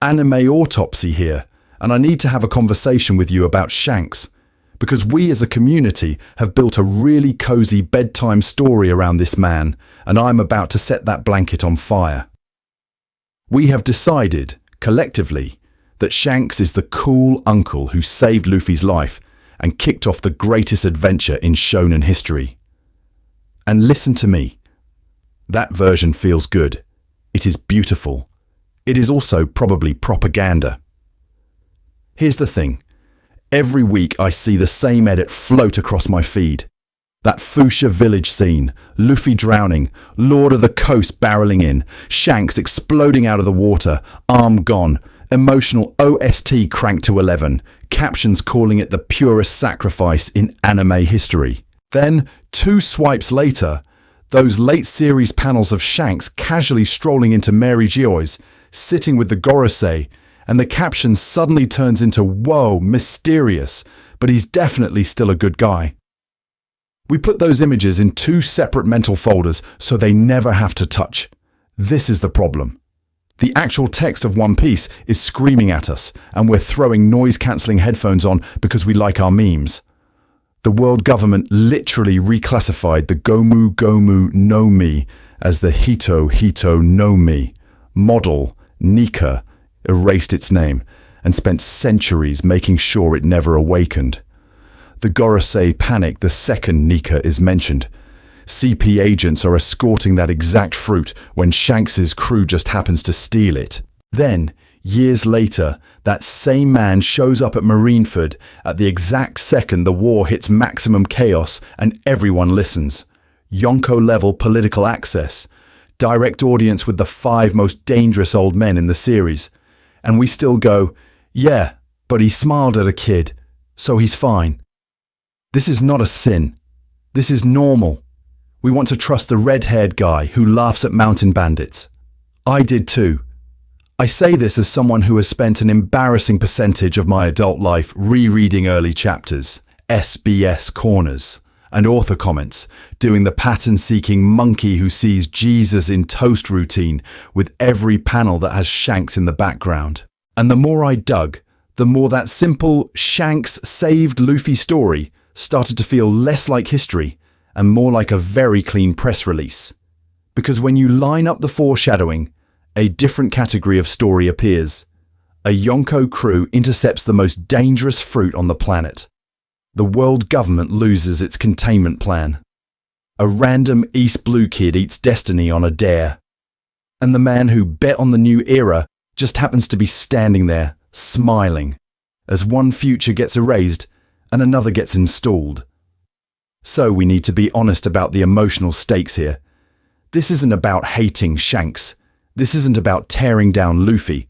anime autopsy here, and I need to have a conversation with you about Shanks, because we as a community have built a really cozy bedtime story around this man, and I'm about to set that blanket on fire. We have decided, collectively, that Shanks is the cool uncle who saved Luffy's life and kicked off the greatest adventure in shonen history. And listen to me. That version feels good. It is beautiful. It is also probably propaganda. Here's the thing. Every week I see the same edit float across my feed. That Fuchsia village scene, Luffy drowning, Lord of the Coast barreling in, Shanks exploding out of the water, arm gone, emotional OST cranked to 11, captions calling it the purest sacrifice in anime history. Then, 2 swipes later, those late series panels of Shanks casually strolling into Mary Geoise, sitting with the Gorosei, and the caption suddenly turns into, whoa, mysterious, but he's definitely still a good guy. We put those images in 2 separate mental folders so they never have to touch. This is the problem. The actual text of One Piece is screaming at us, and we're throwing noise-cancelling headphones on because we like our memes. The world government literally reclassified the Gomu Gomu no Mi as the Hito Hito no Mi. Model, Nika, erased its name and spent centuries making sure it never awakened. The Gorosei panic the second Nika is mentioned. CP agents are escorting that exact fruit when Shanks's crew just happens to steal it. Then, years later, that same man shows up at Marineford at the exact second the war hits maximum chaos and everyone listens. Yonko-level political access. Direct audience with the 5 most dangerous old men in the series. And we still go, yeah, but he smiled at a kid, so he's fine. This is not a sin. This is normal. We want to trust the red-haired guy who laughs at mountain bandits. I did too. I say this as someone who has spent an embarrassing percentage of my adult life rereading early chapters, SBS corners, and author comments, doing the pattern-seeking monkey who sees Jesus in toast routine with every panel that has Shanks in the background. And the more I dug, the more that simple Shanks saved Luffy story started to feel less like history and more like a very clean press release. Because when you line up the foreshadowing, a different category of story appears. A Yonko crew intercepts the most dangerous fruit on the planet. The world government loses its containment plan. A random East Blue kid eats destiny on a dare. And the man who bet on the new era just happens to be standing there, smiling, as one future gets erased and another gets installed. So we need to be honest about the emotional stakes here. This isn't about hating Shanks. This isn't about tearing down Luffy.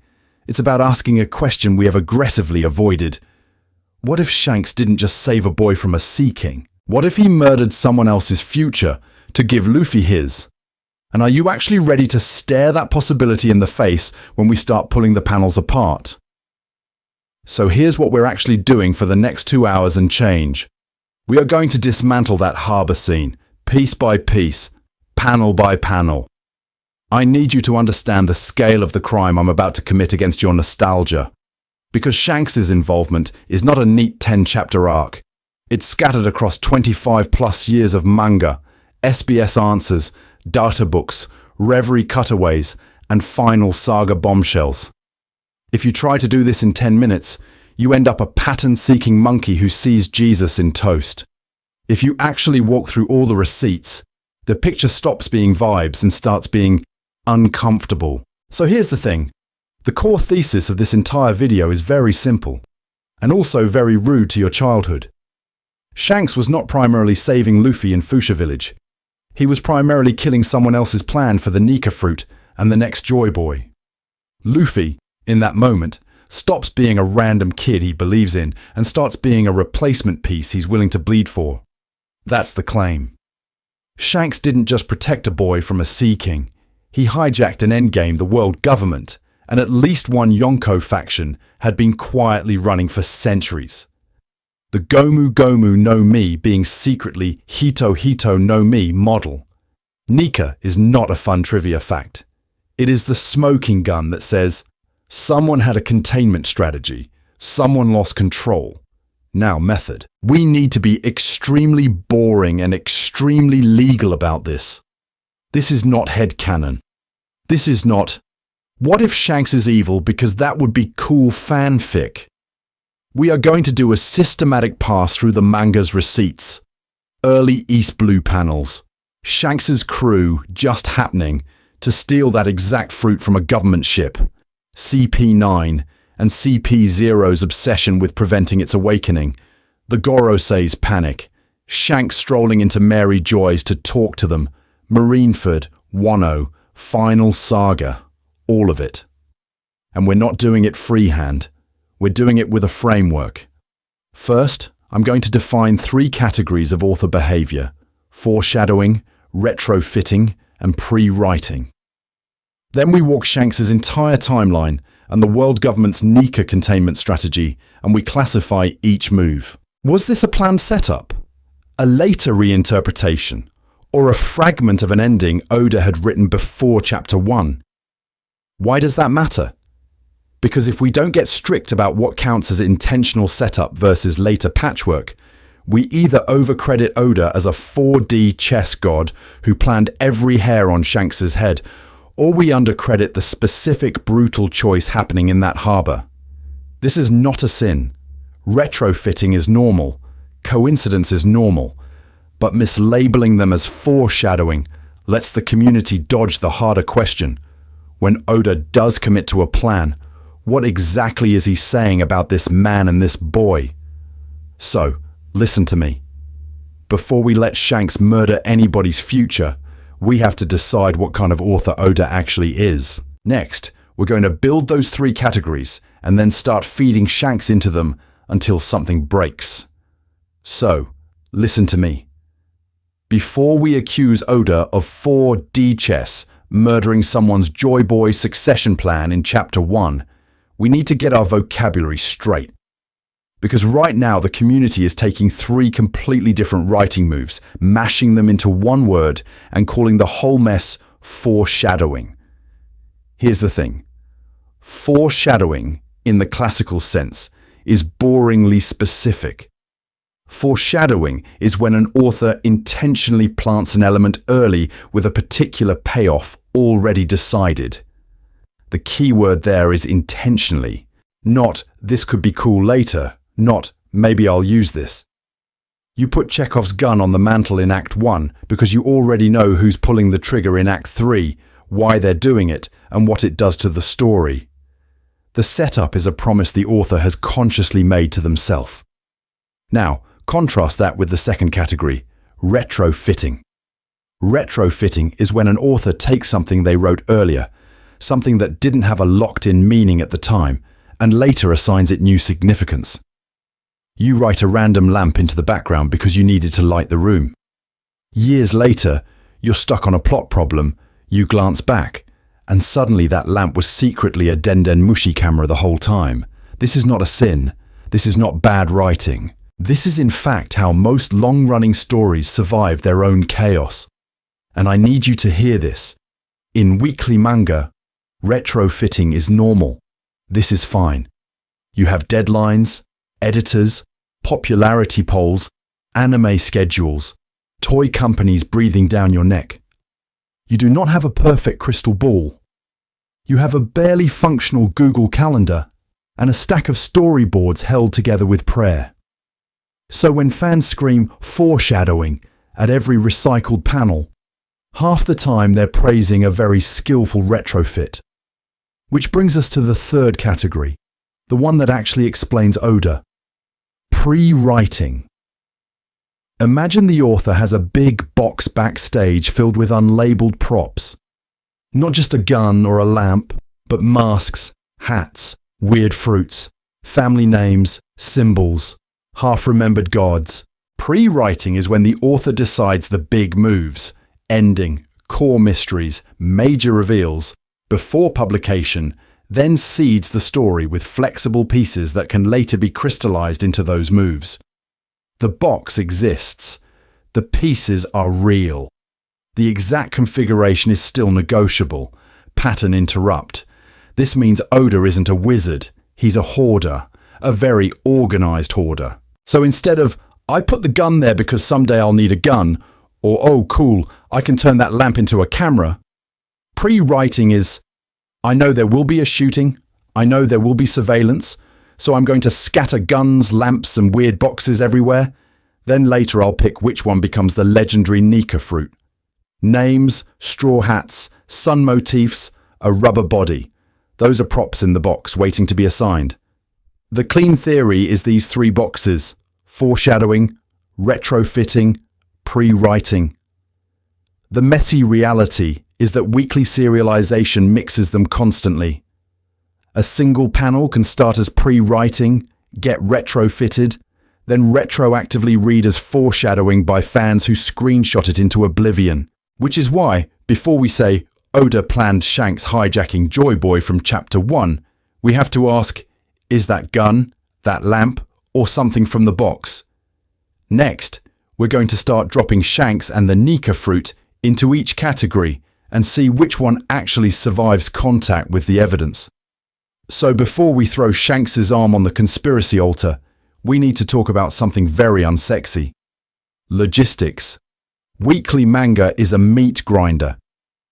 It's about asking a question we have aggressively avoided. What if Shanks didn't just save a boy from a Sea King? What if he murdered someone else's future to give Luffy his? And are you actually ready to stare that possibility in the face when we start pulling the panels apart? So here's what we're actually doing for the next 2 hours and change. We are going to dismantle that harbour scene, piece by piece, panel by panel. I need you to understand the scale of the crime I'm about to commit against your nostalgia. Because Shanks's involvement is not a neat 10-chapter arc. It's scattered across 25+ years of manga, SBS answers, data books, reverie cutaways, and final saga bombshells. If you try to do this in 10 minutes, you end up a pattern-seeking monkey who sees Jesus in toast. If you actually walk through all the receipts, the picture stops being vibes and starts being uncomfortable. So here's the thing. The core thesis of this entire video is very simple, and also very rude to your childhood. Shanks was not primarily saving Luffy in Fuchsia Village. He was primarily killing someone else's plan for the Nika fruit and the next Joy Boy. Luffy, in that moment, stops being a random kid he believes in and starts being a replacement piece he's willing to bleed for. That's the claim. Shanks didn't just protect a boy from a Sea King. He hijacked an endgame the world government, and at least one Yonko faction had been quietly running for centuries. The Gomu Gomu no Mi being secretly Hito Hito no Mi model. Nika is not a fun trivia fact. It is the smoking gun that says, Someone had a containment strategy. Someone lost control. Now, method. We need to be extremely boring and extremely legal about this. This is not headcanon. This is not, what if Shanks is evil because that would be cool fanfic? We are going to do a systematic pass through the manga's receipts. Early East Blue panels. Shanks's crew just happening to steal that exact fruit from a government ship. CP9 and CP0's obsession with preventing its awakening. The Goroseis panic. Shanks strolling into Mary Joy's to talk to them. Marineford, Wano, final saga. All of it. And we're not doing it freehand. We're doing it with a framework. First, I'm going to define 3 categories of author behavior: foreshadowing, retrofitting, and pre-writing. Then we walk Shanks's entire timeline and the world government's Nika containment strategy, and we classify each move. Was this a planned setup? A later reinterpretation? Or a fragment of an ending Oda had written before Chapter 1? Why does that matter? Because if we don't get strict about what counts as intentional setup versus later patchwork, we either overcredit Oda as a 4D chess god who planned every hair on Shanks's head, or we undercredit the specific brutal choice happening in that harbour. This is not a sin. Retrofitting is normal. Coincidence is normal. But mislabeling them as foreshadowing lets the community dodge the harder question. When Oda does commit to a plan, what exactly is he saying about this man and this boy? So, listen to me. Before we let Shanks murder anybody's future, we have to decide what kind of author Oda actually is. Next, we're going to build those 3 categories and then start feeding Shanks into them until something breaks. So, listen to me. Before we accuse Oda of 4D chess murdering someone's Joy Boy succession plan in Chapter 1, we need to get our vocabulary straight. Because right now the community is taking 3 completely different writing moves, mashing them into one word and calling the whole mess foreshadowing. Here's the thing. Foreshadowing, in the classical sense, is boringly specific. Foreshadowing is when an author intentionally plants an element early with a particular payoff already decided. The key word there is intentionally, not this could be cool later, not maybe I'll use this. You put Chekhov's gun on the mantle in Act 1 because you already know who's pulling the trigger in Act 3, why they're doing it, and what it does to the story. The setup is a promise the author has consciously made to themselves. Now, contrast that with the second category, retrofitting. Retrofitting is when an author takes something they wrote earlier, something that didn't have a locked-in meaning at the time, and later assigns it new significance. You write a random lamp into the background because you needed to light the room. Years later, you're stuck on a plot problem, you glance back, and suddenly that lamp was secretly a Denden Mushi camera the whole time. This is not a sin. This is not bad writing. This is in fact how most long-running stories survive their own chaos. And I need you to hear this. In weekly manga, retrofitting is normal. This is fine. You have deadlines, editors, popularity polls, anime schedules, toy companies breathing down your neck. You do not have a perfect crystal ball. You have a barely functional Google Calendar and a stack of storyboards held together with prayer. So when fans scream foreshadowing at every recycled panel, half the time they're praising a very skillful retrofit. Which brings us to the third category, the one that actually explains Oda. Pre-writing. Imagine the author has a big box backstage filled with unlabeled props. Not just a gun or a lamp, but masks, hats, weird fruits, family names, symbols, half-remembered gods. Pre-writing is when the author decides the big moves, ending, core mysteries, major reveals, before publication, then seeds the story with flexible pieces that can later be crystallized into those moves. The box exists. The pieces are real. The exact configuration is still negotiable. Pattern interrupt. This means Oda isn't a wizard, he's a hoarder, a very organized hoarder. So instead of, I put the gun there because someday I'll need a gun, or oh cool, I can turn that lamp into a camera, pre-writing is, I know there will be a shooting, I know there will be surveillance, so I'm going to scatter guns, lamps and weird boxes everywhere. Then later I'll pick which one becomes the legendary Nika fruit. Names, straw hats, sun motifs, a rubber body. Those are props in the box waiting to be assigned. The clean theory is these three boxes: foreshadowing, retrofitting, pre-writing. The messy reality is that weekly serialization mixes them constantly. A single panel can start as pre-writing, get retrofitted, then retroactively read as foreshadowing by fans who screenshot it into oblivion. Which is why, before we say Oda planned Shanks hijacking Joy Boy from Chapter 1, we have to ask, is that gun, that lamp, or something from the box? Next, we're going to start dropping Shanks and the Nika fruit into each category and see which one actually survives contact with the evidence. So before we throw Shanks's arm on the conspiracy altar, we need to talk about something very unsexy. Logistics. Weekly manga is a meat grinder.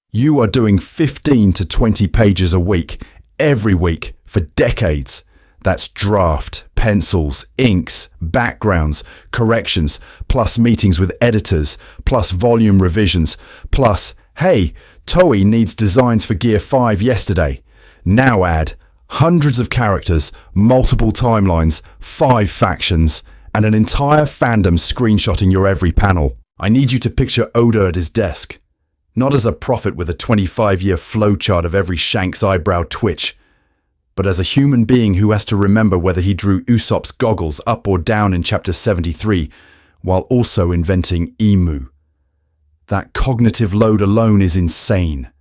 You are doing 15 to 20 pages a week, every week, for decades. That's draft, pencils, inks, backgrounds, corrections, plus meetings with editors, plus volume revisions, plus, hey, Toei needs designs for Gear 5 yesterday. Now add hundreds of characters, multiple timelines, 5 factions, and an entire fandom screenshotting your every panel. I need you to picture Oda at his desk, not as a prophet with a 25-year flowchart of every Shanks eyebrow twitch, but as a human being who has to remember whether he drew Usopp's goggles up or down in Chapter 73, while also inventing Emu. That cognitive load alone is insane.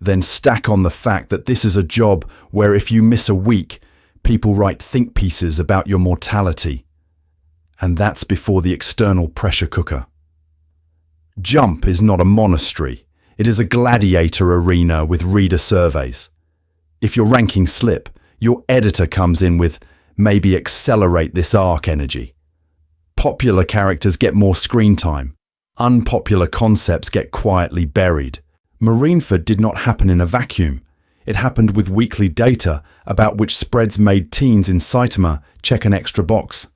Then stack on the fact that this is a job where if you miss a week, people write think pieces about your mortality. And that's before the external pressure cooker. Jump is not a monastery. It is a gladiator arena with reader surveys. If your rankings slip, your editor comes in with, maybe accelerate this arc energy. Popular characters get more screen time. Unpopular concepts get quietly buried. Marineford did not happen in a vacuum. It happened with weekly data about which spreads made teens in Saitama check an extra box.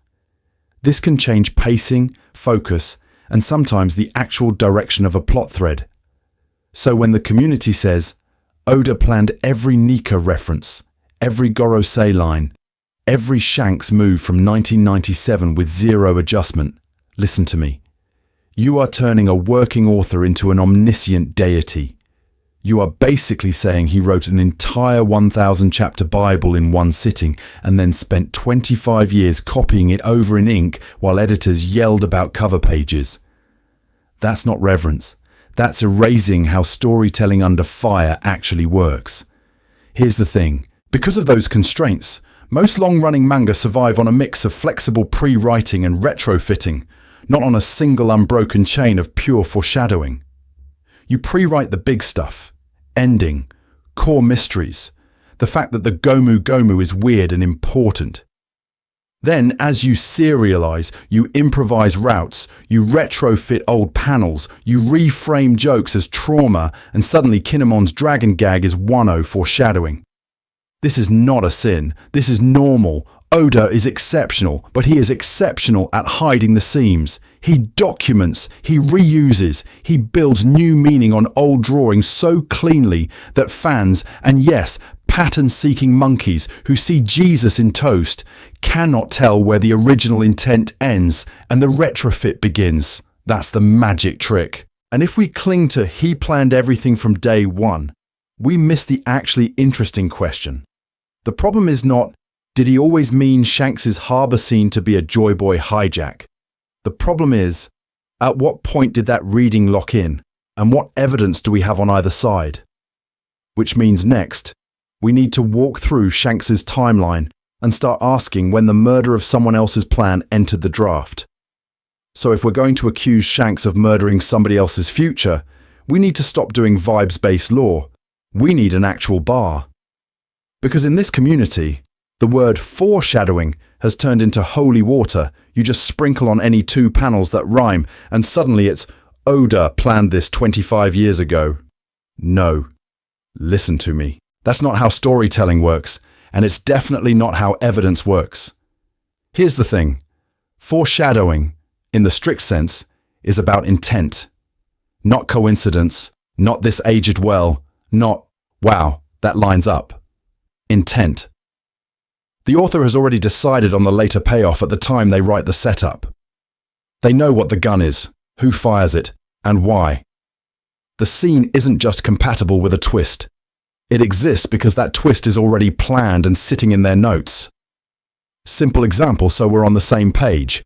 This can change pacing, focus, and sometimes the actual direction of a plot thread. So when the community says, Oda planned every Nika reference, every Gorosei line, every Shanks move from 1997 with zero adjustment, listen to me. You are turning a working author into an omniscient deity. You are basically saying he wrote an entire 1,000-chapter Bible in one sitting and then spent 25 years copying it over in ink while editors yelled about cover pages. That's not reverence. That's erasing how storytelling under fire actually works. Here's the thing. Because of those constraints, most long-running manga survive on a mix of flexible pre-writing and retrofitting, not on a single unbroken chain of pure foreshadowing. You pre-write the big stuff, ending, core mysteries, the fact that the Gomu Gomu is weird and important. Then, as you serialize, you improvise routes, you retrofit old panels, you reframe jokes as trauma, and suddenly Kinemon's dragon gag is 1-0 foreshadowing. This is not a sin. This is normal. Oda is exceptional, but he is exceptional at hiding the seams. He documents, he reuses, he builds new meaning on old drawings so cleanly that fans, and yes, pattern-seeking monkeys who see Jesus in toast, cannot tell where the original intent ends and the retrofit begins. That's the magic trick. And if we cling to he planned everything from day one, we miss the actually interesting question. The problem is not, did he always mean Shanks's harbour scene to be a Joy Boy hijack? The problem is, at what point did that reading lock in, and what evidence do we have on either side? Which means next, we need to walk through Shanks's timeline and start asking when the murder of someone else's plan entered the draft. So if we're going to accuse Shanks of murdering somebody else's future, we need to stop doing vibes-based lore. We need an actual bar. Because in this community, the word foreshadowing has turned into holy water. You just sprinkle on any two panels that rhyme, and suddenly it's Oda planned this 25 years ago. No. Listen to me. That's not how storytelling works, and it's definitely not how evidence works. Here's the thing. Foreshadowing, in the strict sense, is about intent. Not coincidence, not this aged well, not, wow, that lines up. Intent. The author has already decided on the later payoff at the time they write the setup. They know what the gun is, who fires it, and why. The scene isn't just compatible with a twist. It exists because that twist is already planned and sitting in their notes. Simple example so we're on the same page.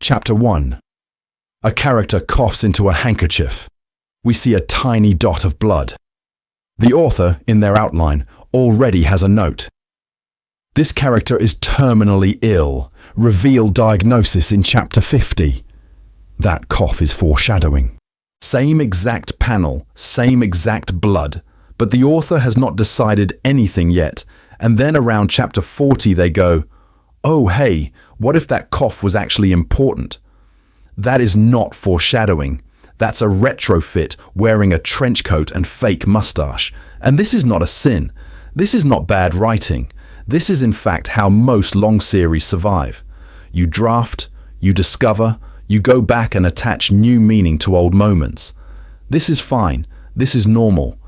Chapter 1. A character coughs into a handkerchief. We see a tiny dot of blood. The author, in their outline, already has a note. This character is terminally ill. Reveal diagnosis in chapter 50. That cough is foreshadowing. Same exact panel, same exact blood, but the author has not decided anything yet, and then around chapter 40 they go, oh hey, what if that cough was actually important? That is not foreshadowing. That's a retrofit wearing a trench coat and fake mustache. And this is not a sin. This is not bad writing. This is in fact how most long series survive. You draft, you discover, you go back and attach new meaning to old moments. This is fine. This is normal.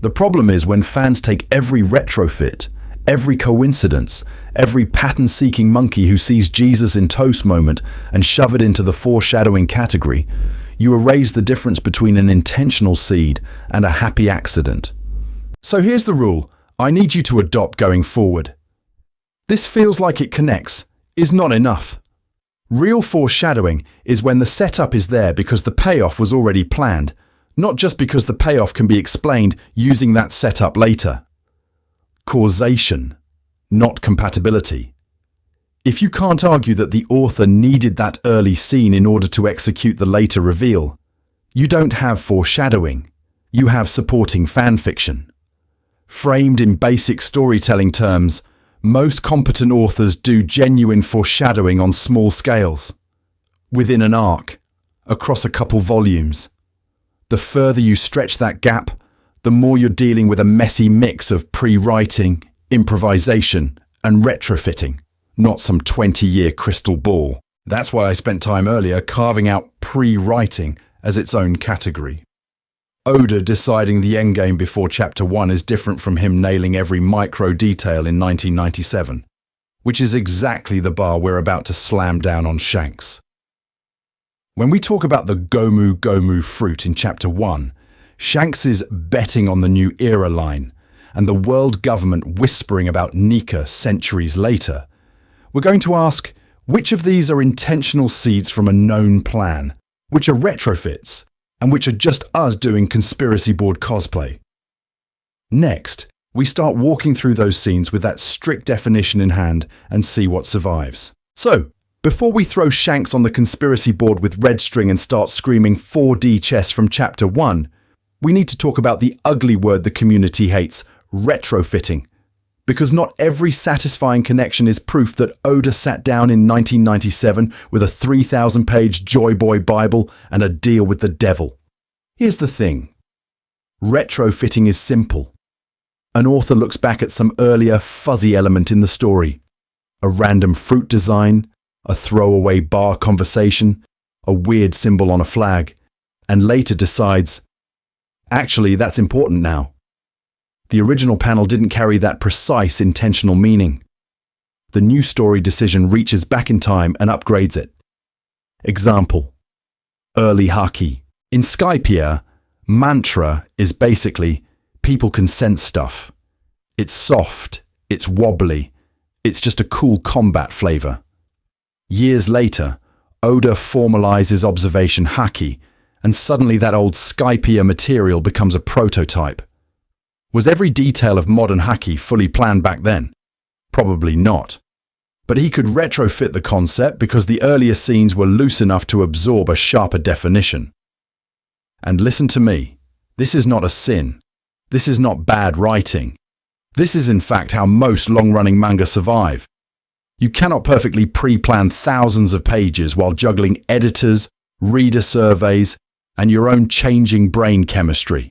The problem is when fans take every retrofit, every coincidence, every pattern-seeking monkey who sees Jesus in toast moment and shove it into the foreshadowing category, you erase the difference between an intentional seed and a happy accident. So here's the rule I need you to adopt going forward. This feels like it connects is not enough. Real foreshadowing is when the setup is there because the payoff was already planned, not just because the payoff can be explained using that setup later. Causation, not compatibility. If you can't argue that the author needed that early scene in order to execute the later reveal, you don't have foreshadowing, you have supporting fanfiction. Framed in basic storytelling terms, most competent authors do genuine foreshadowing on small scales, within an arc, across a couple volumes. The further you stretch that gap, the more you're dealing with a messy mix of pre-writing, improvisation, and retrofitting, not some 20-year crystal ball. That's why I spent time earlier carving out pre-writing as its own category. Oda deciding the endgame before chapter 1 is different from him nailing every micro detail in 1997, which is exactly the bar we're about to slam down on Shanks. When we talk about the Gomu Gomu fruit in chapter 1, Shanks is betting on the new era line, and the world government whispering about Nika centuries later. We're going to ask, which of these are intentional seeds from a known plan, which are retrofits, and which are just us doing conspiracy board cosplay? Next, we start walking through those scenes with that strict definition in hand and see what survives. So, before we throw Shanks on the conspiracy board with red string and start screaming 4D chess from chapter 1, we need to talk about the ugly word the community hates, retrofitting. Because not every satisfying connection is proof that Oda sat down in 1997 with a 3,000-page Joy Boy Bible and a deal with the devil. Here's the thing. Retrofitting is simple. An author looks back at some earlier fuzzy element in the story. A random fruit design, a throwaway bar conversation, a weird symbol on a flag, and later decides, actually, that's important now. The original panel didn't carry that precise intentional meaning. The new story decision reaches back in time and upgrades it. Example. Early haki. In Skypiea, mantra is basically people can sense stuff. It's soft, it's wobbly, it's just a cool combat flavor. Years later, Oda formalizes observation haki, and suddenly that old Skypiea material becomes a prototype. Was every detail of modern haki fully planned back then? Probably not. But he could retrofit the concept because the earlier scenes were loose enough to absorb a sharper definition. And listen to me, this is not a sin. This is not bad writing. This is in fact how most long-running manga survive. You cannot perfectly pre-plan thousands of pages while juggling editors, reader surveys, and your own changing brain chemistry.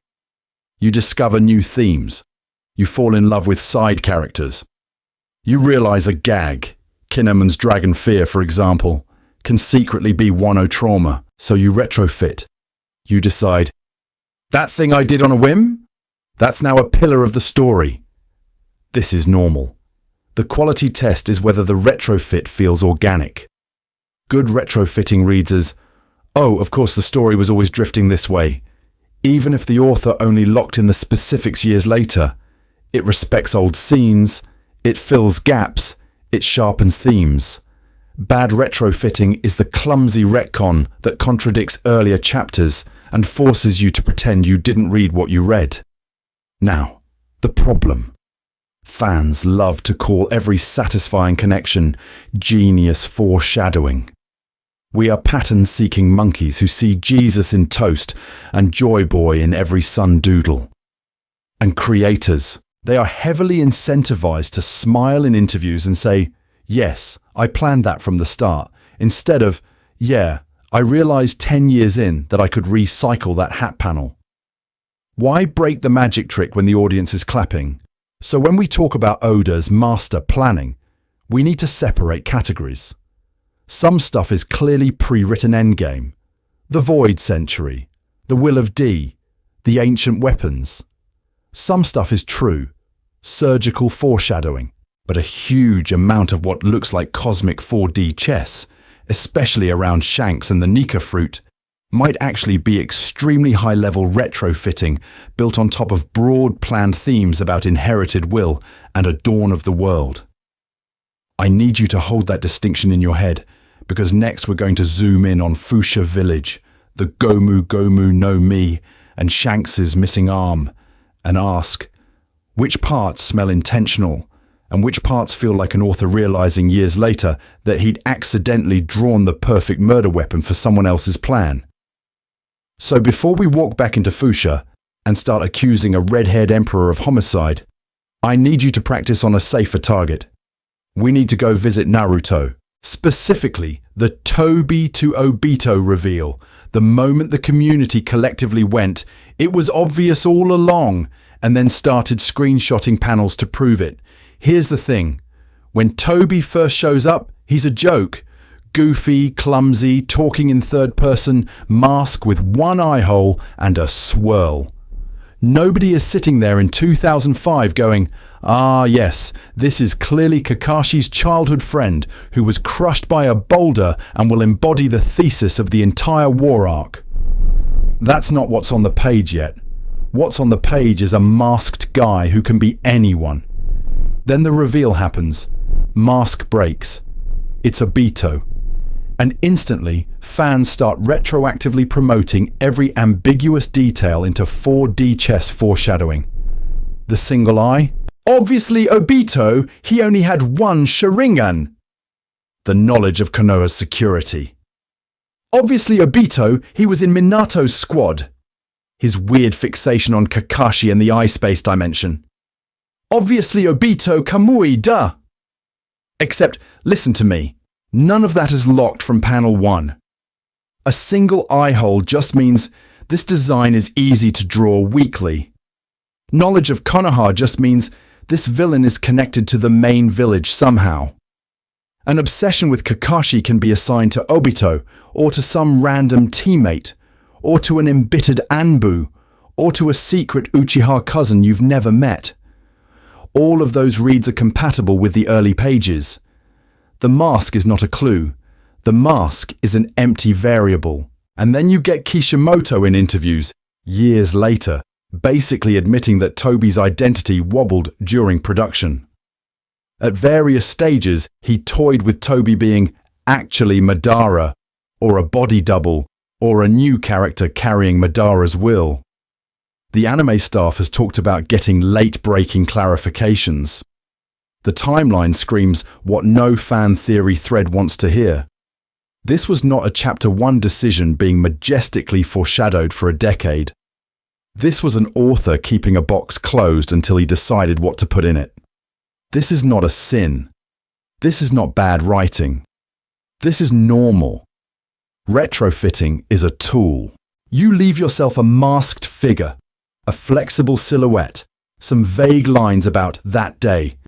You discover new themes. You fall in love with side characters. You realize a gag, Kinnaman's Dragon Fear for example, can secretly be Wano trauma, so you retrofit. You decide, that thing I did on a whim? That's now a pillar of the story. This is normal. The quality test is whether the retrofit feels organic. Good retrofitting reads as, oh, of course the story was always drifting this way. Even if the author only locked in the specifics years later, it respects old scenes, it fills gaps, it sharpens themes. Bad retrofitting is the clumsy retcon that contradicts earlier chapters and forces you to pretend you didn't read what you read. Now, the problem. Fans love to call every satisfying connection genius foreshadowing. We are pattern-seeking monkeys who see Jesus in toast and Joy Boy in every sun doodle. And creators, they are heavily incentivized to smile in interviews and say, yes, I planned that from the start, instead of, yeah, I realized 10 years in that I could recycle that hat panel. Why break the magic trick when the audience is clapping? So when we talk about Oda's master planning, we need to separate categories. Some stuff is clearly pre-written endgame. The Void Century, the Will of D, the Ancient Weapons. Some stuff is true, surgical foreshadowing, but a huge amount of what looks like cosmic 4D chess, especially around Shanks and the Nika fruit, might actually be extremely high-level retrofitting built on top of broad planned themes about inherited will and a dawn of the world. I need you to hold that distinction in your head, because next we're going to zoom in on Fuchsia Village, the Gomu Gomu no Mi, and Shanks's missing arm, and ask, which parts smell intentional, and which parts feel like an author realizing years later that he'd accidentally drawn the perfect murder weapon for someone else's plan? So before we walk back into Fuchsia and start accusing a red-haired emperor of homicide, I need you to practice on a safer target. We need to go visit Naruto, specifically the Toby to Obito reveal. The moment the community collectively went, it was obvious all along, and then started screenshotting panels to prove it. Here's the thing. When Toby first shows up, he's a joke. Goofy, clumsy, talking in third person, mask with one eye hole and a swirl. Nobody is sitting there in 2005 going, ah yes, this is clearly Kakashi's childhood friend who was crushed by a boulder and will embody the thesis of the entire war arc. That's not what's on the page yet. What's on the page is a masked guy who can be anyone. Then the reveal happens. Mask breaks. It's Obito. And instantly, fans start retroactively promoting every ambiguous detail into 4D chess foreshadowing. The single eye? Obviously Obito, he only had one Sharingan. The knowledge of Konoha's security. Obviously Obito, he was in Minato's squad. His weird fixation on Kakashi and the eye space dimension. Obviously Obito Kamui, duh. Except, listen to me. None of that is locked from panel 1. A single eye hole just means this design is easy to draw weakly. Knowledge of Konoha just means this villain is connected to the main village somehow. An obsession with Kakashi can be assigned to Obito, or to some random teammate, or to an embittered Anbu, or to a secret Uchiha cousin you've never met. All of those reads are compatible with the early pages. The mask is not a clue. The mask is an empty variable. And then you get Kishimoto in interviews, years later, basically admitting that Toby's identity wobbled during production. At various stages, he toyed with Toby being actually Madara, or a body double, or a new character carrying Madara's will. The anime staff has talked about getting late-breaking clarifications. The timeline screams what no fan theory thread wants to hear. This was not a Chapter 1 decision being majestically foreshadowed for a decade. This was an author keeping a box closed until he decided what to put in it. This is not a sin. This is not bad writing. This is normal. Retrofitting is a tool. You leave yourself a masked figure, a flexible silhouette, some vague lines about that day.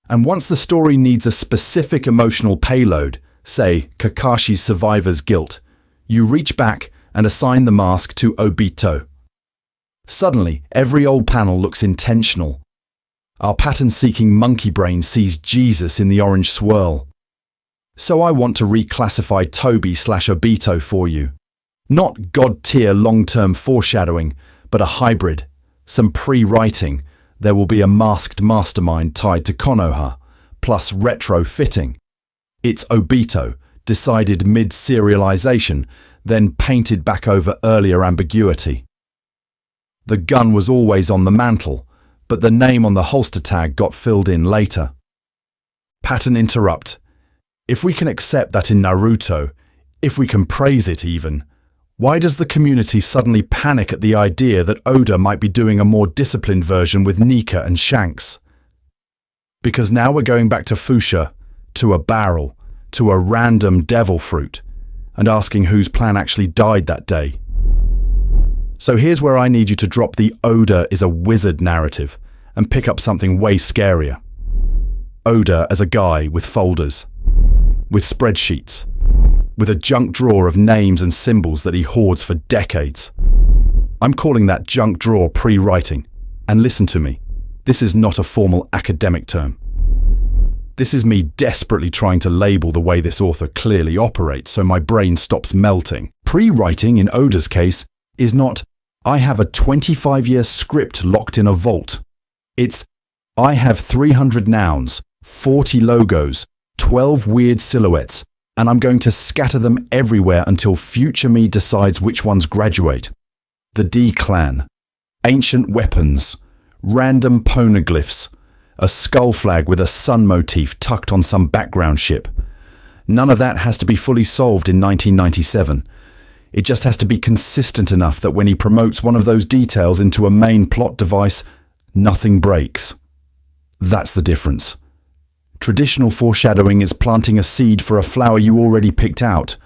And once the story needs a specific emotional payload, say Kakashi's survivor's guilt, you reach back and assign the mask to Obito. Suddenly, every old panel looks intentional. Our pattern-seeking monkey brain sees Jesus in the orange swirl. So I want to reclassify Toby/Obito for you. Not god-tier long-term foreshadowing, but a hybrid, some pre-writing. There will be a masked mastermind tied to Konoha, plus retrofitting. It's Obito, decided mid-serialization, then painted back over earlier ambiguity. The gun was always on the mantle, but the name on the holster tag got filled in later. Pattern interrupt. If we can accept that in Naruto, if we can praise it even, why does the community suddenly panic at the idea that Oda might be doing a more disciplined version with Nika and Shanks? Because now we're going back to Fuchsia, to a barrel, to a random devil fruit, and asking whose plan actually died that day. So here's where I need you to drop the Oda is a wizard narrative and pick up something way scarier. Oda as a guy with folders, with spreadsheets, with a junk drawer of names and symbols that he hoards for decades. I'm calling that junk drawer pre-writing. And listen to me, this is not a formal academic term. This is me desperately trying to label the way this author clearly operates so my brain stops melting. Pre-writing, in Oda's case, is not, I have a 25-year script locked in a vault. It's, I have 300 nouns, 40 logos, 12 weird silhouettes, and I'm going to scatter them everywhere until future me decides which ones graduate. The D-Clan, ancient weapons, random poneglyphs, a skull flag with a sun motif tucked on some background ship. None of that has to be fully solved in 1997. It just has to be consistent enough that when he promotes one of those details into a main plot device, nothing breaks. That's the difference. Traditional foreshadowing is planting a seed for a flower you already picked out.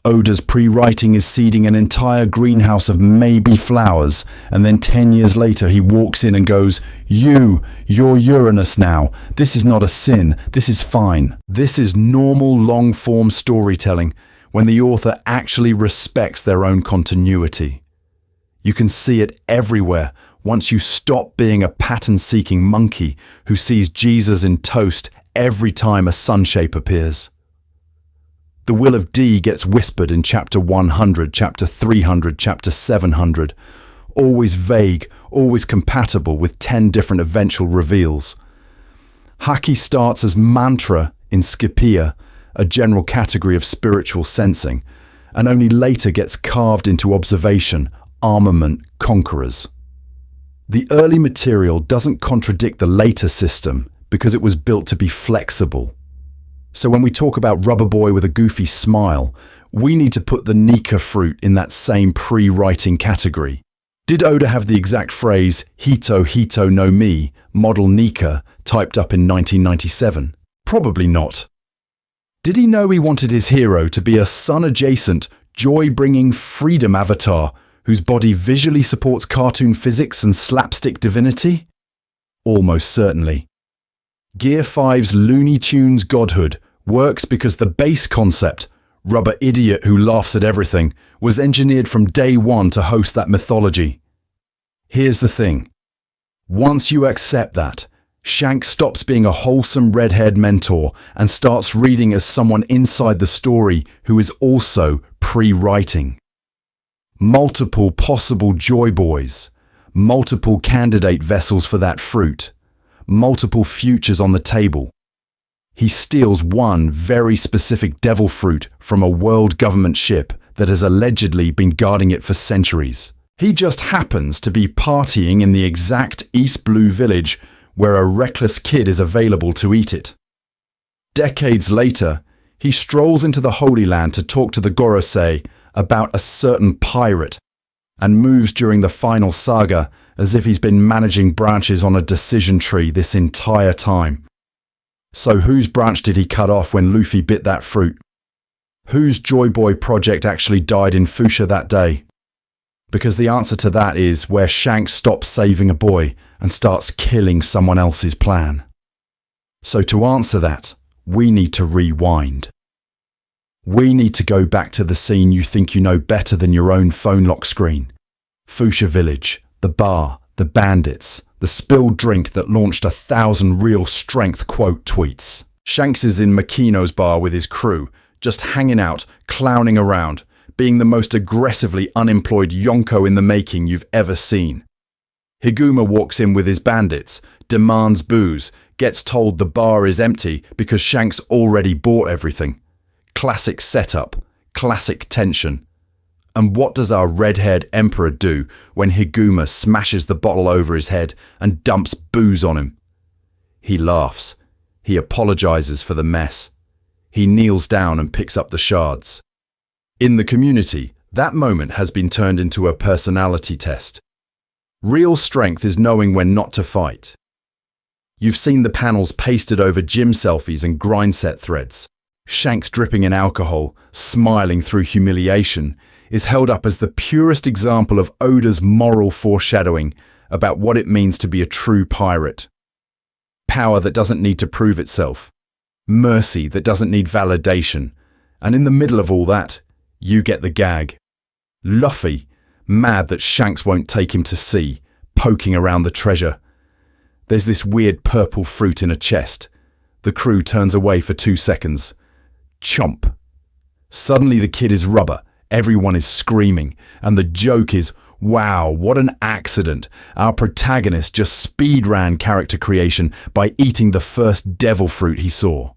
Oda's pre-writing is seeding an entire greenhouse of maybe flowers, and then 10 years later he walks in and goes, you're Uranus now. This is not a sin. This is fine. This is normal long-form storytelling when the author actually respects their own continuity. You can see it everywhere once you stop being a pattern-seeking monkey who sees Jesus in toast every time a sun shape appears. The will of D gets whispered in chapter 100, chapter 300, chapter 700, always vague, always compatible with 10 different eventual reveals. Haki starts as mantra in Scipia, a general category of spiritual sensing, and only later gets carved into observation, armament, conquerors. The early material doesn't contradict the later system because it was built to be flexible. So when we talk about Rubber Boy with a goofy smile, we need to put the Nika fruit in that same pre-writing category. Did Oda have the exact phrase, Hito Hito no Mi, model Nika, typed up in 1997? Probably not. Did he know he wanted his hero to be a sun-adjacent, joy-bringing freedom avatar whose body visually supports cartoon physics and slapstick divinity? Almost certainly. Gear 5's Looney Tunes godhood works because the base concept, rubber idiot who laughs at everything, was engineered from day one to host that mythology. Here's the thing. Once you accept that, Shanks stops being a wholesome red-haired mentor and starts reading as someone inside the story who is also pre-writing. Multiple possible joy boys, multiple candidate vessels for that fruit, multiple futures on the table. He steals one very specific devil fruit from a world government ship that has allegedly been guarding it for centuries. He just happens to be partying in the exact East Blue village where a reckless kid is available to eat it. Decades later, he strolls into the Holy Land to talk to the Gorosei about a certain pirate, and moves during the final saga as if he's been managing branches on a decision tree this entire time. So whose branch did he cut off when Luffy bit that fruit? Whose Joy Boy project actually died in Fuchsia that day? Because the answer to that is where Shanks stops saving a boy and starts killing someone else's plan. So to answer that, we need to rewind. We need to go back to the scene you think you know better than your own phone lock screen. Fuchsia Village, the bar, the bandits, the spilled drink that launched 1,000 real strength quote tweets. Shanks is in Makino's bar with his crew, just hanging out, clowning around, being the most aggressively unemployed Yonko in the making you've ever seen. Higuma walks in with his bandits, demands booze, gets told the bar is empty because Shanks already bought everything. Classic setup, classic tension. And what does our red-haired emperor do when Higuma smashes the bottle over his head and dumps booze on him? He laughs. He apologizes for the mess. He kneels down and picks up the shards. In the community, that moment has been turned into a personality test. Real strength is knowing when not to fight. You've seen the panels pasted over gym selfies and grind set threads. Shanks dripping in alcohol, smiling through humiliation, is held up as the purest example of Oda's moral foreshadowing about what it means to be a true pirate. Power that doesn't need to prove itself. Mercy that doesn't need validation. And in the middle of all that, you get the gag. Luffy, mad that Shanks won't take him to sea, poking around the treasure. There's this weird purple fruit in a chest. The crew turns away for 2 seconds. Chomp. Suddenly the kid is rubber, everyone is screaming, and the joke is, wow, what an accident. Our protagonist just speed ran character creation by eating the first devil fruit he saw.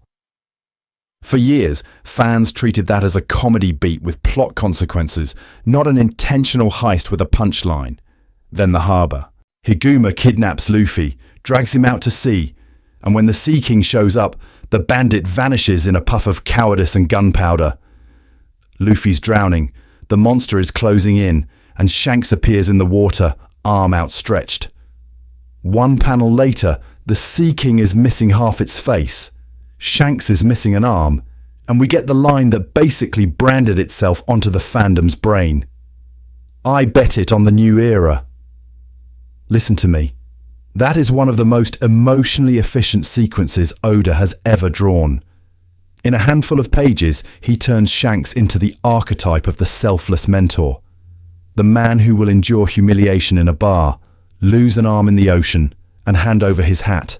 For years, fans treated that as a comedy beat with plot consequences, not an intentional heist with a punchline. Then the harbour. Higuma kidnaps Luffy, drags him out to sea, and when the Sea King shows up, the bandit vanishes in a puff of cowardice and gunpowder. Luffy's drowning, the monster is closing in, and Shanks appears in the water, arm outstretched. One panel later, the Sea King is missing half its face. Shanks is missing an arm, and we get the line that basically branded itself onto the fandom's brain. I bet it on the new era. Listen to me. That is one of the most emotionally efficient sequences Oda has ever drawn. In a handful of pages, he turns Shanks into the archetype of the selfless mentor. The man who will endure humiliation in a bar, lose an arm in the ocean, and hand over his hat,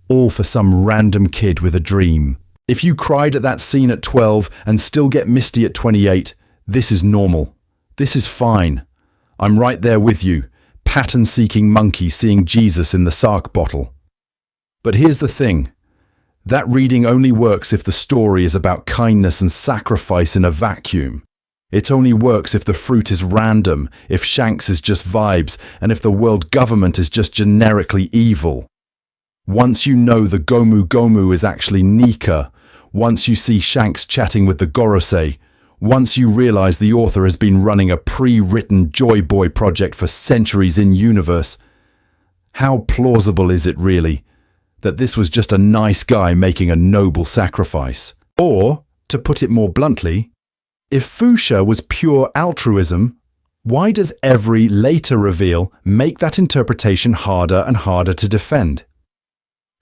all for some random kid with a dream. If you cried at that scene at 12 and still get misty at 28, this is normal. This is fine. I'm right there with you. Pattern-seeking monkey seeing Jesus in the Sark bottle. But here's the thing. That reading only works if the story is about kindness and sacrifice in a vacuum. It only works if the fruit is random, if Shanks is just vibes, and if the world government is just generically evil. Once you know the Gomu Gomu is actually Nika, once you see Shanks chatting with the Gorosei, once you realize the author has been running a pre-written Joy Boy project for centuries in universe, how plausible is it really that this was just a nice guy making a noble sacrifice? Or, to put it more bluntly, if Fuchsia was pure altruism, why does every later reveal make that interpretation harder and harder to defend?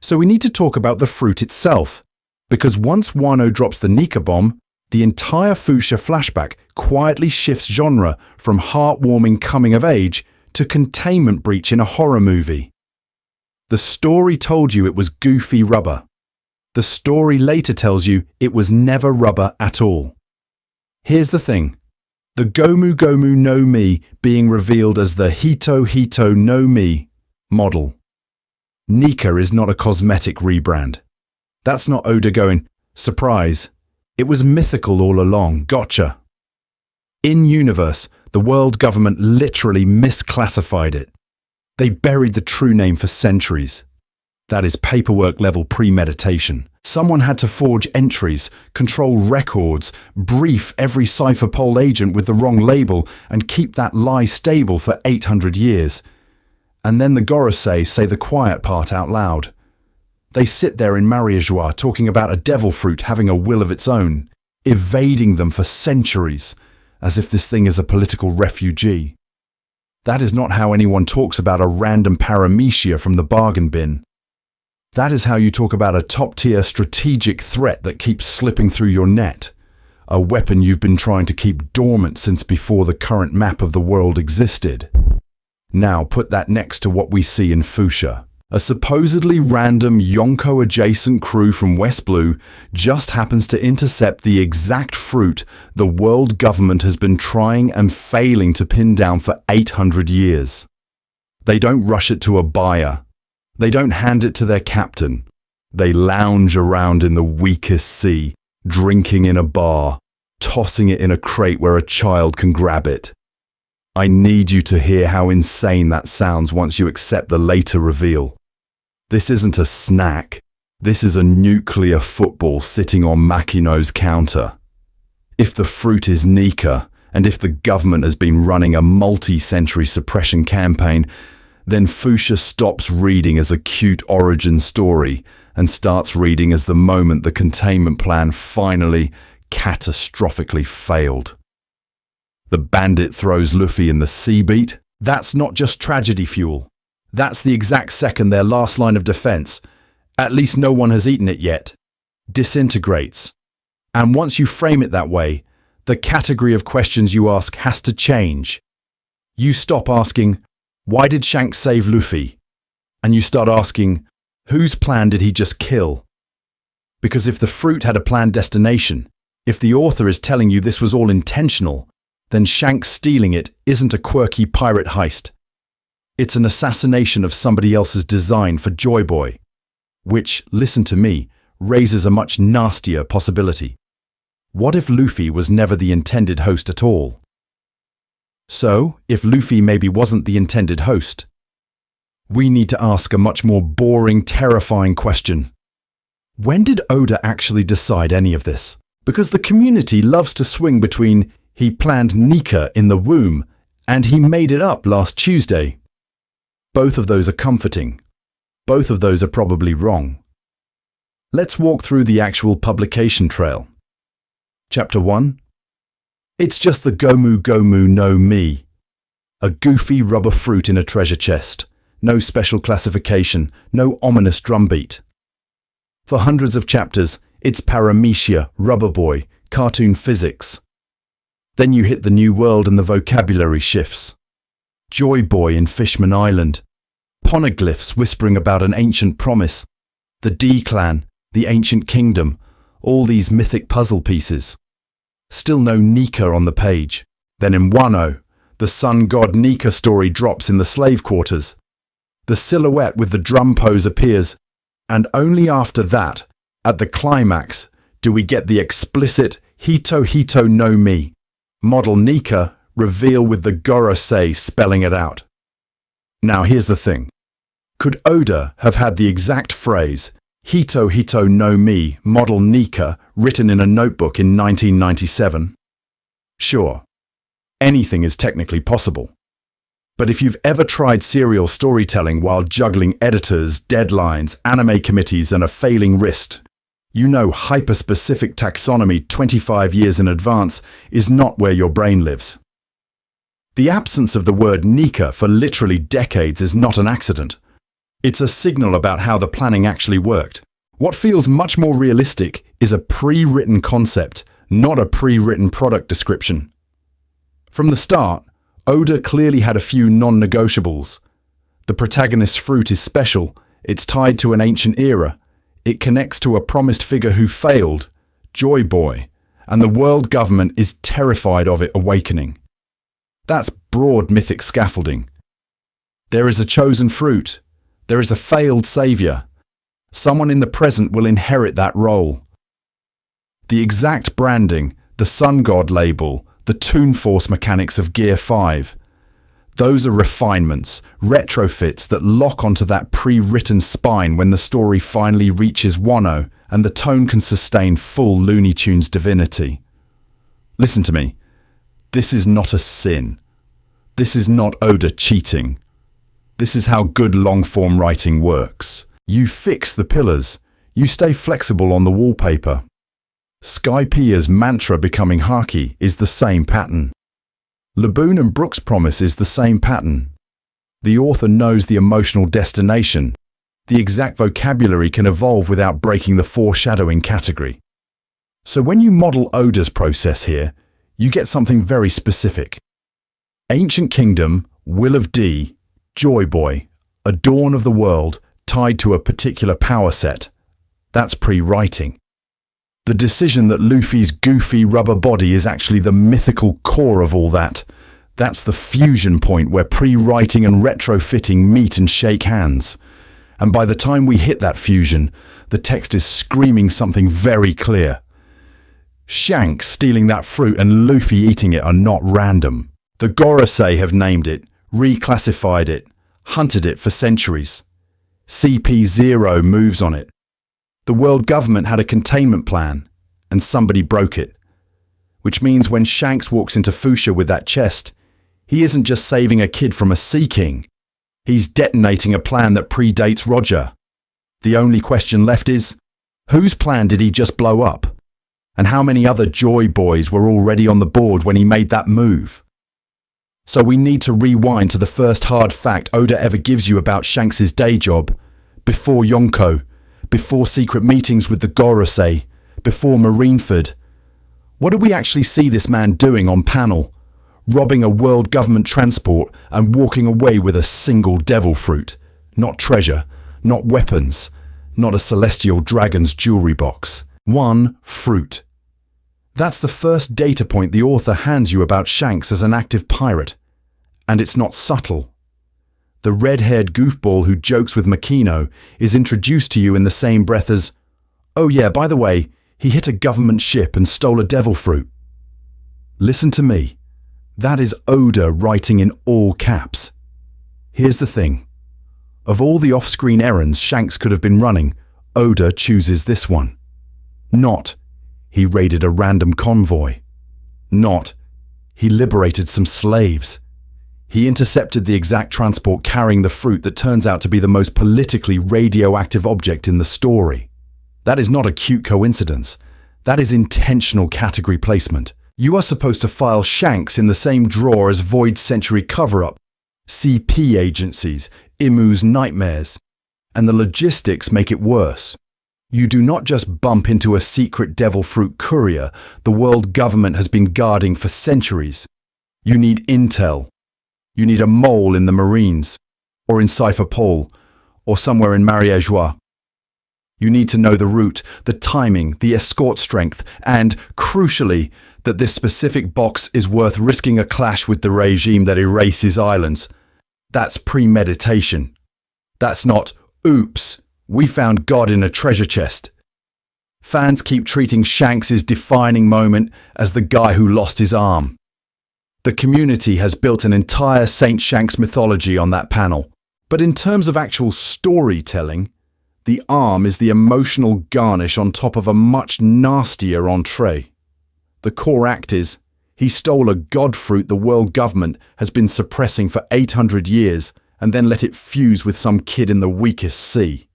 So we need to talk about the fruit itself, because once Wano drops the Nika bomb, the entire Fuchsia flashback quietly shifts genre from heartwarming coming of age to containment breach in a horror movie. The story told you it was goofy rubber. The story later tells you it was never rubber at all. Here's the thing. The Gomu Gomu no Mi being revealed as the Hito Hito no Mi model. Nika is not a cosmetic rebrand. That's not Oda going, surprise. It was mythical all along, gotcha. In universe, the world government literally misclassified it. They buried the true name for centuries. That is paperwork-level premeditation. Someone had to forge entries, control records, brief every Cypherpol agent with the wrong label, and keep that lie stable for 800 years. And then the Gorosei say the quiet part out loud. They sit there in Mariajois talking about a devil fruit having a will of its own, evading them for centuries, as if this thing is a political refugee. That is not how anyone talks about a random paramecia from the bargain bin. That is how you talk about a top-tier strategic threat that keeps slipping through your net, a weapon you've been trying to keep dormant since before the current map of the world existed. Now put that next to what we see in Fuchsia. A supposedly random Yonko-adjacent crew from West Blue just happens to intercept the exact fruit the world government has been trying and failing to pin down for 800 years. They don't rush it to a buyer. They don't hand it to their captain. They lounge around in the weakest sea, drinking in a bar, tossing it in a crate where a child can grab it. I need you to hear how insane that sounds once you accept the later reveal. This isn't a snack. This is a nuclear football sitting on Makino's counter. If the fruit is Nika, and if the government has been running a multi-century suppression campaign, then Fuchsia stops reading as a cute origin story and starts reading as the moment the containment plan finally, catastrophically failed. The bandit throws Luffy in the sea beat. That's not just tragedy fuel. That's the exact second their last line of defense, at least no one has eaten it yet, disintegrates. And once you frame it that way, the category of questions you ask has to change. You stop asking, why did Shanks save Luffy? And you start asking, whose plan did he just kill? Because if the fruit had a planned destination, if the author is telling you this was all intentional, then Shanks stealing it isn't a quirky pirate heist. It's an assassination of somebody else's design for Joy Boy, which, listen to me, raises a much nastier possibility. What if Luffy was never the intended host at all? So, if Luffy maybe wasn't the intended host, we need to ask a much more boring, terrifying question. When did Oda actually decide any of this? Because the community loves to swing between he planned Nika in the womb and he made it up last Tuesday. Both of those are comforting. Both of those are probably wrong. Let's walk through the actual publication trail. Chapter 1. It's just the Gomu Gomu no Mi. A goofy rubber fruit in a treasure chest. No special classification, no ominous drumbeat. For hundreds of chapters, it's paramecia, rubber boy, cartoon physics. Then you hit the new world and the vocabulary shifts. Joy Boy in Fishman Island. Poneglyphs whispering about an ancient promise. The D-clan, the ancient kingdom, all these mythic puzzle pieces. Still no Nika on the page. Then in Wano, the sun god Nika story drops in the slave quarters. The silhouette with the drum pose appears, and only after that, at the climax, do we get the explicit Hito Hito no Mi, model Nika reveal with the Gorosei spelling it out. Now here's the thing. Could Oda have had the exact phrase Hito Hito no Mi, model Nika, written in a notebook in 1997? Sure, anything is technically possible. But if you've ever tried serial storytelling while juggling editors, deadlines, anime committees, and a failing wrist, you know hyper-specific taxonomy 25 years in advance is not where your brain lives. The absence of the word Nika for literally decades is not an accident. It's a signal about how the planning actually worked. What feels much more realistic is a pre-written concept, not a pre-written product description. From the start, Oda clearly had a few non-negotiables. The protagonist's fruit is special, it's tied to an ancient era, it connects to a promised figure who failed, Joy Boy, and the world government is terrified of it awakening. That's broad mythic scaffolding. There is a chosen fruit, there is a failed savior. Someone in the present will inherit that role. The exact branding, the sun god label, the Toon Force mechanics of Gear 5. Those are refinements, retrofits that lock onto that pre-written spine when the story finally reaches Wano and the tone can sustain full Looney Tunes divinity. Listen to me. This is not a sin. This is not Oda cheating. This is how good long-form writing works. You fix the pillars. You stay flexible on the wallpaper. Skypia's mantra becoming Haki is the same pattern. Laboon and Brooks' promise is the same pattern. The author knows the emotional destination. The exact vocabulary can evolve without breaking the foreshadowing category. So when you model Oda's process here, you get something very specific. Ancient Kingdom, Will of D, Joy Boy, a dawn of the world tied to a particular power set. That's pre-writing. The decision that Luffy's goofy rubber body is actually the mythical core of all that. That's the fusion point where pre-writing and retrofitting meet and shake hands. And by the time we hit that fusion, the text is screaming something very clear. Shanks stealing that fruit and Luffy eating it are not random. The Gorosei have named it, reclassified it, hunted it for centuries. CP0 moves on it. The world government had a containment plan, and somebody broke it. Which means when Shanks walks into Fuchsia with that chest, he isn't just saving a kid from a Sea King. He's detonating a plan that predates Roger. The only question left is, whose plan did he just blow up? And how many other Joy Boys were already on the board when he made that move? So we need to rewind to the first hard fact Oda ever gives you about Shanks' day job, before Yonko, before secret meetings with the Gorosei, before Marineford. What did we actually see this man doing on panel? Robbing a world government transport and walking away with a single devil fruit. Not treasure, not weapons, not a celestial dragon's jewelry box. One fruit. That's the first data point the author hands you about Shanks as an active pirate. And it's not subtle. The red-haired goofball who jokes with Makino is introduced to you in the same breath as, oh yeah, by the way, he hit a government ship and stole a devil fruit. Listen to me. That is Oda writing in all caps. Here's the thing. Of all the off-screen errands Shanks could have been running, Oda chooses this one. Not, he raided a random convoy. Not, he liberated some slaves. He intercepted the exact transport carrying the fruit that turns out to be the most politically radioactive object in the story. That is not a cute coincidence. That is intentional category placement. You are supposed to file Shanks in the same drawer as Void Century cover-up, CP agencies, Imu's nightmares. And the logistics make it worse. You do not just bump into a secret devil fruit courier the world government has been guarding for centuries. You need intel. You need a mole in the Marines, or in Cypher Pole, or somewhere in Mariageois. You need to know the route, the timing, the escort strength, and, crucially, that this specific box is worth risking a clash with the regime that erases islands. That's premeditation. That's not, oops, we found God in a treasure chest. Fans keep treating Shanks' defining moment as the guy who lost his arm. The community has built an entire Saint Shanks mythology on that panel. But in terms of actual storytelling, the arm is the emotional garnish on top of a much nastier entree. The core act is, he stole a god fruit the world government has been suppressing for 800 years and then let it fuse with some kid in the weakest sea.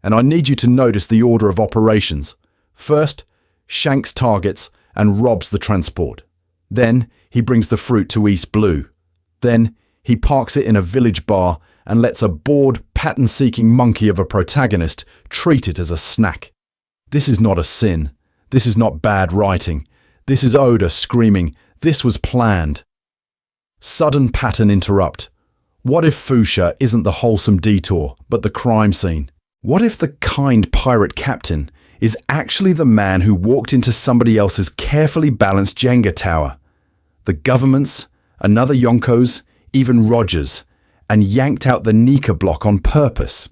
And I need you to notice the order of operations. First, Shanks targets and robs the transport. Then, he brings the fruit to East Blue. Then, he parks it in a village bar and lets a bored, pattern-seeking monkey of a protagonist treat it as a snack. This is not a sin. This is not bad writing. This is Oda screaming, this was planned. Sudden pattern interrupt. What if Fuchsia isn't the wholesome detour, but the crime scene? What if the kind pirate captain is actually the man who walked into somebody else's carefully balanced Jenga tower? The government's, another Yonko's, even Roger's, and yanked out the Nika block on purpose.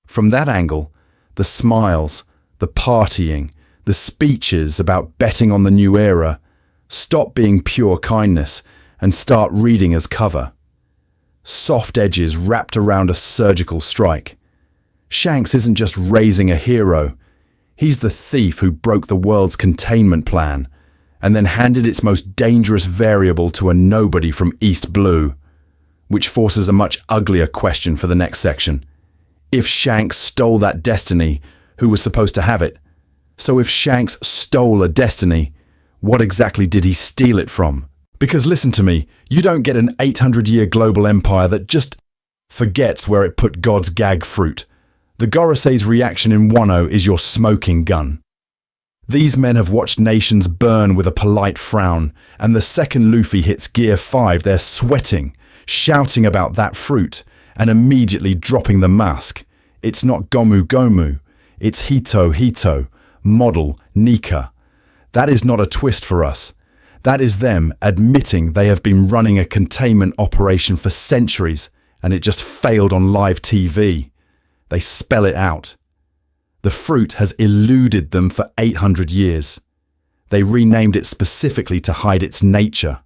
From that angle, the smiles, the partying, the speeches about betting on the new era stop being pure kindness and start reading as cover. soft edges wrapped around a surgical strike. Shanks isn't just raising a hero. He's the thief who broke the world's containment plan and then handed its most dangerous variable to a nobody from East Blue, which forces a much uglier question for the next section. If Shanks stole that destiny, who was supposed to have it? So if Shanks stole a destiny, what exactly did he steal it from? Because listen to me, you don't get an 800-year global empire that just forgets where it put God's gag fruit. The Gorosei's reaction in Wano is your smoking gun. These men have watched nations burn with a polite frown, and the second Luffy hits Gear 5, they're sweating, shouting about that fruit, and immediately dropping the mask. It's not Gomu Gomu, it's Hito Hito, model Nika. That is not a twist for us. That is them admitting they have been running a containment operation for centuries, and it just failed on live TV. They spell it out. The fruit has eluded them for 800 years. They renamed it specifically to hide its nature.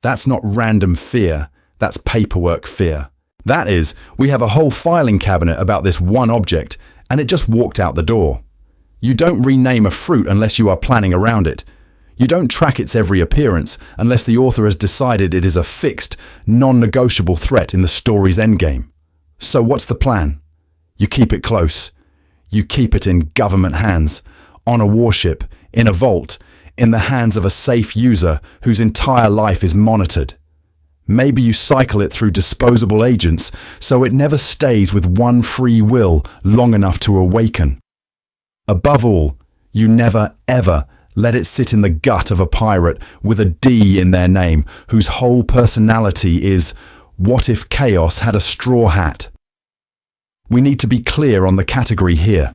That's not random fear, that's paperwork fear. That is, we have a whole filing cabinet about this one object, and it just walked out the door. You don't rename a fruit unless you are planning around it. You don't track its every appearance unless the author has decided it is a fixed, non-negotiable threat in the story's endgame. So what's the plan? You keep it close. You keep it in government hands, on a warship, in a vault, in the hands of a safe user whose entire life is monitored. Maybe you cycle it through disposable agents so it never stays with one free will long enough to awaken. Above all, you never, ever let it sit in the gut of a pirate with a D in their name whose whole personality is, what if chaos had a straw hat? We need to be clear on the category here.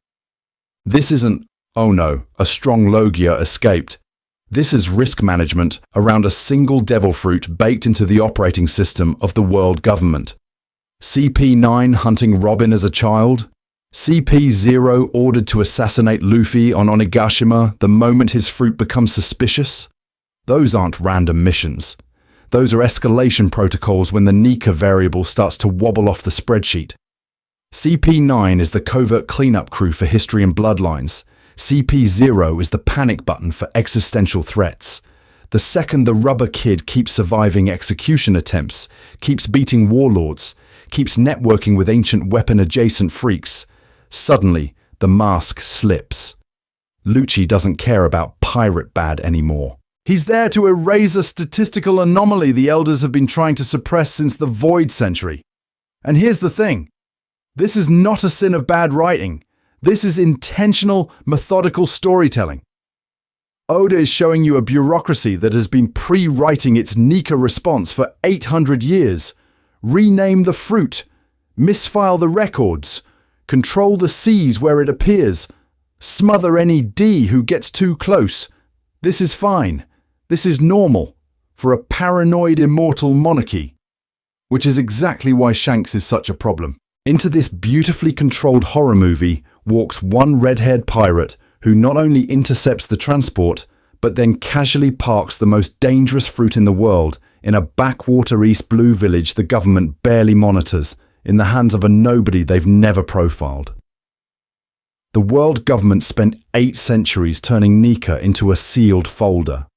This isn't, oh no, a strong Logia escaped. This is risk management around a single devil fruit baked into the operating system of the world government. CP9 hunting Robin as a child? CP0 ordered to assassinate Luffy on Onigashima the moment his fruit becomes suspicious? Those aren't random missions. Those are escalation protocols when the Nika variable starts to wobble off the spreadsheet. CP9 is the covert cleanup crew for history and bloodlines. CP0 is the panic button for existential threats. The second the rubber kid keeps surviving execution attempts, keeps beating warlords, keeps networking with ancient weapon-adjacent freaks, suddenly the mask slips. Lucci doesn't care about pirate bad anymore. He's there to erase a statistical anomaly the elders have been trying to suppress since the Void Century. And here's the thing. This is not a sin of bad writing. This is intentional, methodical storytelling. Oda is showing you a bureaucracy that has been pre-writing its Nika response for 800 years. Rename the fruit. Misfile the records. Control the seas where it appears. Smother any D who gets too close. This is fine. This is normal for a paranoid immortal monarchy. Which is exactly why Shanks is such a problem. Into this beautifully controlled horror movie walks one red-haired pirate who not only intercepts the transport, but then casually parks the most dangerous fruit in the world in a backwater East Blue village the government barely monitors, in the hands of a nobody they've never profiled. The world government spent 8 centuries turning Nika into a sealed folder.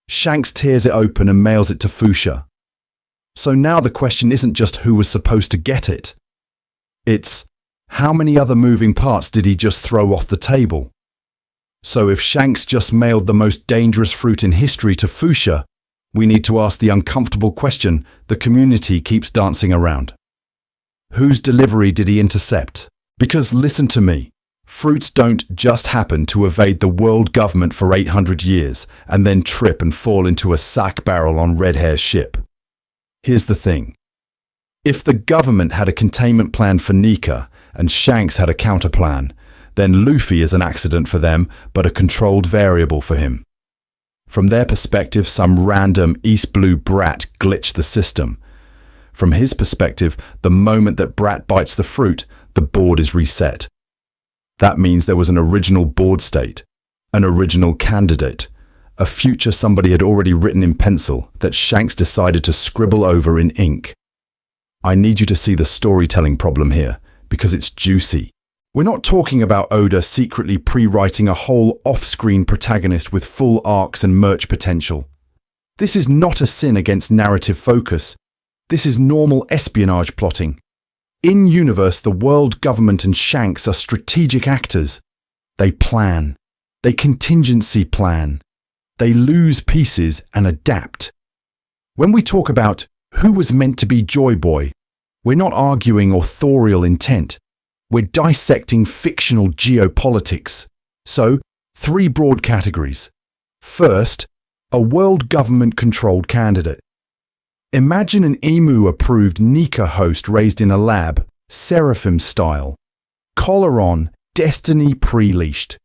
Shanks tears it open and mails it to Fuchsia. So now the question isn't just who was supposed to get it. It's, how many other moving parts did he just throw off the table? So if Shanks just mailed the most dangerous fruit in history to Fuchsia, we need to ask the uncomfortable question the community keeps dancing around. Whose delivery did he intercept? Because listen to me, fruits don't just happen to evade the world government for 800 years and then trip and fall into a sack barrel on Red Hair's ship. Here's the thing. If the government had a containment plan for Nika and Shanks had a counterplan, then Luffy is an accident for them but a controlled variable for him. From their perspective, some random East Blue brat glitched the system. From his perspective, the moment that brat bites the fruit, the board is reset. That means there was an original board state, an original candidate, a future somebody had already written in pencil that Shanks decided to scribble over in ink. I need you to see the storytelling problem here, because it's juicy. We're not talking about Oda secretly pre-writing a whole off-screen protagonist with full arcs and merch potential. This is not a sin against narrative focus. This is normal espionage plotting. In-universe, the world government and Shanks are strategic actors. They plan. They contingency plan. They lose pieces and adapt. When we talk about who was meant to be Joy Boy, we're not arguing authorial intent. We're dissecting fictional geopolitics. So, 3 broad categories. First, a world government-controlled candidate. Imagine an emu-approved Nika host raised in a lab, Seraphim style. Collar on, destiny pre-leashed.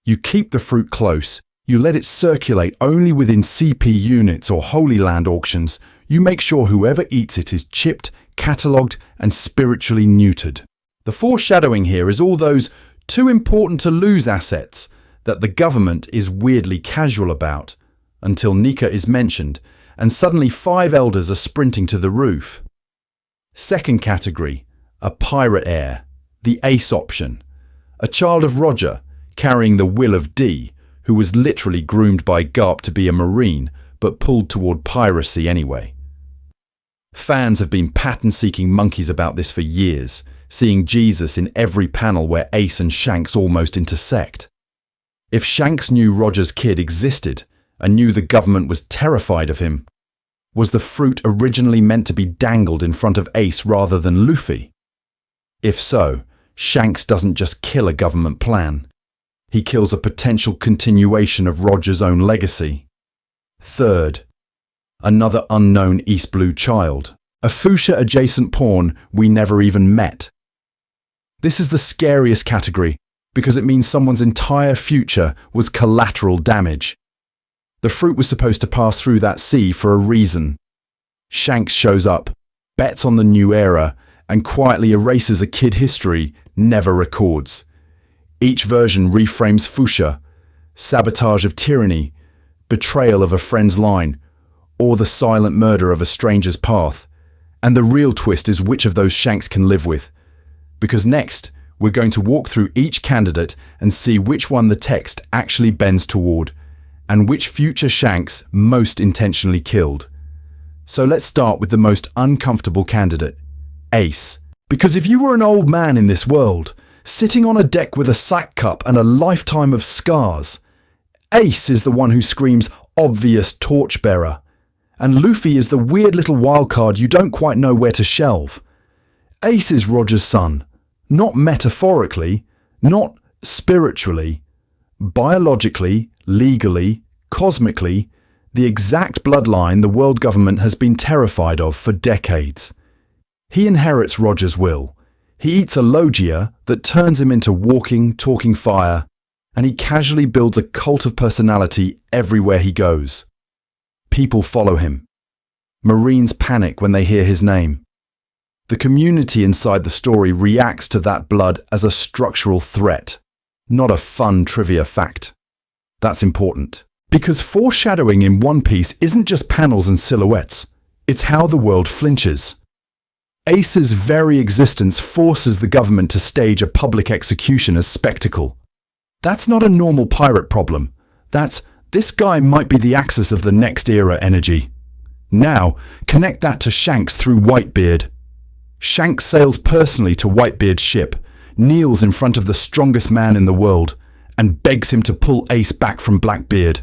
You keep the fruit close. You let it circulate only within CP units or Holy Land auctions. You make sure whoever eats it is chipped, catalogued, and spiritually neutered. The foreshadowing here is all those too important to lose assets that the government is weirdly casual about, until Nika is mentioned, and suddenly 5 elders are sprinting to the roof. Second category, a pirate heir, the ace option. A child of Roger, carrying the will of D, who was literally groomed by Garp to be a marine, but pulled toward piracy anyway. Fans have been pattern-seeking monkeys about this for years, seeing Jesus in every panel where Ace and Shanks almost intersect. If Shanks knew Roger's kid existed, and knew the government was terrified of him, was the fruit originally meant to be dangled in front of Ace rather than Luffy? If so, Shanks doesn't just kill a government plan. He kills a potential continuation of Roger's own legacy. Third, another unknown East Blue child, a Fuchsia-adjacent pawn we never even met. This is the scariest category because it means someone's entire future was collateral damage. The fruit was supposed to pass through that sea for a reason. Shanks shows up, bets on the new era, and quietly erases a kid history never records. Each version reframes Fuchsia, sabotage of tyranny, betrayal of a friend's line, or the silent murder of a stranger's path. And the real twist is which of those Shanks can live with. Because next, we're going to walk through each candidate and see which one the text actually bends toward, and which future Shanks most intentionally killed. So let's start with the most uncomfortable candidate, Ace. Because if you were an old man in this world, sitting on a deck with a sack cup and a lifetime of scars, Ace is the one who screams obvious torchbearer. And Luffy is the weird little wildcard you don't quite know where to shelve. Ace is Roger's son, not metaphorically, not spiritually, biologically, legally, cosmically, the exact bloodline the world government has been terrified of for decades. He inherits Roger's will. He eats a logia that turns him into walking, talking fire, and he casually builds a cult of personality everywhere he goes. People follow him. Marines panic when they hear his name. The community inside the story reacts to that blood as a structural threat, not a fun trivia fact. That's important. Because foreshadowing in One Piece isn't just panels and silhouettes, it's how the world flinches. Ace's very existence forces the government to stage a public execution as spectacle. That's not a normal pirate problem. That's, this guy might be the axis of the next era energy. Now, connect that to Shanks through Whitebeard. Shanks sails personally to Whitebeard's ship, kneels in front of the strongest man in the world, and begs him to pull Ace back from Blackbeard.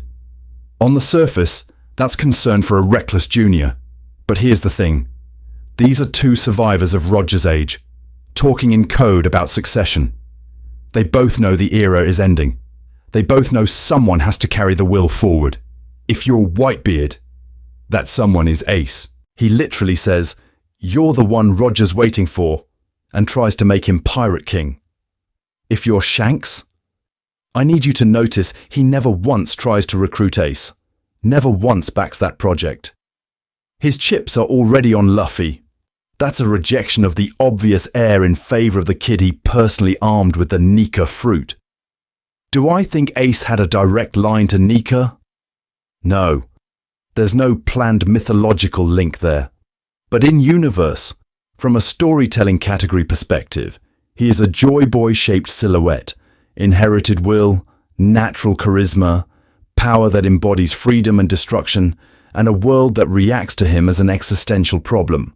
On the surface, that's concern for a reckless junior. But here's the thing. These are 2 survivors of Roger's age, talking in code about succession. They both know the era is ending. They both know someone has to carry the will forward. If you're Whitebeard, that someone is Ace. He literally says, "You're the one Roger's waiting for," and tries to make him Pirate King. If you're Shanks, I need you to notice he never once tries to recruit Ace. Never once backs that project. His chips are already on Luffy. That's a rejection of the obvious heir in favor of the kid he personally armed with the Nika fruit. Do I think Ace had a direct line to Nika? No. There's no planned mythological link there. But in universe, From a storytelling category perspective, he is a joy boy-shaped silhouette, inherited will, natural charisma, power that embodies freedom and destruction, and a world that reacts to him as an existential problem.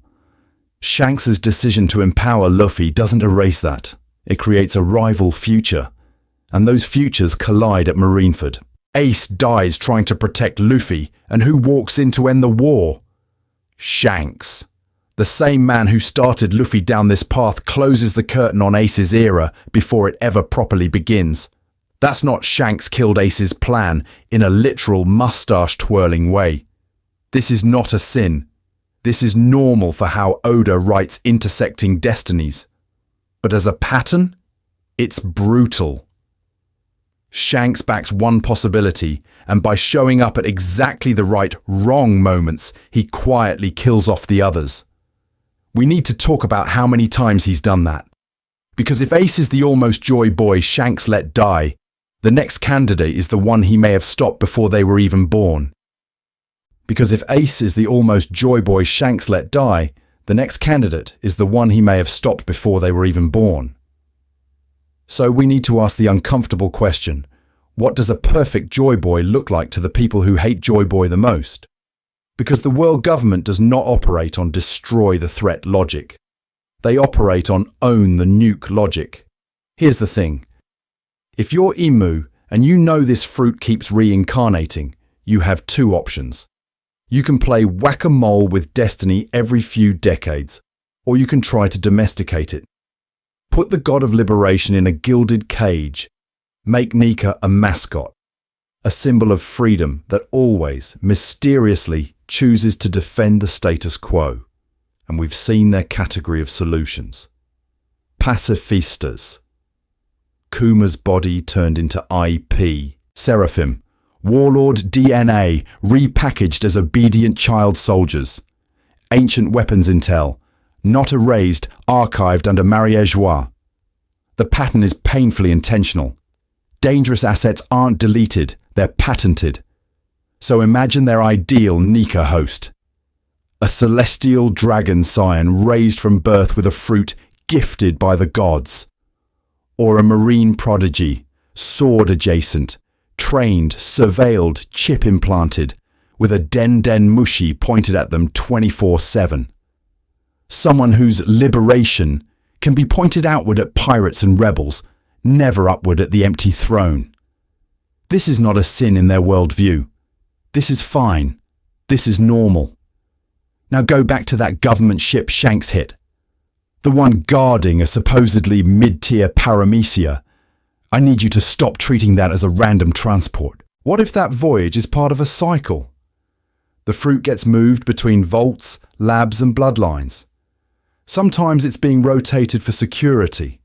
Shanks' decision to empower Luffy doesn't erase that. It creates a rival future, and those futures collide at Marineford. Ace dies trying to protect Luffy, and who walks in to end the war? Shanks. The same man who started Luffy down this path closes the curtain on Ace's era before it ever properly begins. That's not Shanks killed Ace's plan in a literal mustache-twirling way. This is not a sin. This is normal for how Oda writes intersecting destinies. But as a pattern, it's brutal. Shanks backs one possibility, and by showing up at exactly the right wrong moments, he quietly kills off the others. We need to talk about how many times he's done that. Because if Ace is the almost joy boy Shanks let die, the next candidate is the one he may have stopped before they were even born. Because if Ace is the almost joy boy Shanks let die, the next candidate is the one he may have stopped before they were even born. So we need to ask the uncomfortable question, what does a perfect joy boy look like to the people who hate joy boy the most? Because the world government does not operate on destroy the threat logic. They operate on own the nuke logic. Here's the thing. If you're Emu and you know this fruit keeps reincarnating, you have two options. You can play whack-a-mole with destiny every few decades, or you can try to domesticate it. Put the god of liberation in a gilded cage. Make Nika a mascot, a symbol of freedom that always, mysteriously, chooses to defend the status quo. And we've seen their category of solutions. Pacifistas. Kuma's body turned into IP. Seraphim. Warlord DNA repackaged as obedient child soldiers. Ancient weapons intel. Not erased, archived under mariage-joie. The pattern is painfully intentional. Dangerous assets aren't deleted, they're patented. So imagine their ideal Nika host. A celestial dragon scion raised from birth with a fruit gifted by the gods. Or a marine prodigy, sword adjacent, trained, surveilled, chip implanted, with a den mushi pointed at them 24/7. Someone whose liberation can be pointed outward at pirates and rebels, never upward at the empty throne. This is not a sin in their worldview. This is fine. This is normal. Now go back to that government ship Shanks hit. The one guarding a supposedly mid-tier paramecia. I need you to stop treating that as a random transport. What if that voyage is part of a cycle? The fruit gets moved between vaults, labs and bloodlines. Sometimes it's being rotated for security.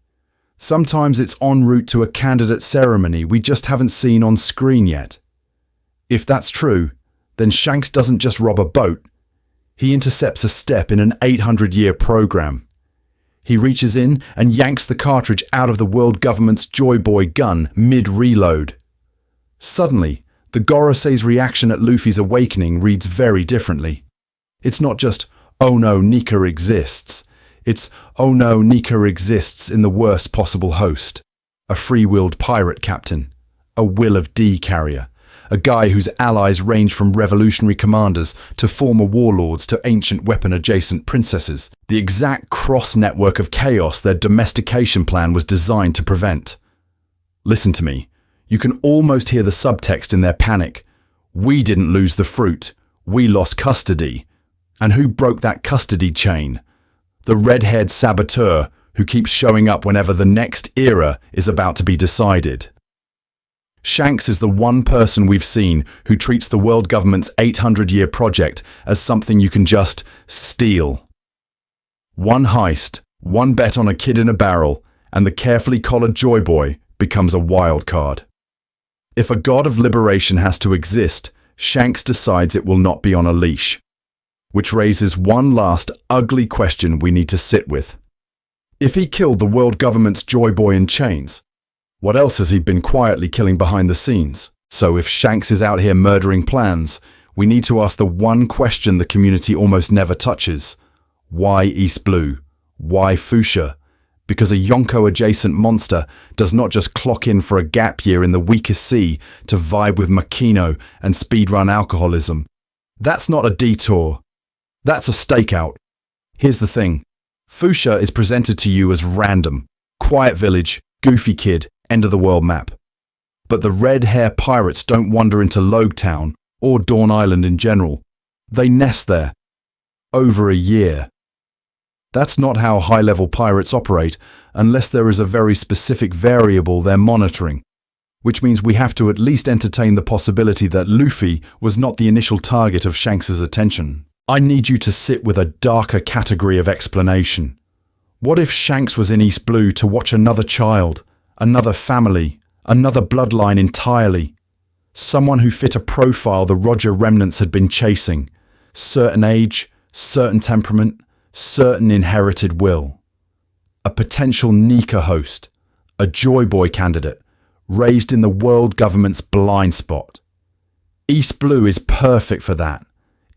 Sometimes it's en route to a candidate ceremony we just haven't seen on screen yet. If that's true, then Shanks doesn't just rob a boat. He intercepts a step in an 800-year program. He reaches in and yanks the cartridge out of the world government's Joy Boy gun mid-reload. Suddenly, the Gorosei's reaction at Luffy's awakening reads very differently. It's not just, oh no, Nika exists. It's, oh no, Nika exists in the worst possible host. A free-willed pirate captain. A Will of D carrier. A guy whose allies range from revolutionary commanders to former warlords to ancient weapon-adjacent princesses. The exact cross-network of chaos their domestication plan was designed to prevent. Listen to me. You can almost hear the subtext in their panic. We didn't lose the fruit. We lost custody. And who broke that custody chain? The red-haired saboteur who keeps showing up whenever the next era is about to be decided. Shanks is the one person we've seen who treats the world government's 800-year project as something you can just steal. One heist, one bet on a kid in a barrel, and the carefully collared Joy Boy becomes a wild card. If a god of liberation has to exist, Shanks decides it will not be on a leash. Which raises one last ugly question we need to sit with. If he killed the world government's Joy Boy in chains, what else has he been quietly killing behind the scenes? So if Shanks is out here murdering plans, we need to ask the one question the community almost never touches. Why East Blue? Why Fuchsia? Because a Yonko-adjacent monster does not just clock in for a gap year in the weakest sea to vibe with Makino and speedrun alcoholism. That's not a detour. That's a stakeout. Here's the thing. Fuchsia is presented to you as random. Quiet village, goofy kid, end of the world map. But the red hair pirates don't wander into Logue Town or Dawn Island in general. They nest there. Over a year. That's not how high-level pirates operate unless there is a very specific variable they're monitoring, which means we have to at least entertain the possibility that Luffy was not the initial target of Shanks's attention. I need you to sit with a darker category of explanation. What if Shanks was in East Blue to watch another child, another family, another bloodline entirely? Someone who fit a profile the Roger remnants had been chasing. Certain age, certain temperament, certain inherited will. A potential Nika host, a Joy Boy candidate, raised in the world government's blind spot. East Blue is perfect for that.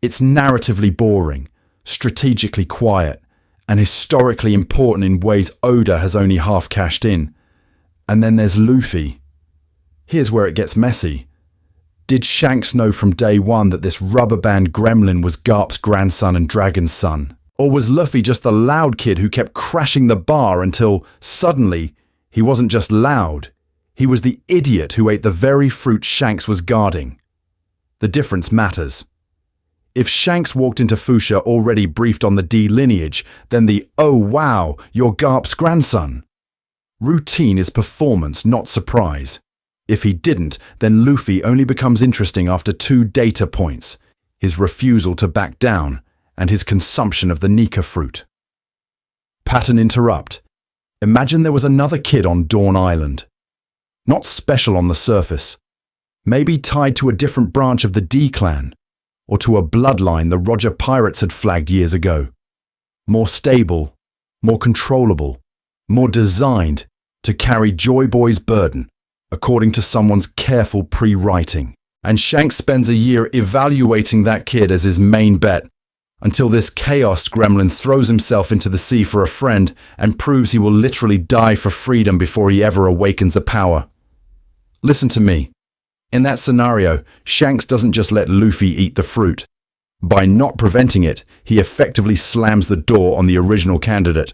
It's narratively boring, strategically quiet, and historically important in ways Oda has only half cashed in. And then there's Luffy. Here's where it gets messy. Did Shanks know from day one that this rubber band gremlin was Garp's grandson and Dragon's son? Or was Luffy just the loud kid who kept crashing the bar until, suddenly, he wasn't just loud, he was the idiot who ate the very fruit Shanks was guarding? The difference matters. If Shanks walked into Fuchsia already briefed on the D lineage, then the "oh wow, you're Garp's grandson." Routine is performance, not surprise. If he didn't, then Luffy only becomes interesting after 2 data points: his refusal to back down and his consumption of the Nika fruit. Pattern interrupt. Imagine there was another kid on Dawn Island. Not special on the surface. Maybe tied to a different branch of the D clan, or to a bloodline the Roger pirates had flagged years ago. More stable, more controllable, more designed to carry Joy Boy's burden, according to someone's careful pre-writing. And Shanks spends a year evaluating that kid as his main bet, until this chaos gremlin throws himself into the sea for a friend and proves he will literally die for freedom before he ever awakens a power. Listen to me. In that scenario, Shanks doesn't just let Luffy eat the fruit. By not preventing it, he effectively slams the door on the original candidate.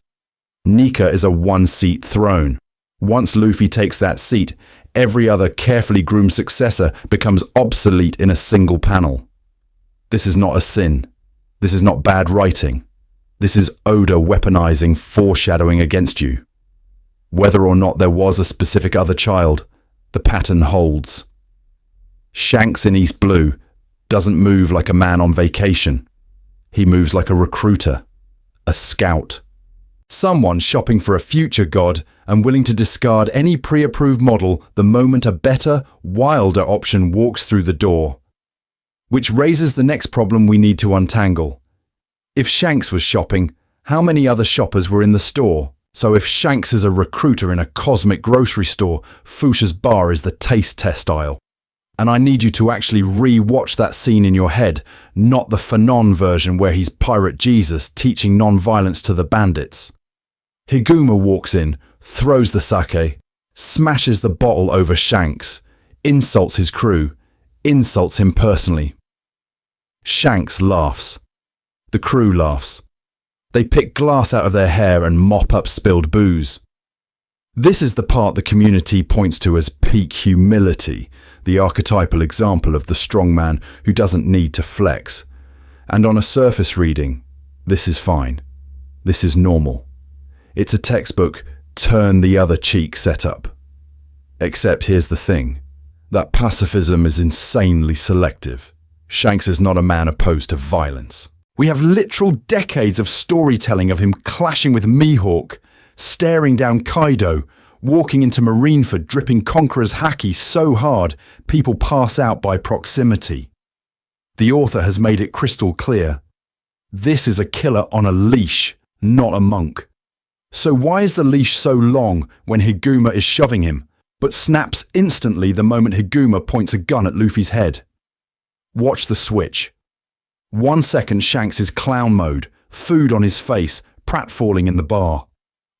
Nika is a one-seat throne. Once Luffy takes that seat, every other carefully groomed successor becomes obsolete in a single panel. This is not a sin. This is not bad writing. This is Oda weaponizing foreshadowing against you. Whether or not there was a specific other child, the pattern holds. Shanks in East Blue doesn't move like a man on vacation. He moves like a recruiter, a scout. Someone shopping for a future god and willing to discard any pre-approved model the moment a better, wilder option walks through the door. Which raises the next problem we need to untangle. If Shanks was shopping, how many other shoppers were in the store? So if Shanks is a recruiter in a cosmic grocery store, Fuchsia's bar is the taste test aisle. And I need you to actually re-watch that scene in your head, not the Fanon version where he's Pirate Jesus teaching non-violence to the bandits. Higuma walks in, throws the sake, smashes the bottle over Shanks, insults his crew, insults him personally. Shanks laughs. The crew laughs. They pick glass out of their hair and mop up spilled booze. This is the part the community points to as peak humility, the archetypal example of the strongman who doesn't need to flex. And on a surface reading, this is fine. This is normal. It's a textbook turn the other cheek setup. Except here's the thing. That pacifism is insanely selective. Shanks is not a man opposed to violence. We have literal decades of storytelling of him clashing with Mihawk, staring down Kaido, walking into Marineford dripping Conqueror's haki so hard people pass out by proximity. The author has made it crystal clear. This is a killer on a leash, not a monk. So why is the leash so long when Higuma is shoving him, but snaps instantly the moment Higuma points a gun at Luffy's head? Watch the switch. 1 second Shanks is clown mode, food on his face, pratfalling in the bar.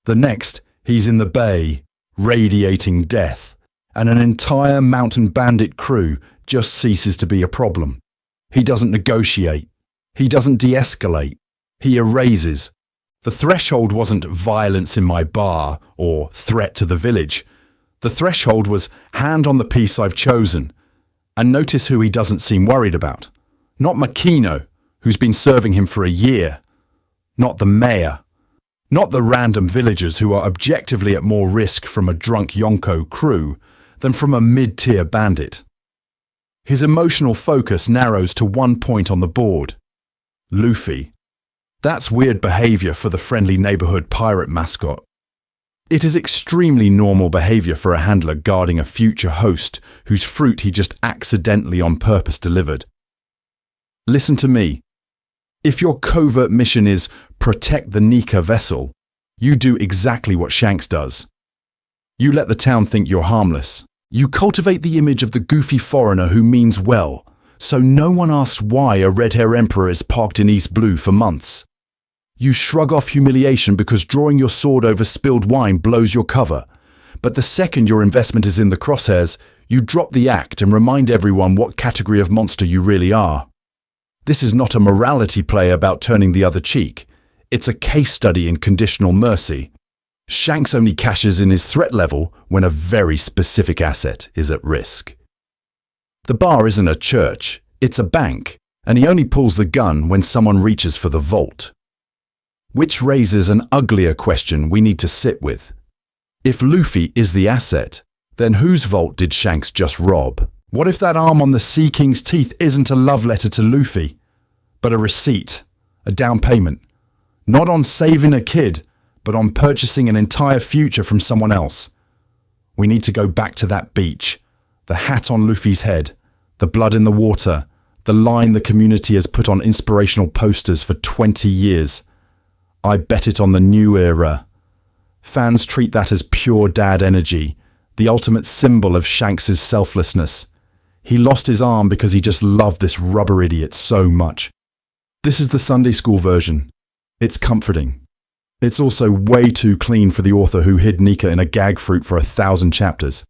The next, he's in the bay, radiating death, and an entire mountain bandit crew just ceases to be a problem. He doesn't negotiate. He doesn't de-escalate. He erases. The threshold wasn't violence in my bar or threat to the village. The threshold was hand on the piece I've chosen. And notice who he doesn't seem worried about. Not Makino, who's been serving him for a year. Not the mayor. Not the random villagers who are objectively at more risk from a drunk Yonko crew than from a mid-tier bandit. His emotional focus narrows to one point on the board. Luffy. That's weird behavior for the friendly neighborhood pirate mascot. It is extremely normal behavior for a handler guarding a future host whose fruit he just accidentally on purpose delivered. Listen to me. If your covert mission is protect the Nika vessel, you do exactly what Shanks does. You let the town think you're harmless. You cultivate the image of the goofy foreigner who means well, so no one asks why a red-hair emperor is parked in East Blue for months. You shrug off humiliation because drawing your sword over spilled wine blows your cover. But the second your investment is in the crosshairs, you drop the act and remind everyone what category of monster you really are. This is not a morality play about turning the other cheek. It's a case study in conditional mercy. Shanks only cashes in his threat level when a very specific asset is at risk. The bar isn't a church, it's a bank, and he only pulls the gun when someone reaches for the vault. Which raises an uglier question we need to sit with. If Luffy is the asset, then whose vault did Shanks just rob? What if that arm on the Sea King's teeth isn't a love letter to Luffy, but a receipt, a down payment? Not on saving a kid, but on purchasing an entire future from someone else. We need to go back to that beach, the hat on Luffy's head, the blood in the water, the line the community has put on inspirational posters for 20 years. I bet it on the new era. Fans treat that as pure dad energy, the ultimate symbol of Shanks' selflessness. He lost his arm because he just loved this rubber idiot so much. This is the Sunday school version. It's comforting. It's also way too clean for the author who hid Nika in a gag fruit for 1,000 chapters.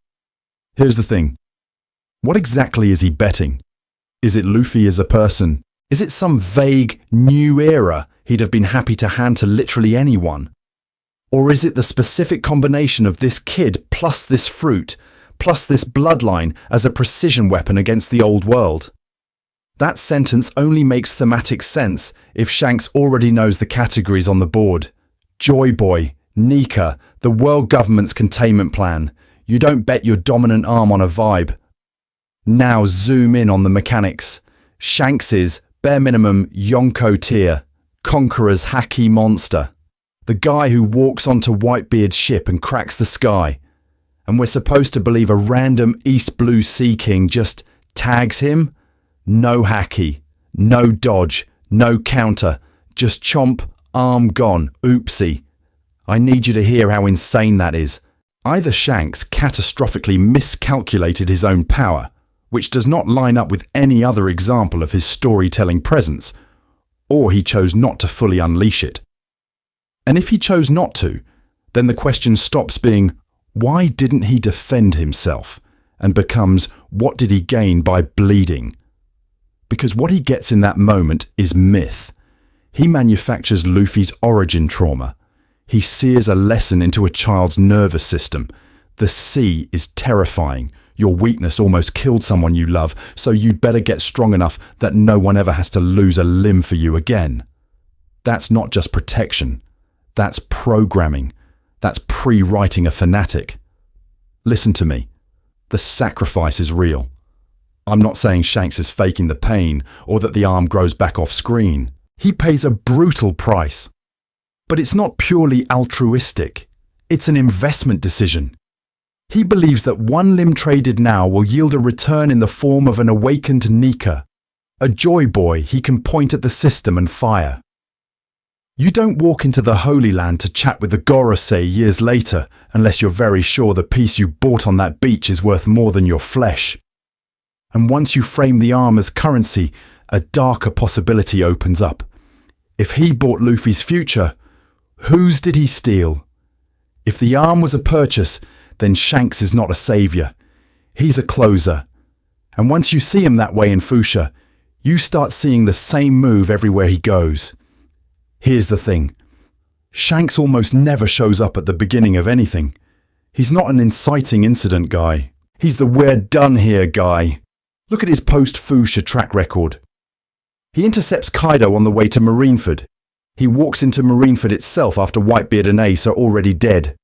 Here's the thing. What exactly is he betting? Is it Luffy as a person? Is it some vague new era he'd have been happy to hand to literally anyone? Or is it the specific combination of this kid plus this fruit, plus this bloodline as a precision weapon against the old world? That sentence only makes thematic sense if Shanks already knows the categories on the board. Joy Boy, Nika, the world government's containment plan. You don't bet your dominant arm on a vibe. Now zoom in on the mechanics. Shanks is, bare minimum, Yonko tier, Conqueror's hacky monster. The guy who walks onto Whitebeard's ship and cracks the sky. And we're supposed to believe a random East Blue Sea King just tags him? No hacky, no dodge, no counter, just chomp, arm gone, oopsie. I need you to hear how insane that is. Either Shanks catastrophically miscalculated his own power, which does not line up with any other example of his storytelling presence, or he chose not to fully unleash it. And if he chose not to, then the question stops being, why didn't he defend himself, and becomes, what did he gain by bleeding? Because what he gets in that moment is myth. He manufactures Luffy's origin trauma. He sears a lesson into a child's nervous system. The sea is terrifying. Your weakness almost killed someone you love, so you'd better get strong enough that no one ever has to lose a limb for you again. That's not just protection. That's programming. That's pre-writing a fanatic. Listen to me. The sacrifice is real. I'm not saying Shanks is faking the pain or that the arm grows back off screen. He pays a brutal price. But it's not purely altruistic. It's an investment decision. He believes that one limb traded now will yield a return in the form of an awakened Nika, a joy boy he can point at the system and fire. You don't walk into the Holy Land to chat with the Gorosei years later unless you're very sure the piece you bought on that beach is worth more than your flesh. And once you frame the arm as currency, a darker possibility opens up. If he bought Luffy's future, Whose did he steal? If the arm was a purchase, then Shanks is not a savior. He's a closer. And once you see him that way in Fuchsia, you start seeing the same move everywhere he goes. Here's the thing. Shanks almost never shows up at the beginning of anything. He's not an inciting incident guy. He's the "we're done here" guy. Look at his post-Fuchsia track record. He intercepts Kaido on the way to Marineford. He walks into Marineford itself after Whitebeard and Ace are already dead.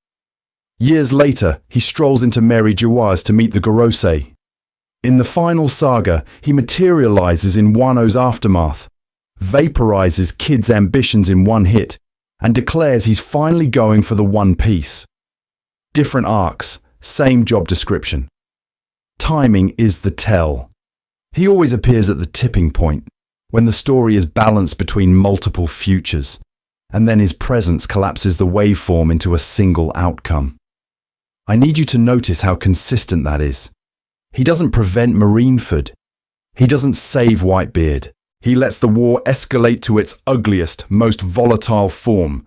Years later, he strolls into Mary Jawa's to meet the Gorosei. In the final saga, he materializes in Wano's aftermath, vaporizes Kid's ambitions in one hit, and declares he's finally going for the One Piece. Different arcs, same job description. Timing is the tell. He always appears at the tipping point, when the story is balanced between multiple futures, and then his presence collapses the waveform into a single outcome. I need you to notice how consistent that is. He doesn't prevent Marineford. He doesn't save Whitebeard. He lets the war escalate to its ugliest, most volatile form,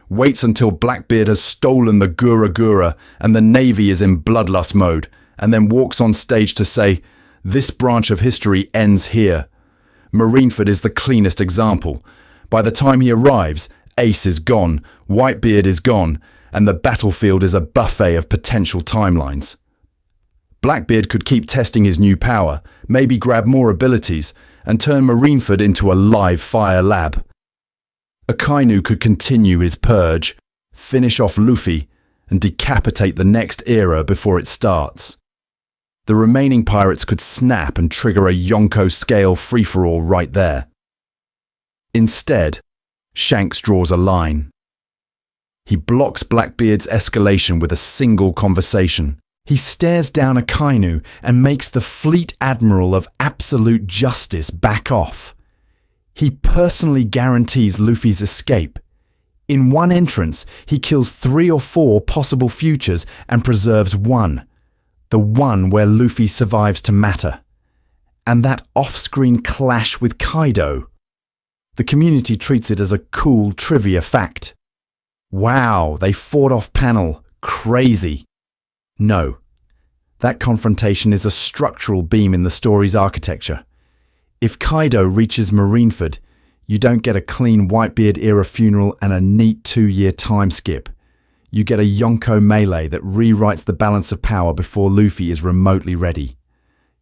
waits until Blackbeard has stolen the Gura Gura and the Navy is in bloodlust mode, and then walks on stage to say, "This branch of history ends here." Marineford is the cleanest example. By the time he arrives, Ace is gone, Whitebeard is gone, and the battlefield is a buffet of potential timelines. Blackbeard could keep testing his new power, maybe grab more abilities, and turn Marineford into a live fire lab. Akainu could continue his purge, finish off Luffy, and decapitate the next era before it starts. The remaining pirates could snap and trigger a Yonko-scale free-for-all right there. Instead, Shanks draws a line. He blocks Blackbeard's escalation with a single conversation. He stares down Akainu and makes the fleet admiral of absolute justice back off. He personally guarantees Luffy's escape. In one entrance, he kills 3 or 4 possible futures and preserves one. The one where Luffy survives to matter. And that off-screen clash with Kaido. The community treats it as a cool trivia fact. Wow, they fought off panel. Crazy. No. That confrontation is a structural beam in the story's architecture. If Kaido reaches Marineford, you don't get a clean Whitebeard-era funeral and a neat 2-year time skip. You get a Yonko melee that rewrites the balance of power before Luffy is remotely ready.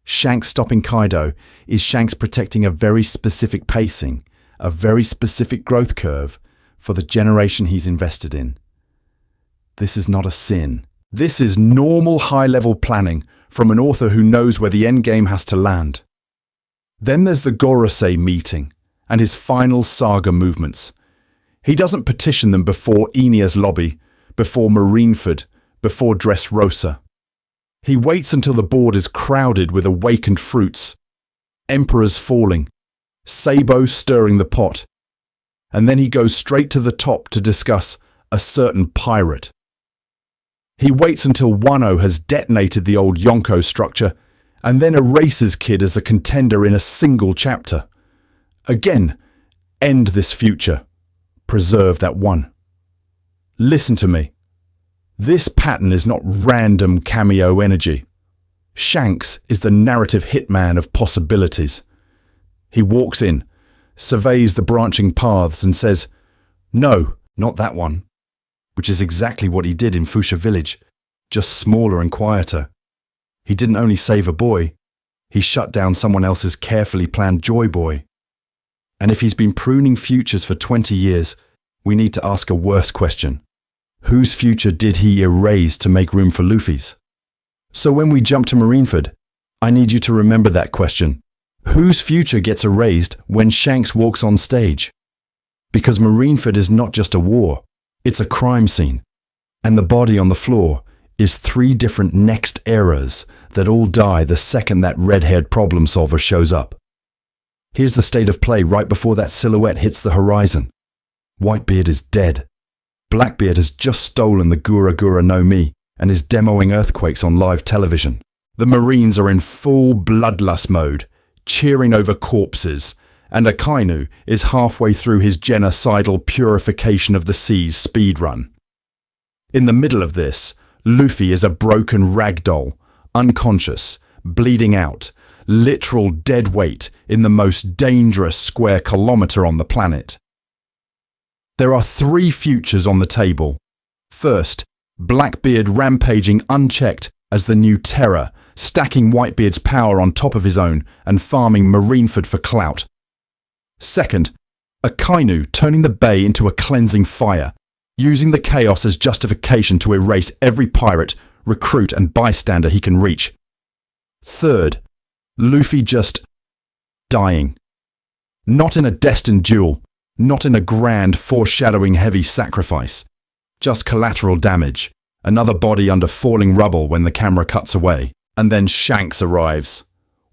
Shanks stopping Kaido is Shanks protecting a very specific pacing, a very specific growth curve for the generation he's invested in. This is not a sin. This is normal high-level planning from an author who knows where the endgame has to land. Then there's the Gorosei meeting and his final saga movements. He doesn't petition them before Enia's lobby, before Marineford, before Dressrosa. He waits until the board is crowded with awakened fruits, emperors falling, Sabo stirring the pot, and then he goes straight to the top to discuss a certain pirate. He waits until Wano has detonated the old Yonko structure and then erases Kid as a contender in a single chapter. Again, end this future. Preserve that one. Listen to me. This pattern is not random cameo energy. Shanks is the narrative hitman of possibilities. He walks in, surveys the branching paths and says, "No, not that one," which is exactly what he did in Fuchsia Village, just smaller and quieter. He didn't only save a boy, he shut down someone else's carefully planned Joy Boy. And if he's been pruning futures for 20 years, we need to ask a worse question. Whose future did he erase to make room for Luffy's? So when we jump to Marineford, I need you to remember that question. Whose future gets erased when Shanks walks on stage? Because Marineford is not just a war, it's a crime scene. And the body on the floor is 3 different next eras that all die the second that red-haired problem solver shows up. Here's the state of play right before that silhouette hits the horizon. Whitebeard is dead. Blackbeard has just stolen the Gura Gura no Mi and is demoing earthquakes on live television. The Marines are in full bloodlust mode, cheering over corpses, and Akainu is halfway through his genocidal purification of the seas speedrun. In the middle of this, Luffy is a broken ragdoll, unconscious, bleeding out, literal dead weight in the most dangerous square kilometre on the planet. There are 3 futures on the table. First, Blackbeard rampaging unchecked as the new terror, stacking Whitebeard's power on top of his own and farming Marineford for clout. Second, Akainu turning the bay into a cleansing fire, using the chaos as justification to erase every pirate, recruit and bystander he can reach. Third, Luffy just dying. Not in a destined duel, not in a grand foreshadowing heavy sacrifice, just collateral damage, another body under falling rubble when the camera cuts away. And then Shanks arrives.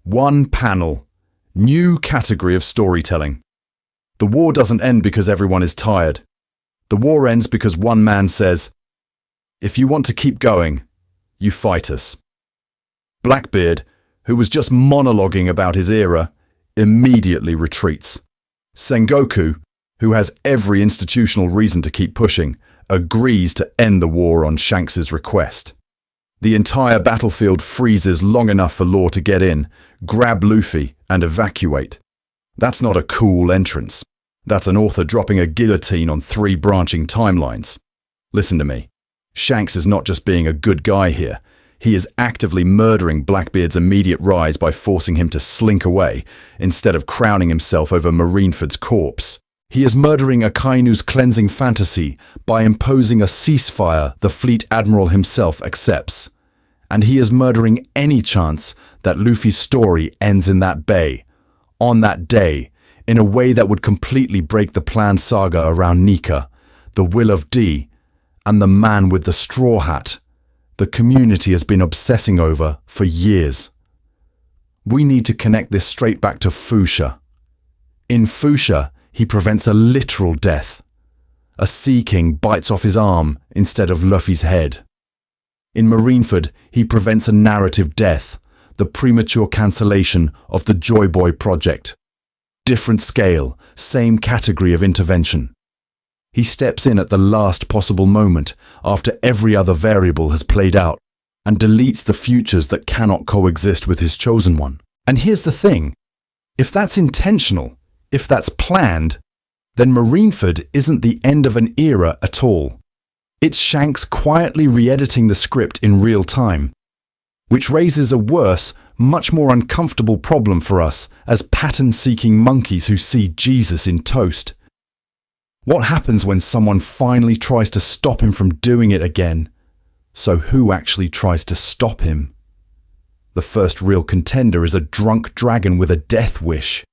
One panel. New category of storytelling. The war doesn't end because everyone is tired. The war ends because one man says, "If you want to keep going, you fight us." Blackbeard, who was just monologuing about his era, immediately retreats. Sengoku, who has every institutional reason to keep pushing, agrees to end the war on Shanks's request. The entire battlefield freezes long enough for Law to get in, grab Luffy, and evacuate. That's not a cool entrance. That's an author dropping a guillotine on 3 branching timelines. Listen to me. Shanks is not just being a good guy here. He is actively murdering Blackbeard's immediate rise by forcing him to slink away, instead of crowning himself over Marineford's corpse. He is murdering Akainu's cleansing fantasy by imposing a ceasefire the Fleet Admiral himself accepts. And he is murdering any chance that Luffy's story ends in that bay, on that day, in a way that would completely break the planned saga around Nika, the Will of D, and the man with the straw hat the community has been obsessing over for years. We need to connect this straight back to Fuchsia. In Fuchsia, he prevents a literal death. A Sea King bites off his arm instead of Luffy's head. In Marineford, he prevents a narrative death, the premature cancellation of the Joy Boy project. Different scale, same category of intervention. He steps in at the last possible moment after every other variable has played out and deletes the futures that cannot coexist with his chosen one. And here's the thing. If that's intentional, if that's planned, then Marineford isn't the end of an era at all. It's Shanks quietly re-editing the script in real time, which raises a worse, much more uncomfortable problem for us as pattern-seeking monkeys who see Jesus in toast. What happens when someone finally tries to stop him from doing it again? So who actually tries to stop him? The first real contender is a drunk dragon with a death wish.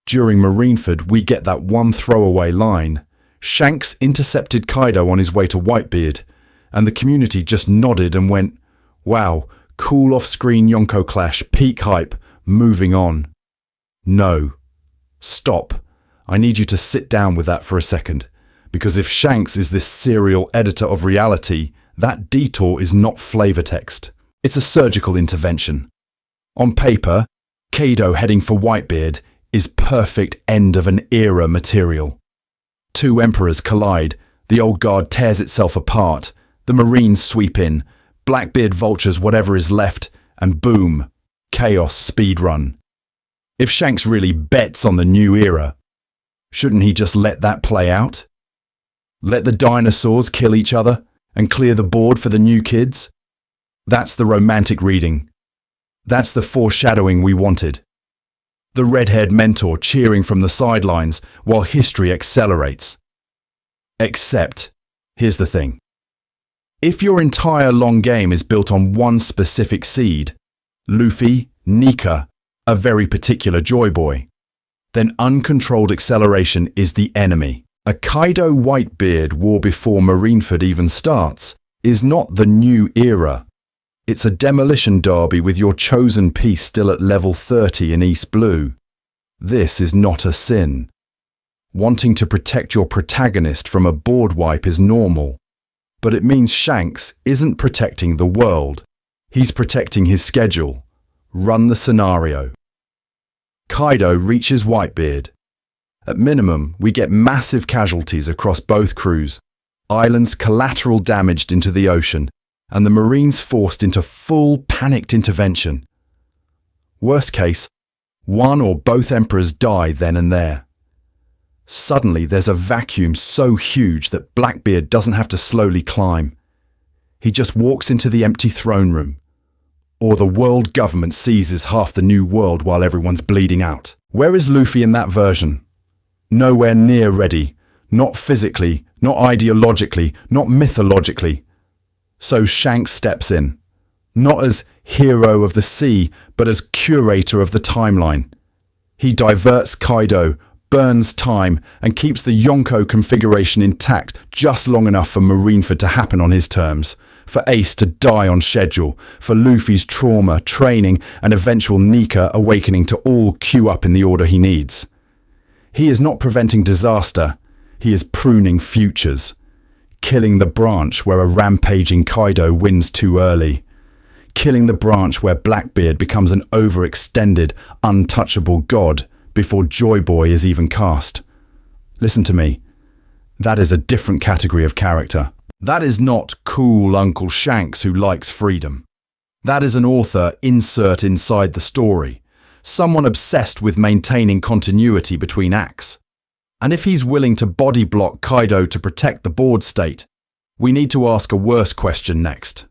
During Marineford, we get that one throwaway line. Shanks intercepted Kaido on his way to Whitebeard, and the community just nodded and went, "Wow, cool off-screen Yonko clash, peak hype, moving on." No. Stop. I need you to sit down with that for a second, because if Shanks is this serial editor of reality, that detour is not flavor text. It's a surgical intervention. On paper, Kaido heading for Whitebeard is perfect end of an era material. 2 emperors collide, the old guard tears itself apart, the Marines sweep in, Blackbeard vultures whatever is left, and boom, chaos speedrun. If Shanks really bets on the new era, shouldn't he just let that play out? Let the dinosaurs kill each other and clear the board for the new kids? That's the romantic reading. That's the foreshadowing we wanted. The red-haired mentor cheering from the sidelines while history accelerates. Except, here's the thing. If your entire long game is built on one specific seed, Luffy, Nika, a very particular Joy Boy, then uncontrolled acceleration is the enemy. A Kaido Whitebeard war before Marineford even starts is not the new era. It's a demolition derby with your chosen piece still at level 30 in East Blue. This is not a sin. Wanting to protect your protagonist from a board wipe is normal, but it means Shanks isn't protecting the world. He's protecting his schedule. Run the scenario. Kaido reaches Whitebeard. At minimum, we get massive casualties across both crews, islands collateral damaged into the ocean, and the Marines forced into full panicked intervention. Worst case, one or both emperors die then and there. Suddenly there's a vacuum so huge that Blackbeard doesn't have to slowly climb. He just walks into the empty throne room. Or the world government seizes half the new world while everyone's bleeding out. Where is Luffy in that version? Nowhere near ready. Not physically, not ideologically, not mythologically. So Shanks steps in. Not as hero of the sea, but as curator of the timeline. He diverts Kaido, burns time, and keeps the Yonko configuration intact just long enough for Marineford to happen on his terms, for Ace to die on schedule, for Luffy's trauma, training, and eventual Nika awakening to all queue up in the order he needs. He is not preventing disaster, he is pruning futures, killing the branch where a rampaging Kaido wins too early, killing the branch where Blackbeard becomes an overextended, untouchable god before Joy Boy is even cast. Listen to me, that is a different category of character. That is not cool Uncle Shanks who likes freedom. That is an author insert inside the story, someone obsessed with maintaining continuity between acts. And if he's willing to body block Kaido to protect the board state, we need to ask a worse question next.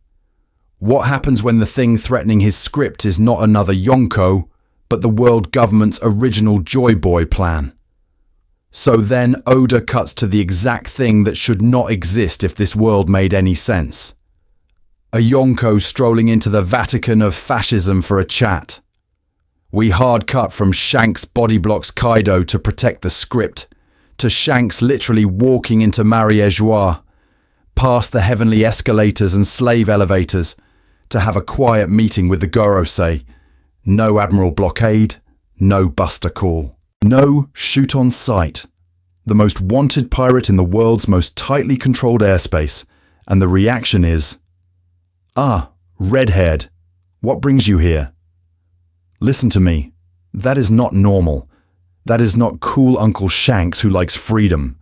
What happens when the thing threatening his script is not another Yonko, but the world government's original Joy Boy plan? So then Oda cuts to the exact thing that should not exist if this world made any sense. A Yonko strolling into the Vatican of fascism for a chat. We hard cut from Shanks body blocks Kaido to protect the script, to Shanks literally walking into Marie-Joie, past the heavenly escalators and slave elevators, to have a quiet meeting with the Gorosei. No Admiral blockade, no Buster call. No shoot on sight. The most wanted pirate in the world's most tightly controlled airspace, and the reaction is, "Ah, red-haired, what brings you here?" Listen to me, that is not normal. That is not cool Uncle Shanks who likes freedom.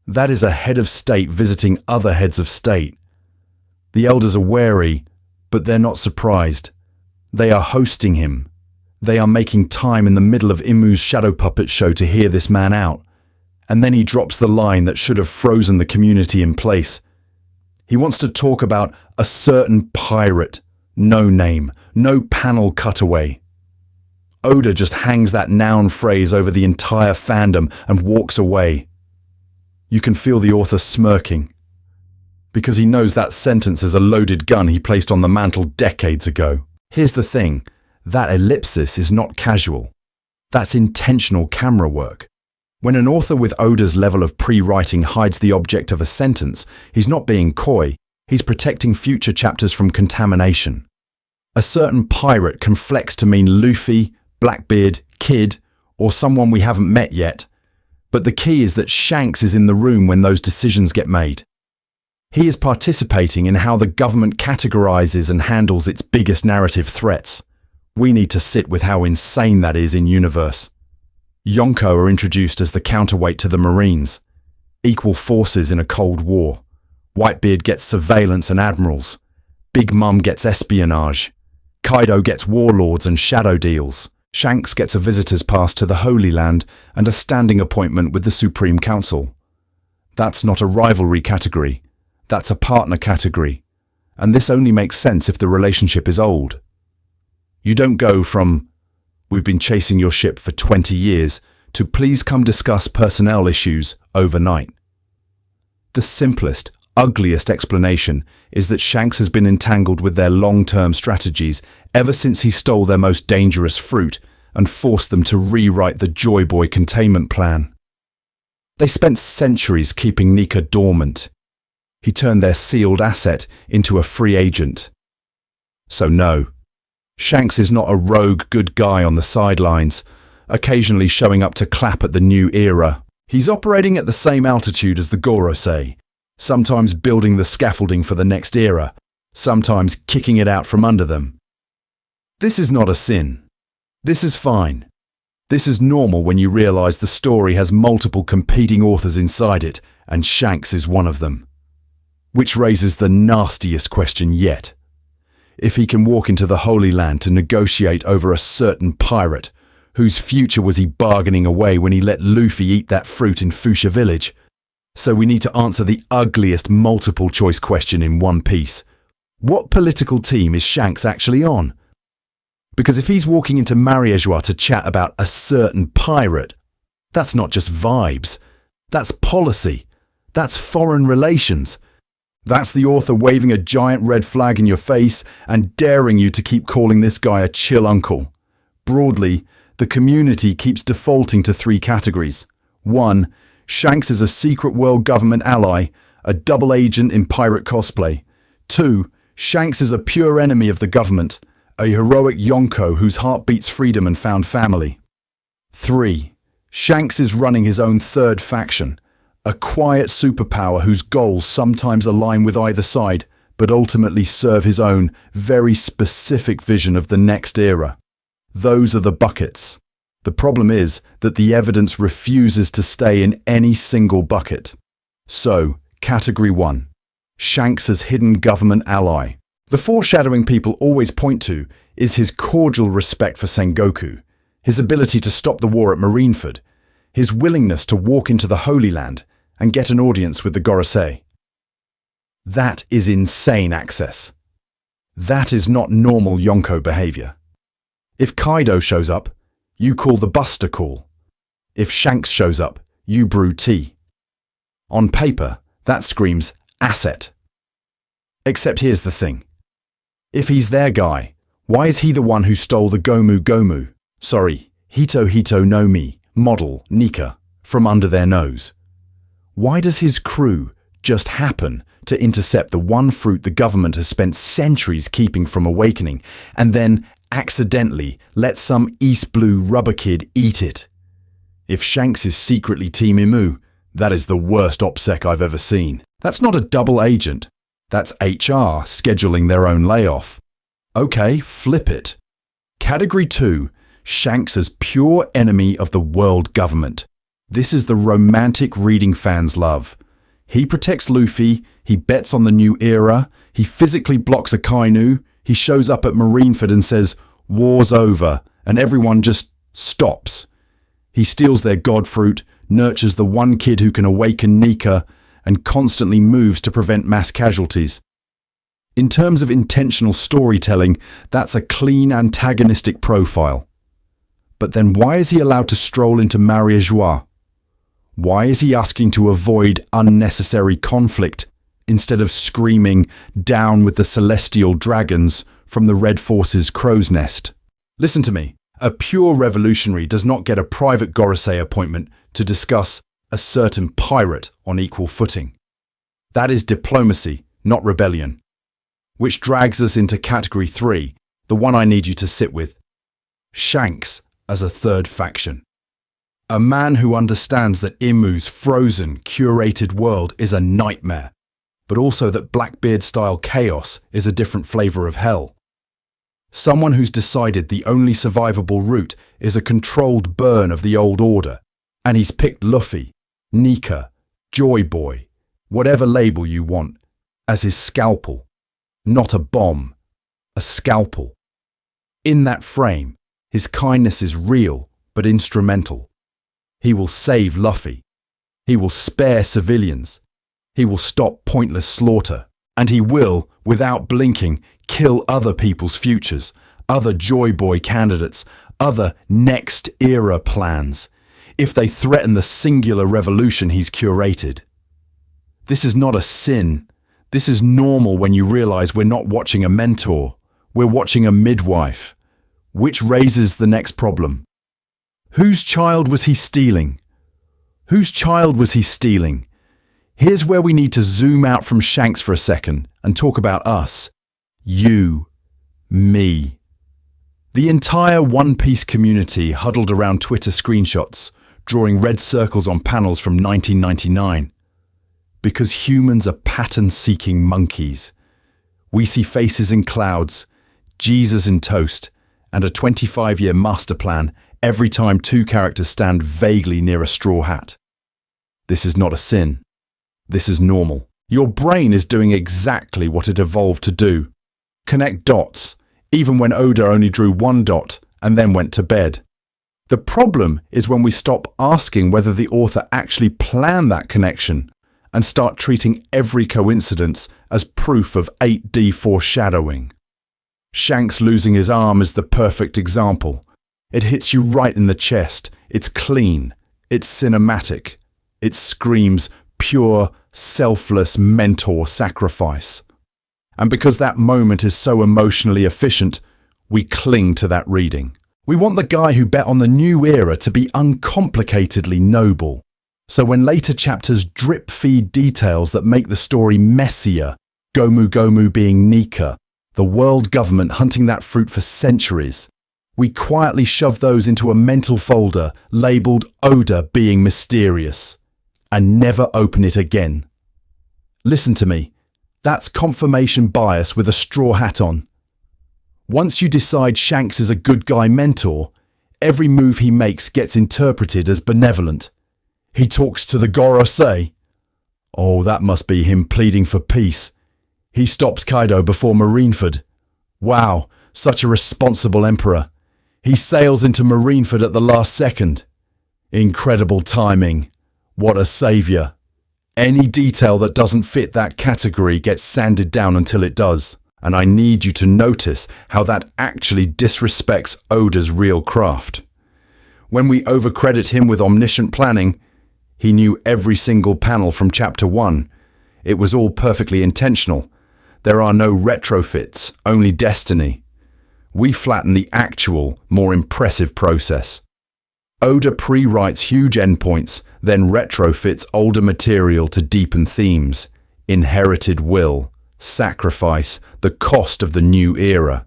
That is a head of state visiting other heads of state. The elders are wary, but they're not surprised. They are hosting him. They are making time in the middle of Imu's shadow puppet show to hear this man out. And then he drops the line that should have frozen the community in place. He wants to talk about a certain pirate. No name, no panel cutaway. Oda just hangs that noun phrase over the entire fandom and walks away. You can feel the author smirking, because he knows that sentence is a loaded gun he placed on the mantle decades ago. Here's the thing. That ellipsis is not casual. That's intentional camera work. When an author with Oda's level of pre-writing hides the object of a sentence, he's not being coy, he's protecting future chapters from contamination. A certain pirate can flex to mean Luffy, Blackbeard, Kid, or someone we haven't met yet, but the key is that Shanks is in the room when those decisions get made. He is participating in how the government categorizes and handles its biggest narrative threats. We need to sit with how insane that is in universe. Yonko are introduced as the counterweight to the Marines. Equal forces in a Cold War. Whitebeard gets surveillance and admirals. Big Mum gets espionage. Kaido gets warlords and shadow deals. Shanks gets a visitor's pass to the Holy Land and a standing appointment with the Supreme Council. That's not a rivalry category. That's a partner category. And this only makes sense if the relationship is old. You don't go from, "We've been chasing your ship for 20 years," to "Please come discuss personnel issues" overnight. The simplest, ugliest explanation is that Shanks has been entangled with their long-term strategies ever since he stole their most dangerous fruit and forced them to rewrite the Joy Boy containment plan. They spent centuries keeping Nika dormant. He turned their sealed asset into a free agent. So no. Shanks is not a rogue good guy on the sidelines, occasionally showing up to clap at the new era. He's operating at the same altitude as the Gorosei, sometimes building the scaffolding for the next era, sometimes kicking it out from under them. This is not a sin. This is fine. This is normal when you realize the story has multiple competing authors inside it, and Shanks is one of them. Which raises the nastiest question yet. If he can walk into the Holy Land to negotiate over a certain pirate, whose future was he bargaining away when he let Luffy eat that fruit in Fuchsia Village? So we need to answer the ugliest multiple choice question in one piece. What political team is Shanks actually on? Because if he's walking into Mariajois to chat about a certain pirate, that's not just vibes. That's policy. That's foreign relations. That's the author waving a giant red flag in your face and daring you to keep calling this guy a chill uncle. Broadly, the community keeps defaulting to 3 categories. 1. Shanks is a secret world government ally, a double agent in pirate cosplay. 2. Shanks is a pure enemy of the government, a heroic Yonko whose heart beats freedom and found family. 3. Shanks is running his own third faction, a quiet superpower whose goals sometimes align with either side, but ultimately serve his own, very specific vision of the next era. Those are the buckets. The problem is that the evidence refuses to stay in any single bucket. So, Category 1. Shanks as hidden government ally. The foreshadowing people always point to is his cordial respect for Sengoku, his ability to stop the war at Marineford, his willingness to walk into the Holy Land and get an audience with the Gorosei. That is insane access. That is not normal Yonko behavior. If Kaido shows up, you call the Buster call. If Shanks shows up, you brew tea. On paper, that screams asset. Except here's the thing. If he's their guy, why is he the one who stole the Hito Hito no Mi model, Nika, from under their nose? Why does his crew just happen to intercept the one fruit the government has spent centuries keeping from awakening and then accidentally let some East Blue rubber kid eat it? If Shanks is secretly Team Imu, that is the worst OPSEC I've ever seen. That's not a double agent. That's HR scheduling their own layoff. Okay, flip it. Category 2, Shanks as pure enemy of the world government. This is the romantic reading fans love. He protects Luffy, he bets on the new era, he physically blocks a Kainu, he shows up at Marineford and says, "War's over," and everyone just stops. He steals their god fruit, nurtures the one kid who can awaken Nika, and constantly moves to prevent mass casualties. In terms of intentional storytelling, that's a clean antagonistic profile. But then why is he allowed to stroll into Mariajois? Why is he asking to avoid unnecessary conflict instead of screaming "down with the celestial dragons" from the Red Force's crow's nest? Listen to me. A pure revolutionary does not get a private Gorosei appointment to discuss a certain pirate on equal footing. That is diplomacy, not rebellion. Which drags us into Category 3, the one I need you to sit with. Shanks as a third faction. A man who understands that Imu's frozen, curated world is a nightmare, but also that Blackbeard-style chaos is a different flavour of hell. Someone who's decided the only survivable route is a controlled burn of the old order, and he's picked Luffy, Nika, Joy Boy, whatever label you want, as his scalpel. Not a bomb, a scalpel. In that frame, his kindness is real but instrumental. He will save Luffy. He will spare civilians. He will stop pointless slaughter. And he will, without blinking, kill other people's futures, other Joy Boy candidates, other next era plans, if they threaten the singular revolution he's curated. This is not a sin. This is normal when you realize we're not watching a mentor. We're watching a midwife. Which raises the next problem. Whose child was he stealing? Whose child was he stealing? Here's where we need to zoom out from Shanks for a second and talk about us. You. Me. The entire One Piece community huddled around Twitter screenshots, drawing red circles on panels from 1999. Because humans are pattern-seeking monkeys. We see faces in clouds, Jesus in toast, and a 25-year master plan every time two characters stand vaguely near a straw hat. This is not a sin. This is normal. Your brain is doing exactly what it evolved to do. Connect dots, even when Oda only drew one dot and then went to bed. The problem is when we stop asking whether the author actually planned that connection and start treating every coincidence as proof of 8D foreshadowing. Shanks losing his arm is the perfect example. It hits you right in the chest. It's clean. It's cinematic. It screams pure, selfless mentor sacrifice. And because that moment is so emotionally efficient, we cling to that reading. We want the guy who bet on the new era to be uncomplicatedly noble. So when later chapters drip feed details that make the story messier, Gomu Gomu being Nika, the world government hunting that fruit for centuries, we quietly shove those into a mental folder labelled Oda being mysterious, and never open it again. Listen to me, that's confirmation bias with a straw hat on. Once you decide Shanks is a good guy mentor, every move he makes gets interpreted as benevolent. He talks to the Gorosei. Oh, that must be him pleading for peace. He stops Kaido before Marineford. Wow, such a responsible emperor. He sails into Marineford at the last second. Incredible timing. What a saviour. Any detail that doesn't fit that category gets sanded down until it does. And I need you to notice how that actually disrespects Oda's real craft. When we overcredit him with omniscient planning, he knew every single panel from chapter 1. It was all perfectly intentional. There are no retrofits, only destiny. We flatten the actual, more impressive process. Oda pre-writes huge endpoints, then retrofits older material to deepen themes, inherited will, sacrifice, the cost of the new era.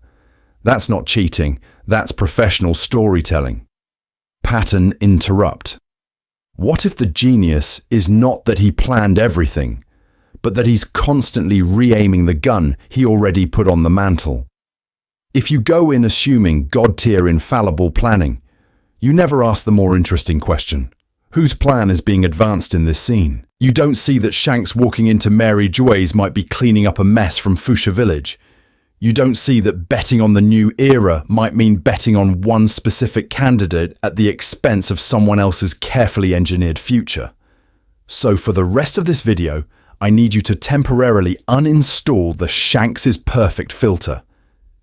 That's not cheating, that's professional storytelling. Pattern interrupt. What if the genius is not that he planned everything, but that he's constantly re-aiming the gun he already put on the mantle? If you go in assuming God-tier infallible planning, you never ask the more interesting question. Whose plan is being advanced in this scene? You don't see that Shanks walking into Mary Joy's might be cleaning up a mess from Fuchsia Village. You don't see that betting on the new era might mean betting on one specific candidate at the expense of someone else's carefully engineered future. So for the rest of this video, I need you to temporarily uninstall the Shanks is Perfect filter.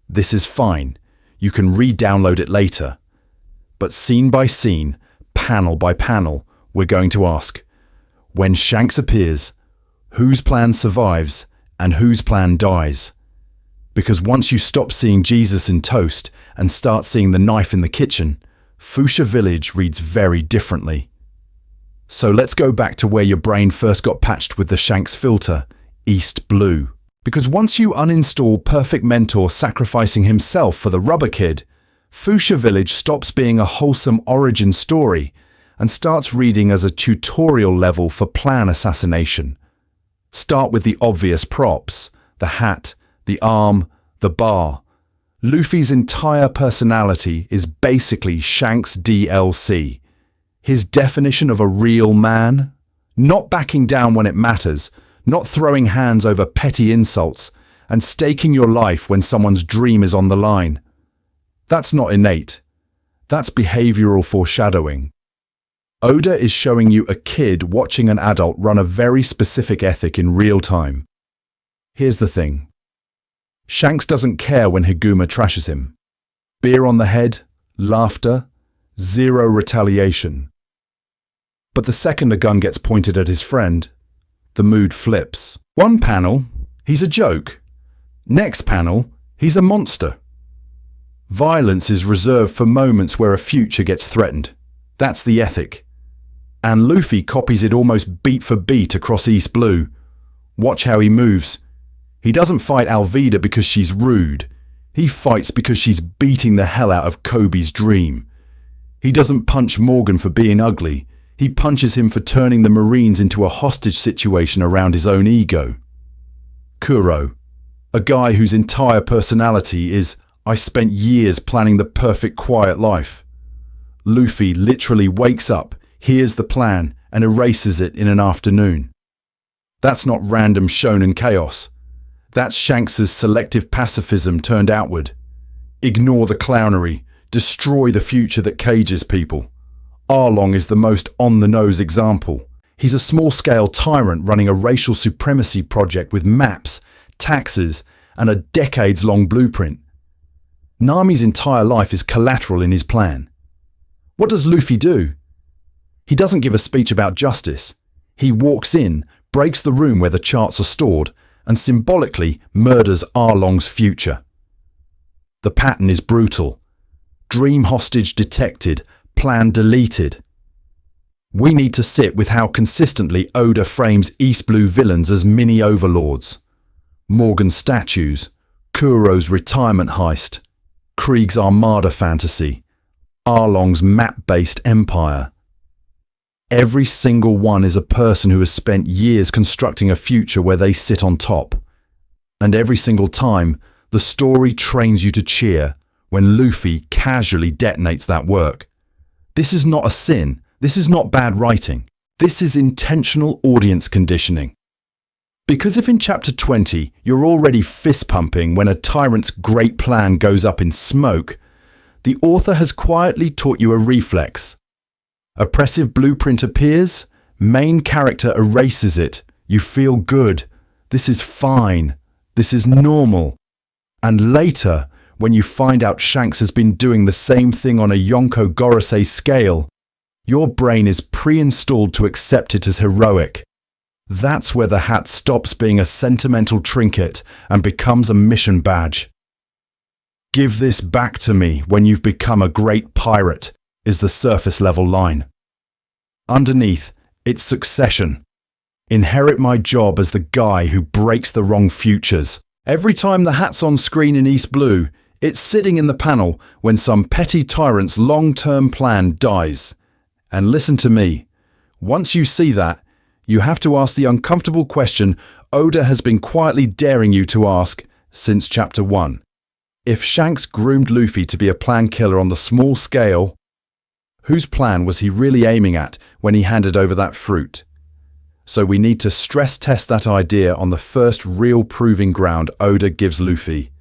This is fine. You can re-download it later. But scene by scene, panel by panel, we're going to ask, when Shanks appears, whose plan survives and whose plan dies? Because once you stop seeing Jesus in toast and start seeing the knife in the kitchen, Fuchsia Village reads very differently. So let's go back to where your brain first got patched with the Shanks filter, East Blue. Because once you uninstall Perfect Mentor sacrificing himself for the rubber kid, Fuchsia Village stops being a wholesome origin story and starts reading as a tutorial level for plan assassination. Start with the obvious props, the hat, the arm, the bar. Luffy's entire personality is basically Shanks DLC. His definition of a real man? Not backing down when it matters, not throwing hands over petty insults, and staking your life when someone's dream is on the line. That's not innate. That's behavioral foreshadowing. Oda is showing you a kid watching an adult run a very specific ethic in real time. Here's the thing. Shanks doesn't care when Higuma trashes him. Beer on the head, laughter, zero retaliation. But the second a gun gets pointed at his friend, the mood flips. One panel, he's a joke. Next panel, he's a monster. Violence is reserved for moments where a future gets threatened. That's the ethic. And Luffy copies it almost beat for beat across East Blue. Watch how he moves. He doesn't fight Alvida because she's rude. He fights because she's beating the hell out of Kobe's dream. He doesn't punch Morgan for being ugly. He punches him for turning the Marines into a hostage situation around his own ego. Kuro, a guy whose entire personality is, I spent years planning the perfect quiet life. Luffy literally wakes up, hears the plan, and erases it in an afternoon. That's not random shonen chaos. That's Shanks's selective pacifism turned outward. Ignore the clownery, destroy the future that cages people. Arlong is the most on-the-nose example. He's a small-scale tyrant running a racial supremacy project with maps, taxes, and a decades-long blueprint. Nami's entire life is collateral in his plan. What does Luffy do? He doesn't give a speech about justice. He walks in, breaks the room where the charts are stored, and symbolically murders Arlong's future. The pattern is brutal. Dream hostage detected, plan deleted. We need to sit with how consistently Oda frames East Blue villains as mini overlords. Morgan's statues, Kuro's retirement heist, Krieg's armada fantasy, Arlong's map-based empire. Every single one is a person who has spent years constructing a future where they sit on top. And every single time, the story trains you to cheer when Luffy casually detonates that work. This is not a sin. This is not bad writing. This is intentional audience conditioning. Because if in chapter 20 you're already fist-pumping when a tyrant's great plan goes up in smoke, the author has quietly taught you a reflex. Oppressive blueprint appears, main character erases it, you feel good, this is fine, this is normal. And later, when you find out Shanks has been doing the same thing on a Yonko Gorosei scale, your brain is pre-installed to accept it as heroic. That's where the hat stops being a sentimental trinket and becomes a mission badge. Give this back to me when you've become a great pirate, is the surface level line. Underneath, it's succession. Inherit my job as the guy who breaks the wrong futures. Every time the hat's on screen in East Blue, it's sitting in the panel when some petty tyrant's long-term plan dies. And listen to me, once you see that, you have to ask the uncomfortable question Oda has been quietly daring you to ask since chapter 1. If Shanks groomed Luffy to be a plan killer on the small scale, whose plan was he really aiming at when he handed over that fruit? So we need to stress test that idea on the first real proving ground Oda gives Luffy,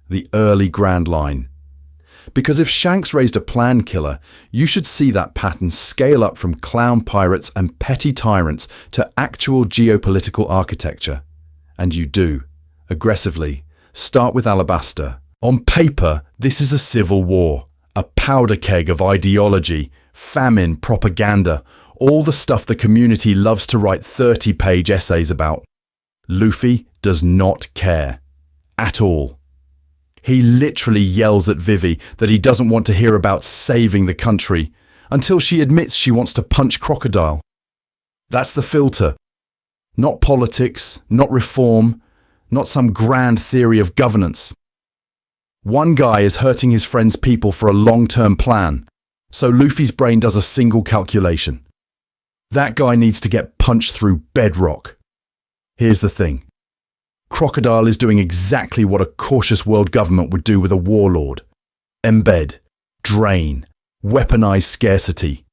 the early Grand Line. Because if Shanks raised a plan killer, you should see that pattern scale up from clown pirates and petty tyrants to actual geopolitical architecture. And you do, aggressively. Start with Alabasta. On paper, this is a civil war, a powder keg of ideology, famine, propaganda, all the stuff the community loves to write 30-page essays about. Luffy does not care. At all. He literally yells at Vivi that he doesn't want to hear about saving the country until she admits she wants to punch Crocodile. That's the filter. Not politics, not reform, not some grand theory of governance. One guy is hurting his friend's people for a long-term plan, so Luffy's brain does a single calculation. That guy needs to get punched through bedrock. Here's the thing. Crocodile is doing exactly what a cautious world government would do with a warlord. Embed, drain, weaponize scarcity,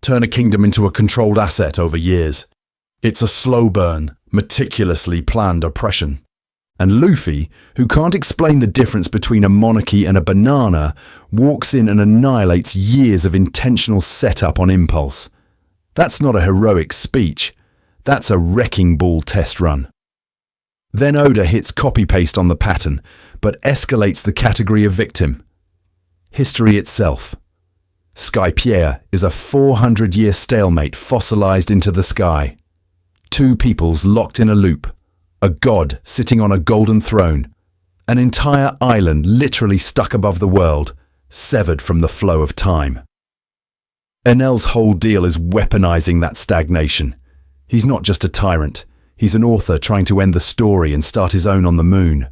turn a kingdom into a controlled asset over years. It's a slow burn, meticulously planned oppression. And Luffy, who can't explain the difference between a monarchy and a banana, walks in and annihilates years of intentional setup on impulse. That's not a heroic speech. That's a wrecking ball test run. Then Oda hits copy-paste on the pattern, but escalates the category of victim. History itself. Skypiea is a 400-year stalemate fossilized into the sky. Two peoples locked in a loop. A god sitting on a golden throne. An entire island literally stuck above the world, severed from the flow of time. Enel's whole deal is weaponizing that stagnation. He's not just a tyrant. He's an author trying to end the story and start his own on the moon.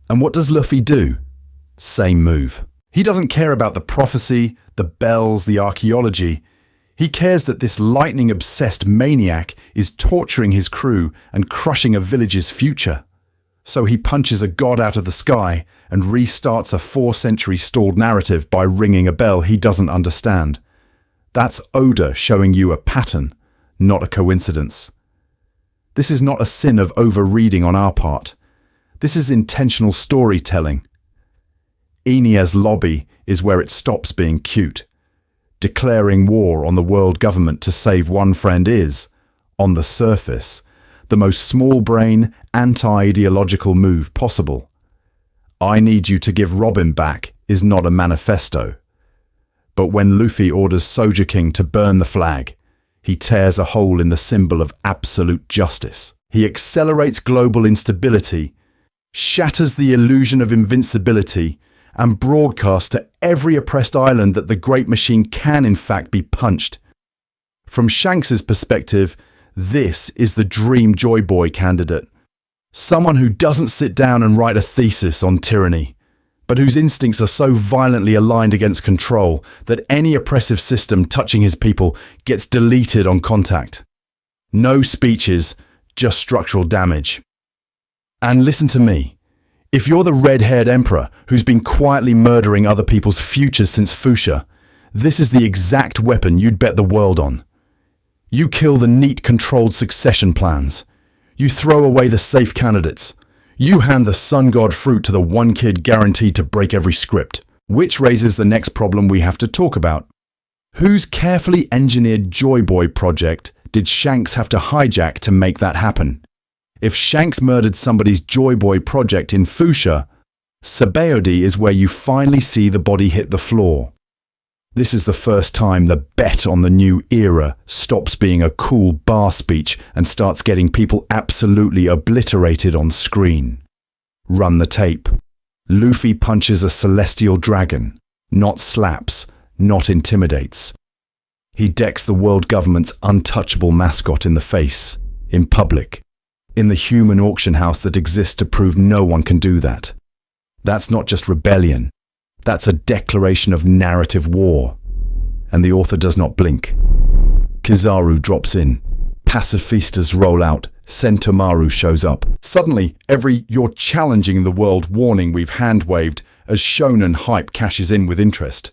And what does Luffy do? Same move. He doesn't care about the prophecy, the bells, the archaeology. He cares that this lightning-obsessed maniac is torturing his crew and crushing a village's future. So he punches a god out of the sky and restarts a 4-century stalled narrative by ringing a bell he doesn't understand. That's Oda showing you a pattern, not a coincidence. This is not a sin of overreading on our part. This is intentional storytelling. Enia's lobby is where it stops being cute. Declaring war on the world government to save one friend is, on the surface, the most small-brain, anti-ideological move possible. I need you to give Robin back is not a manifesto. But when Luffy orders Soja King to burn the flag, he tears a hole in the symbol of absolute justice. He accelerates global instability, shatters the illusion of invincibility, and broadcasts to every oppressed island that the Great Machine can in fact be punched. From Shanks's perspective, this is the dream Joy Boy candidate. Someone who doesn't sit down and write a thesis on tyranny, but whose instincts are so violently aligned against control that any oppressive system touching his people gets deleted on contact. No speeches, just structural damage. And listen to me. If you're the red-haired emperor who's been quietly murdering other people's futures since Fuchsia, this is the exact weapon you'd bet the world on. You kill the neat, controlled succession plans. You throw away the safe candidates. You hand the sun god fruit to the one kid guaranteed to break every script. Which raises the next problem we have to talk about. Whose carefully engineered Joy Boy project did Shanks have to hijack to make that happen? If Shanks murdered somebody's Joy Boy project in Fuchsia, Sabaody is where you finally see the body hit the floor. This is the first time the bet on the new era stops being a cool bar speech and starts getting people absolutely obliterated on screen. Run the tape. Luffy punches a celestial dragon, not slaps, not intimidates. He decks the world government's untouchable mascot in the face, in public, in the human auction house that exists to prove no one can do that. That's not just rebellion. That's a declaration of narrative war. And the author does not blink. Kizaru drops in. Pacifistas roll out. Sentomaru shows up. Suddenly, every "you're challenging the world" warning we've hand-waved as shonen hype cashes in with interest.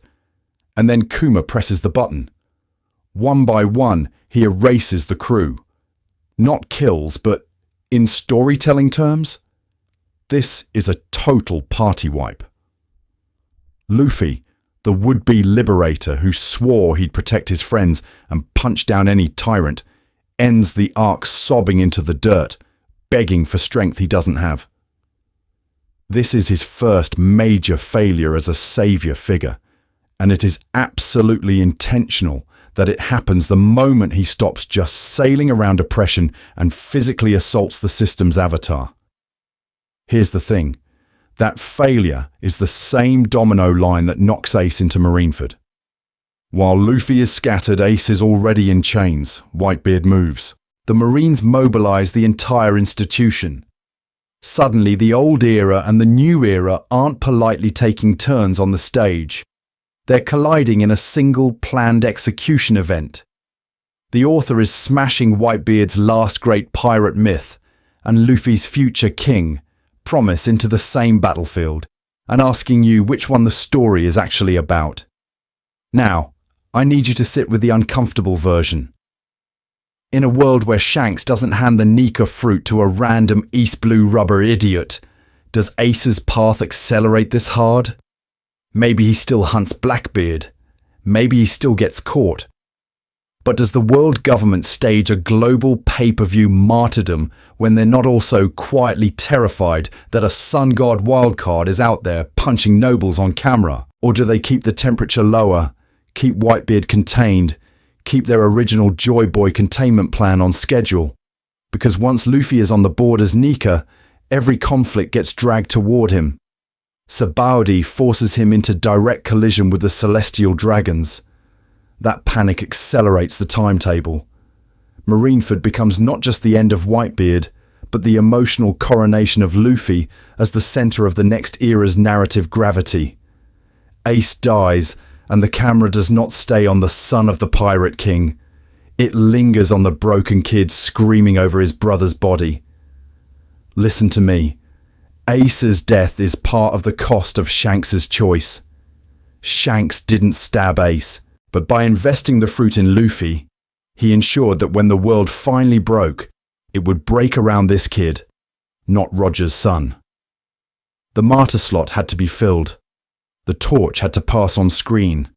And then Kuma presses the button. One by one, he erases the crew. Not kills, but in storytelling terms, this is a total party wipe. Luffy, the would-be liberator who swore he'd protect his friends and punch down any tyrant, ends the arc sobbing into the dirt, begging for strength he doesn't have. This is his first major failure as a savior figure, and it is absolutely intentional that it happens the moment he stops just sailing around oppression and physically assaults the system's avatar. Here's the thing. That failure is the same domino line that knocks Ace into Marineford. While Luffy is scattered, Ace is already in chains. Whitebeard moves. The Marines mobilize the entire institution. Suddenly, the old era and the new era aren't politely taking turns on the stage. They're colliding in a single planned execution event. The author is smashing Whitebeard's last great pirate myth and Luffy's future king, Promise, into the same battlefield, and asking you which one the story is actually about. Now, I need you to sit with the uncomfortable version. In a world where Shanks doesn't hand the Nika fruit to a random East Blue rubber idiot, does Ace's path accelerate this hard? Maybe he still hunts Blackbeard. Maybe he still gets caught. But does the world government stage a global pay-per-view martyrdom when they're not also quietly terrified that a sun god wildcard is out there punching nobles on camera? Or do they keep the temperature lower, keep Whitebeard contained, keep their original Joy Boy containment plan on schedule? Because once Luffy is on the board as Nika, every conflict gets dragged toward him. Sabaody forces him into direct collision with the celestial dragons. That panic accelerates the timetable. Marineford becomes not just the end of Whitebeard, but the emotional coronation of Luffy as the center of the next era's narrative gravity. Ace dies, and the camera does not stay on the son of the Pirate King. It lingers on the broken kid screaming over his brother's body. Listen to me. Ace's death is part of the cost of Shanks's choice. Shanks didn't stab Ace. But by investing the fruit in Luffy, he ensured that when the world finally broke, it would break around this kid, not Roger's son. The martyr slot had to be filled. The torch had to pass on screen.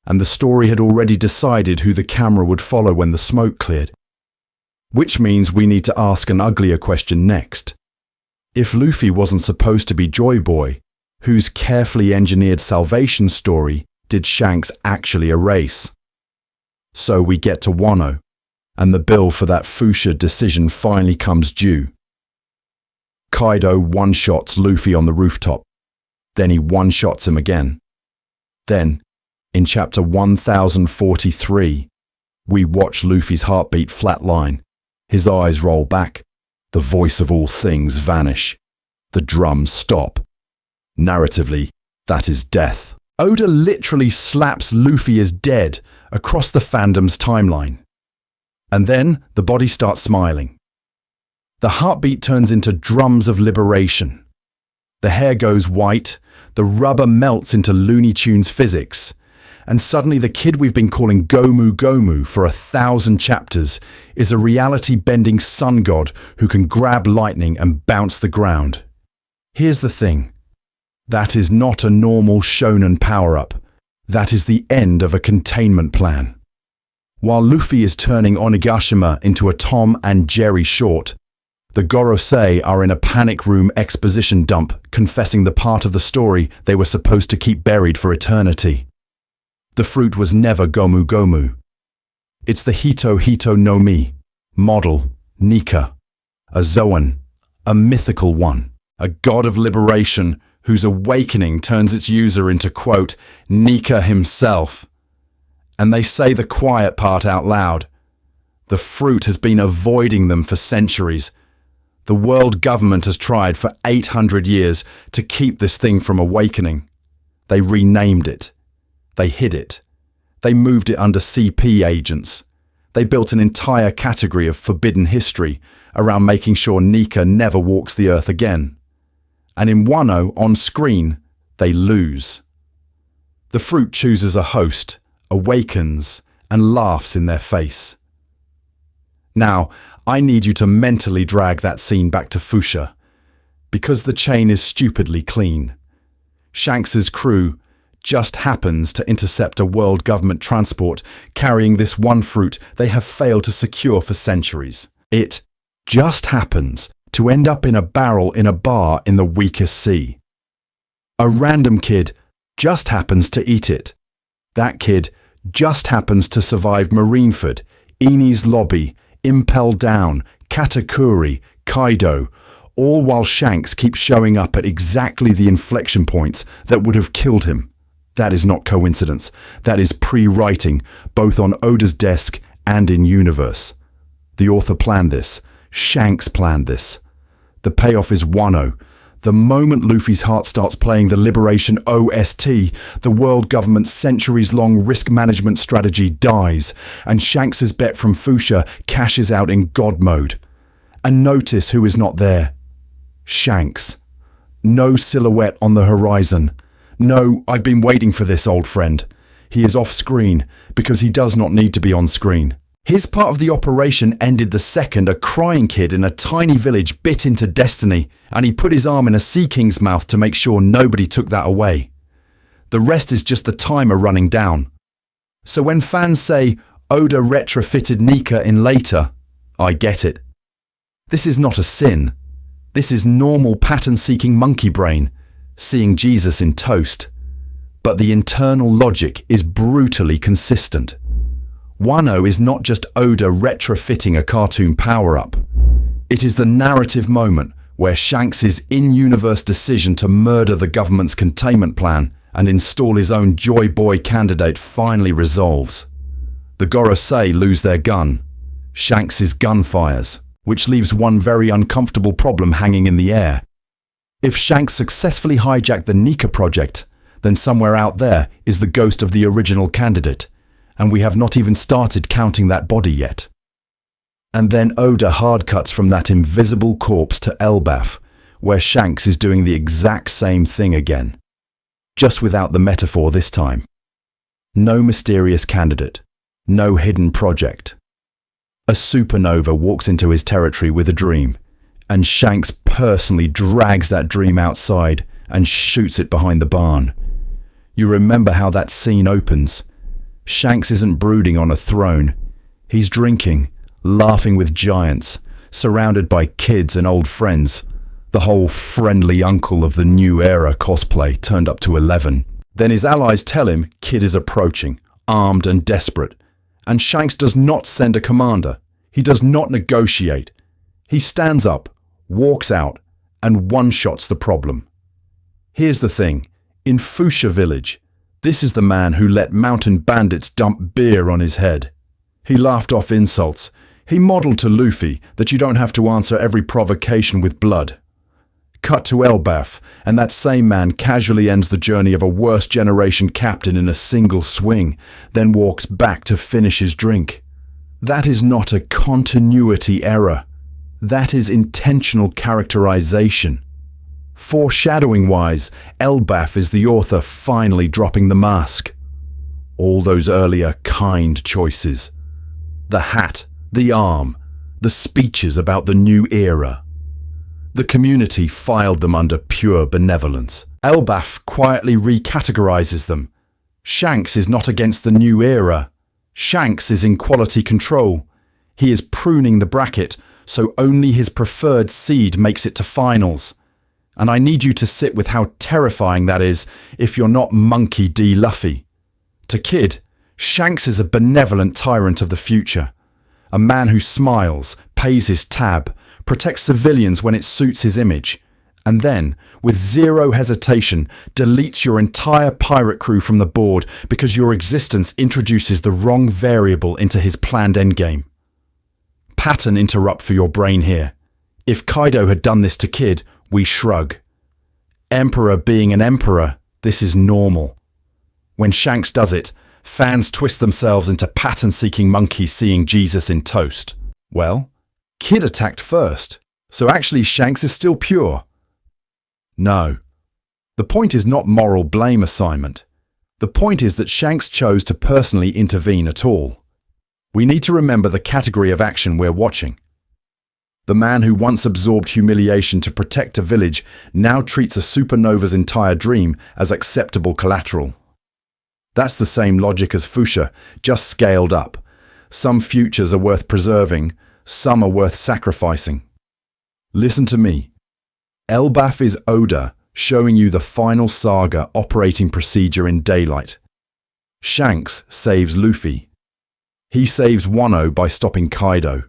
And the story had already decided who the camera would follow when the smoke cleared. Which means we need to ask an uglier question next. If Luffy wasn't supposed to be Joy Boy, whose carefully engineered salvation story did Shanks actually erase? So we get to Wano, and the bill for that Fuchsia decision finally comes due. Kaido one-shots Luffy on the rooftop. Then he one-shots him again. Then, in chapter 1043, we watch Luffy's heartbeat flatline, his eyes roll back, the voice of all things vanish, the drums stop. Narratively, that is death. Oda literally slaps Luffy as dead across the fandom's timeline. And then the body starts smiling. The heartbeat turns into drums of liberation. The hair goes white, the rubber melts into Looney Tunes physics, and suddenly the kid we've been calling Gomu Gomu for 1,000 chapters is a reality-bending sun god who can grab lightning and bounce the ground. Here's the thing. That is not a normal shonen power-up. That is the end of a containment plan. While Luffy is turning Onigashima into a Tom and Jerry short, the Gorosei are in a panic room exposition dump confessing the part of the story they were supposed to keep buried for eternity. The fruit was never Gomu Gomu. It's the Hito Hito no Mi, model, Nika, a Zoan, a mythical one, a god of liberation whose awakening turns its user into, quote, Nika himself. And they say the quiet part out loud. The fruit has been avoiding them for centuries. The world government has tried for 800 years to keep this thing from awakening. They renamed it. They hid it. They moved it under CP agents. They built an entire category of forbidden history around making sure Nika never walks the earth again. And in Wano, on screen, they lose. The fruit chooses a host, awakens, and laughs in their face. Now, I need you to mentally drag that scene back to Fuchsia, because the chain is stupidly clean. Shanks's crew just happens to intercept a world government transport carrying this one fruit they have failed to secure for centuries. It just happens to end up in a barrel in a bar in the weakest sea. A random kid just happens to eat it. That kid just happens to survive Marineford, Eni's Lobby, Impel Down, Katakuri, Kaido, all while Shanks keeps showing up at exactly the inflection points that would have killed him. That is not coincidence. That is pre-writing, both on Oda's desk and in universe. The author planned this. Shanks planned this. The payoff is Wano. The moment Luffy's heart starts playing the Liberation OST, the world government's centuries-long risk management strategy dies, and Shanks's bet from Fuchsia cashes out in God mode. And notice who is not there. Shanks. No silhouette on the horizon. No, I've been waiting for this, old friend. He is off screen, because he does not need to be on screen. His part of the operation ended the second a crying kid in a tiny village bit into destiny, and he put his arm in a sea king's mouth to make sure nobody took that away. The rest is just the timer running down. So when fans say Oda retrofitted Nika in later, I get it. This is not a sin. This is normal pattern-seeking monkey brain, seeing Jesus in toast. But the internal logic is brutally consistent. Wano is not just Oda retrofitting a cartoon power-up. It is the narrative moment where Shanks' in-universe decision to murder the government's containment plan and install his own Joy Boy candidate finally resolves. The Gorosei lose their gun. Shanks' gun fires, which leaves one very uncomfortable problem hanging in the air. If Shanks successfully hijacked the Nika project, then somewhere out there is the ghost of the original candidate, and we have not even started counting that body yet. And then Oda hard cuts from that invisible corpse to Elbaf, where Shanks is doing the exact same thing again, just without the metaphor this time. No mysterious candidate. No hidden project. A supernova walks into his territory with a dream, and Shanks personally drags that dream outside and shoots it behind the barn. You remember how that scene opens. Shanks isn't brooding on a throne. He's drinking, laughing with giants, surrounded by kids and old friends. The whole friendly uncle of the New Era cosplay turned up to 11. Then his allies tell him Kid is approaching, armed and desperate. And Shanks does not send a commander. He does not negotiate. He stands up, walks out, and one-shots the problem. Here's the thing. In Fuchsia Village, this is the man who let mountain bandits dump beer on his head. He laughed off insults. He modeled to Luffy that you don't have to answer every provocation with blood. Cut to Elbaf, and that same man casually ends the journey of a worst generation captain in a single swing, then walks back to finish his drink. That is not a continuity error. That is intentional characterization. Foreshadowing-wise, Elbaf is the author finally dropping the mask. All those earlier kind choices. The hat, the arm, the speeches about the new era. The community filed them under pure benevolence. Elbaf quietly recategorizes them. Shanks is not against the new era. Shanks is in quality control. He is pruning the bracket, so only his preferred seed makes it to finals. And I need you to sit with how terrifying that is if you're not Monkey D. Luffy. To Kid, Shanks is a benevolent tyrant of the future. A man who smiles, pays his tab, protects civilians when it suits his image, and then, with zero hesitation, deletes your entire pirate crew from the board because your existence introduces the wrong variable into his planned endgame. Pattern interrupt for your brain here. If Kaido had done this to Kid, we shrug. Emperor being an emperor, this is normal. When Shanks does it, fans twist themselves into pattern-seeking monkeys seeing Jesus in toast. Well, Kid attacked first, so actually Shanks is still pure. No. The point is not moral blame assignment. The point is that Shanks chose to personally intervene at all. We need to remember the category of action we're watching. The man who once absorbed humiliation to protect a village now treats a supernova's entire dream as acceptable collateral. That's the same logic as Fuchsia, just scaled up. Some futures are worth preserving, some are worth sacrificing. Listen to me. Elbaf is Oda, showing you the final saga operating procedure in daylight. Shanks saves Luffy. He saves Wano by stopping Kaido.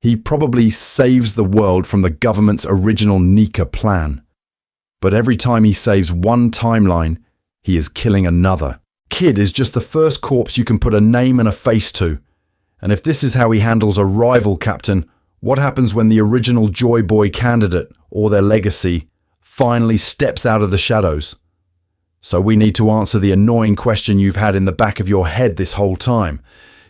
He probably saves the world from the government's original Nika plan. But every time he saves one timeline, he is killing another. Kid is just the first corpse you can put a name and a face to. And if this is how he handles a rival captain, what happens when the original Joy Boy candidate, or their legacy, finally steps out of the shadows? So we need to answer the annoying question you've had in the back of your head this whole time.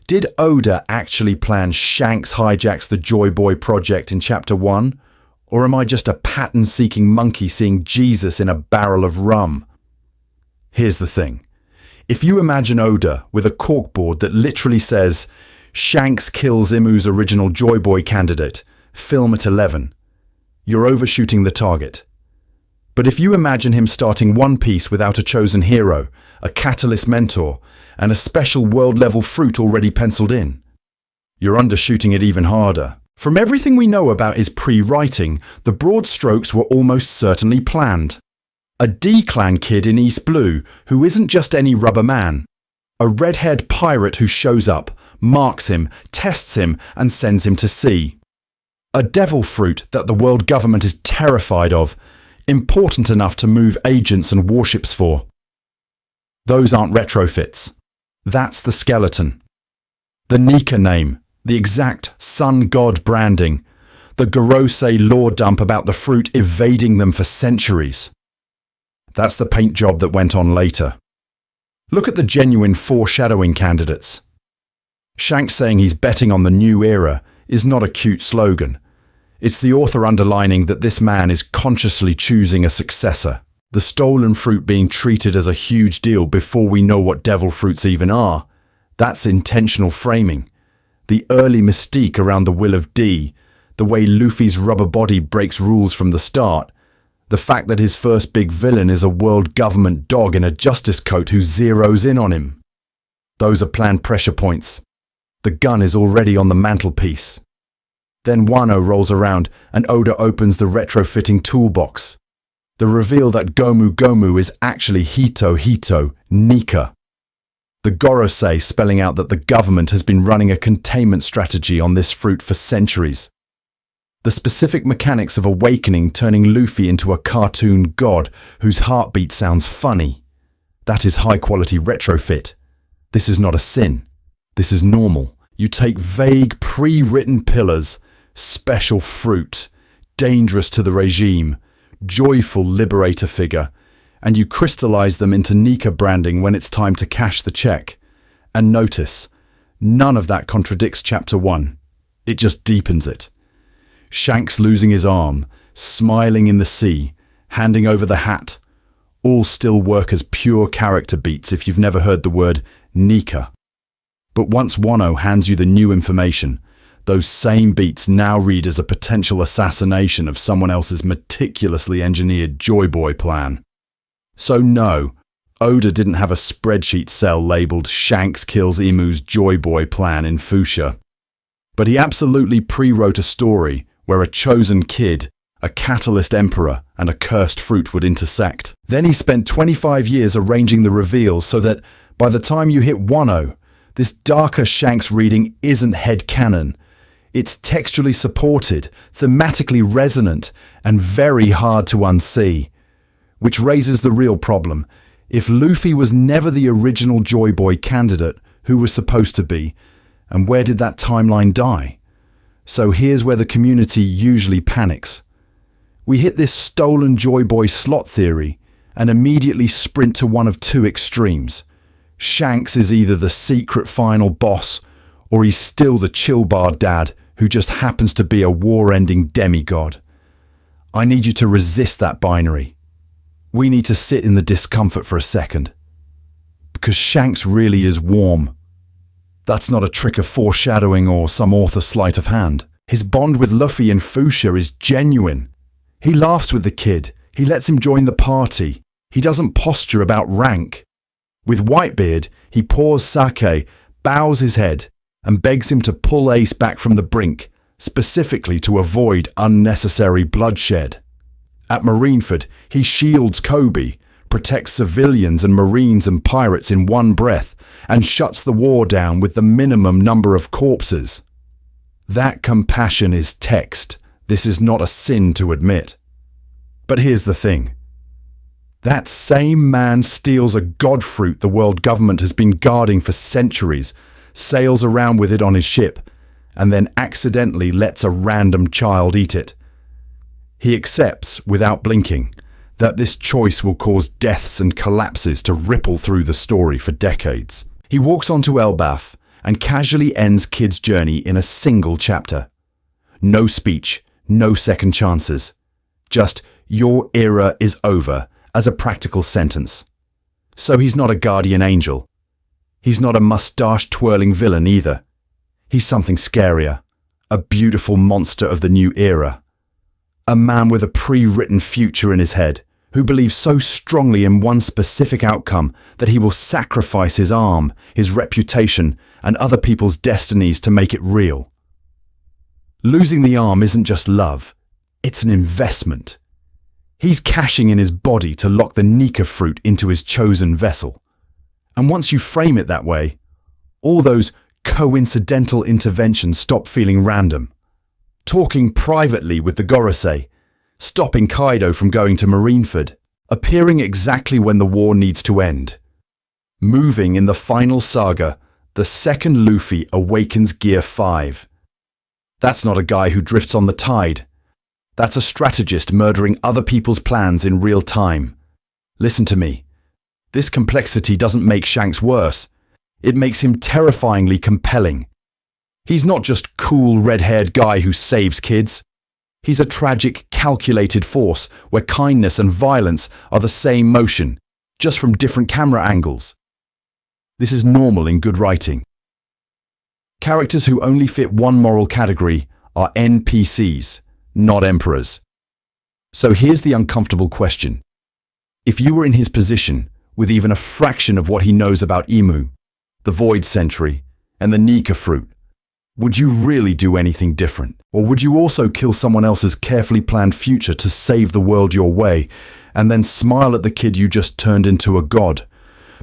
Did Oda actually plan Shanks hijacks the Joy Boy project in Chapter 1? Or am I just a pattern-seeking monkey seeing Jesus in a barrel of rum? Here's the thing. If you imagine Oda with a corkboard that literally says, Shanks kills Imu's original Joy Boy candidate, film at 11, you're overshooting the target. But if you imagine him starting One Piece without a chosen hero, a catalyst mentor, and a special world-level fruit already penciled in, you're undershooting it even harder. From everything we know about his pre-writing, the broad strokes were almost certainly planned. A D-Clan kid in East Blue who isn't just any rubber man. A red-haired pirate who shows up, marks him, tests him, and sends him to sea. A devil fruit that the world government is terrified of, important enough to move agents and warships for. Those aren't retrofits. That's the skeleton. The Nika name, the exact sun god branding, the Gorosei lore dump about the fruit evading them for centuries. That's the paint job that went on later. Look at the genuine foreshadowing candidates. Shanks saying he's betting on the new era is not a cute slogan. It's the author underlining that this man is consciously choosing a successor. The stolen fruit being treated as a huge deal before we know what devil fruits even are. That's intentional framing. The early mystique around the will of D, the way Luffy's rubber body breaks rules from the start, the fact that his first big villain is a world government dog in a justice coat who zeroes in on him. Those are planned pressure points. The gun is already on the mantelpiece. Then Wano rolls around and Oda opens the retrofitting toolbox. The reveal that Gomu Gomu is actually Hito Hito, Nika. The Gorosei spelling out that the government has been running a containment strategy on this fruit for centuries. The specific mechanics of awakening turning Luffy into a cartoon god whose heartbeat sounds funny. That is high-quality retrofit. This is not a sin. This is normal. You take vague, pre-written pillars, special fruit, dangerous to the regime, joyful liberator figure, and you crystallize them into Nika branding when it's time to cash the check. And notice, none of that contradicts Chapter 1. It just deepens it. Shanks losing his arm, smiling in the sea, handing over the hat, all still work as pure character beats if you've never heard the word Nika. But once Wano hands you the new information, those same beats now read as a potential assassination of someone else's meticulously engineered Joy Boy plan. So no, Oda didn't have a spreadsheet cell labelled Shanks kills Imu's Joy Boy plan in Fuchsia. But he absolutely pre-wrote a story where a chosen kid, a catalyst emperor, and a cursed fruit would intersect. Then he spent 25 years arranging the reveals so that by the time you hit Wano, this darker Shanks reading isn't headcanon. It's textually supported, thematically resonant, and very hard to unsee. Which raises the real problem. If Luffy was never the original Joy Boy candidate, who was supposed to be, and where did that timeline die? So here's where the community usually panics. We hit this stolen Joy Boy slot theory and immediately sprint to one of two extremes. Shanks is either the secret final boss, or he's still the chill bar dad who just happens to be a war-ending demigod. I need you to resist that binary. We need to sit in the discomfort for a second. Because Shanks really is warm. That's not a trick of foreshadowing or some author sleight of hand. His bond with Luffy in Fuchsia is genuine. He laughs with the kid. He lets him join the party. He doesn't posture about rank. With Whitebeard, he pours sake, bows his head, and begs him to pull Ace back from the brink, specifically to avoid unnecessary bloodshed. At Marineford, he shields Kobe, protects civilians and marines and pirates in one breath, and shuts the war down with the minimum number of corpses. That compassion is text. This is not a sin to admit. But here's the thing. That same man steals a god fruit the world government has been guarding for centuries, sails around with it on his ship, and then accidentally lets a random child eat it. He accepts, without blinking, that this choice will cause deaths and collapses to ripple through the story for decades. He walks onto Elbaf and casually ends Kid's journey in a single chapter. No speech, no second chances. Just, your era is over, as a practical sentence. So he's not a guardian angel. He's not a mustache-twirling villain either. He's something scarier. A beautiful monster of the new era. A man with a pre-written future in his head, who believes so strongly in one specific outcome that he will sacrifice his arm, his reputation, and other people's destinies to make it real. Losing the arm isn't just love, it's an investment. He's cashing in his body to lock the Nika fruit into his chosen vessel. And once you frame it that way, all those coincidental interventions stop feeling random. Talking privately with the Gorosei, stopping Kaido from going to Marineford, appearing exactly when the war needs to end. Moving in the final saga, the second Luffy awakens Gear 5. That's not a guy who drifts on the tide. That's a strategist murdering other people's plans in real time. Listen to me. This complexity doesn't make Shanks worse. It makes him terrifyingly compelling. He's not just cool red-haired guy who saves kids. He's a tragic, calculated force where kindness and violence are the same motion, just from different camera angles. This is normal in good writing. Characters who only fit one moral category are NPCs, not emperors. So here's the uncomfortable question. If you were in his position, with even a fraction of what he knows about Emu, the Void Sentry, and the Nika fruit, would you really do anything different? Or would you also kill someone else's carefully planned future to save the world your way, and then smile at the kid you just turned into a god?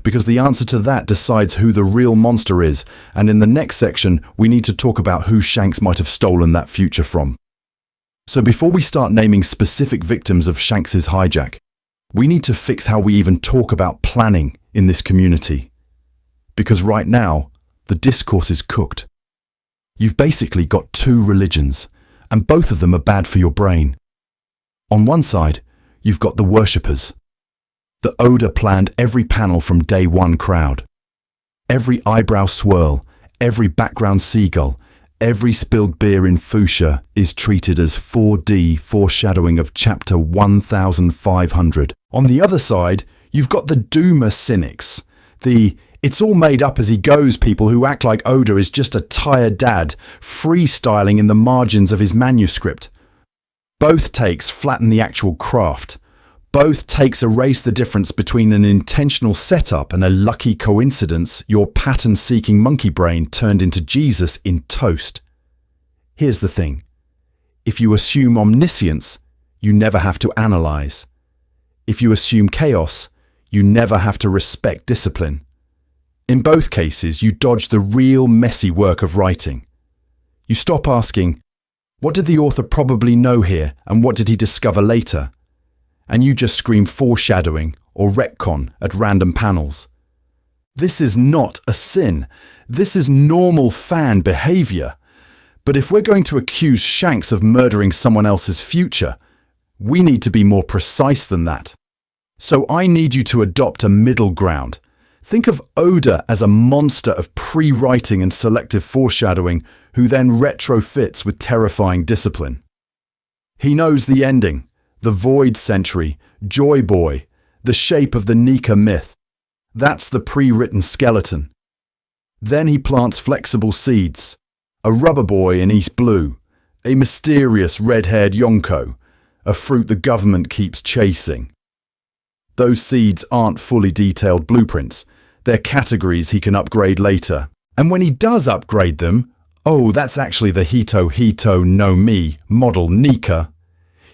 Because the answer to that decides who the real monster is, and in the next section, we need to talk about who Shanks might have stolen that future from. So before we start naming specific victims of Shanks's hijack, we need to fix how we even talk about planning in this community. Because right now, the discourse is cooked. You've basically got two religions, and both of them are bad for your brain. On one side, you've got the worshippers. The Oda planned every panel from day one crowd. Every eyebrow swirl, every background seagull, every spilled beer in Fuchsia is treated as 4D foreshadowing of chapter 1500. On the other side, you've got the Doomer cynics, the it's all made up as he goes people who act like Oda is just a tired dad, freestyling in the margins of his manuscript. Both takes flatten the actual craft. Both takes erase the difference between an intentional setup and a lucky coincidence your pattern-seeking monkey brain turned into Jesus in toast. Here's the thing. If you assume omniscience, you never have to analyze. If you assume chaos, you never have to respect discipline. In both cases, you dodge the real messy work of writing. You stop asking, what did the author probably know here and what did he discover later? And you just scream foreshadowing or retcon at random panels. This is not a sin. This is normal fan behavior. But if we're going to accuse Shanks of murdering someone else's future, we need to be more precise than that. So I need you to adopt a middle ground. Think of Oda as a monster of pre-writing and selective foreshadowing who then retrofits with terrifying discipline. He knows the ending, the Void Sentry, Joy Boy, the shape of the Nika myth. That's the pre-written skeleton. Then he plants flexible seeds, a rubber boy in East Blue, a mysterious red-haired Yonko, a fruit the government keeps chasing. Those seeds aren't fully detailed blueprints. They're categories he can upgrade later. And when he does upgrade them, oh, that's actually the Hito no Mi model Nika.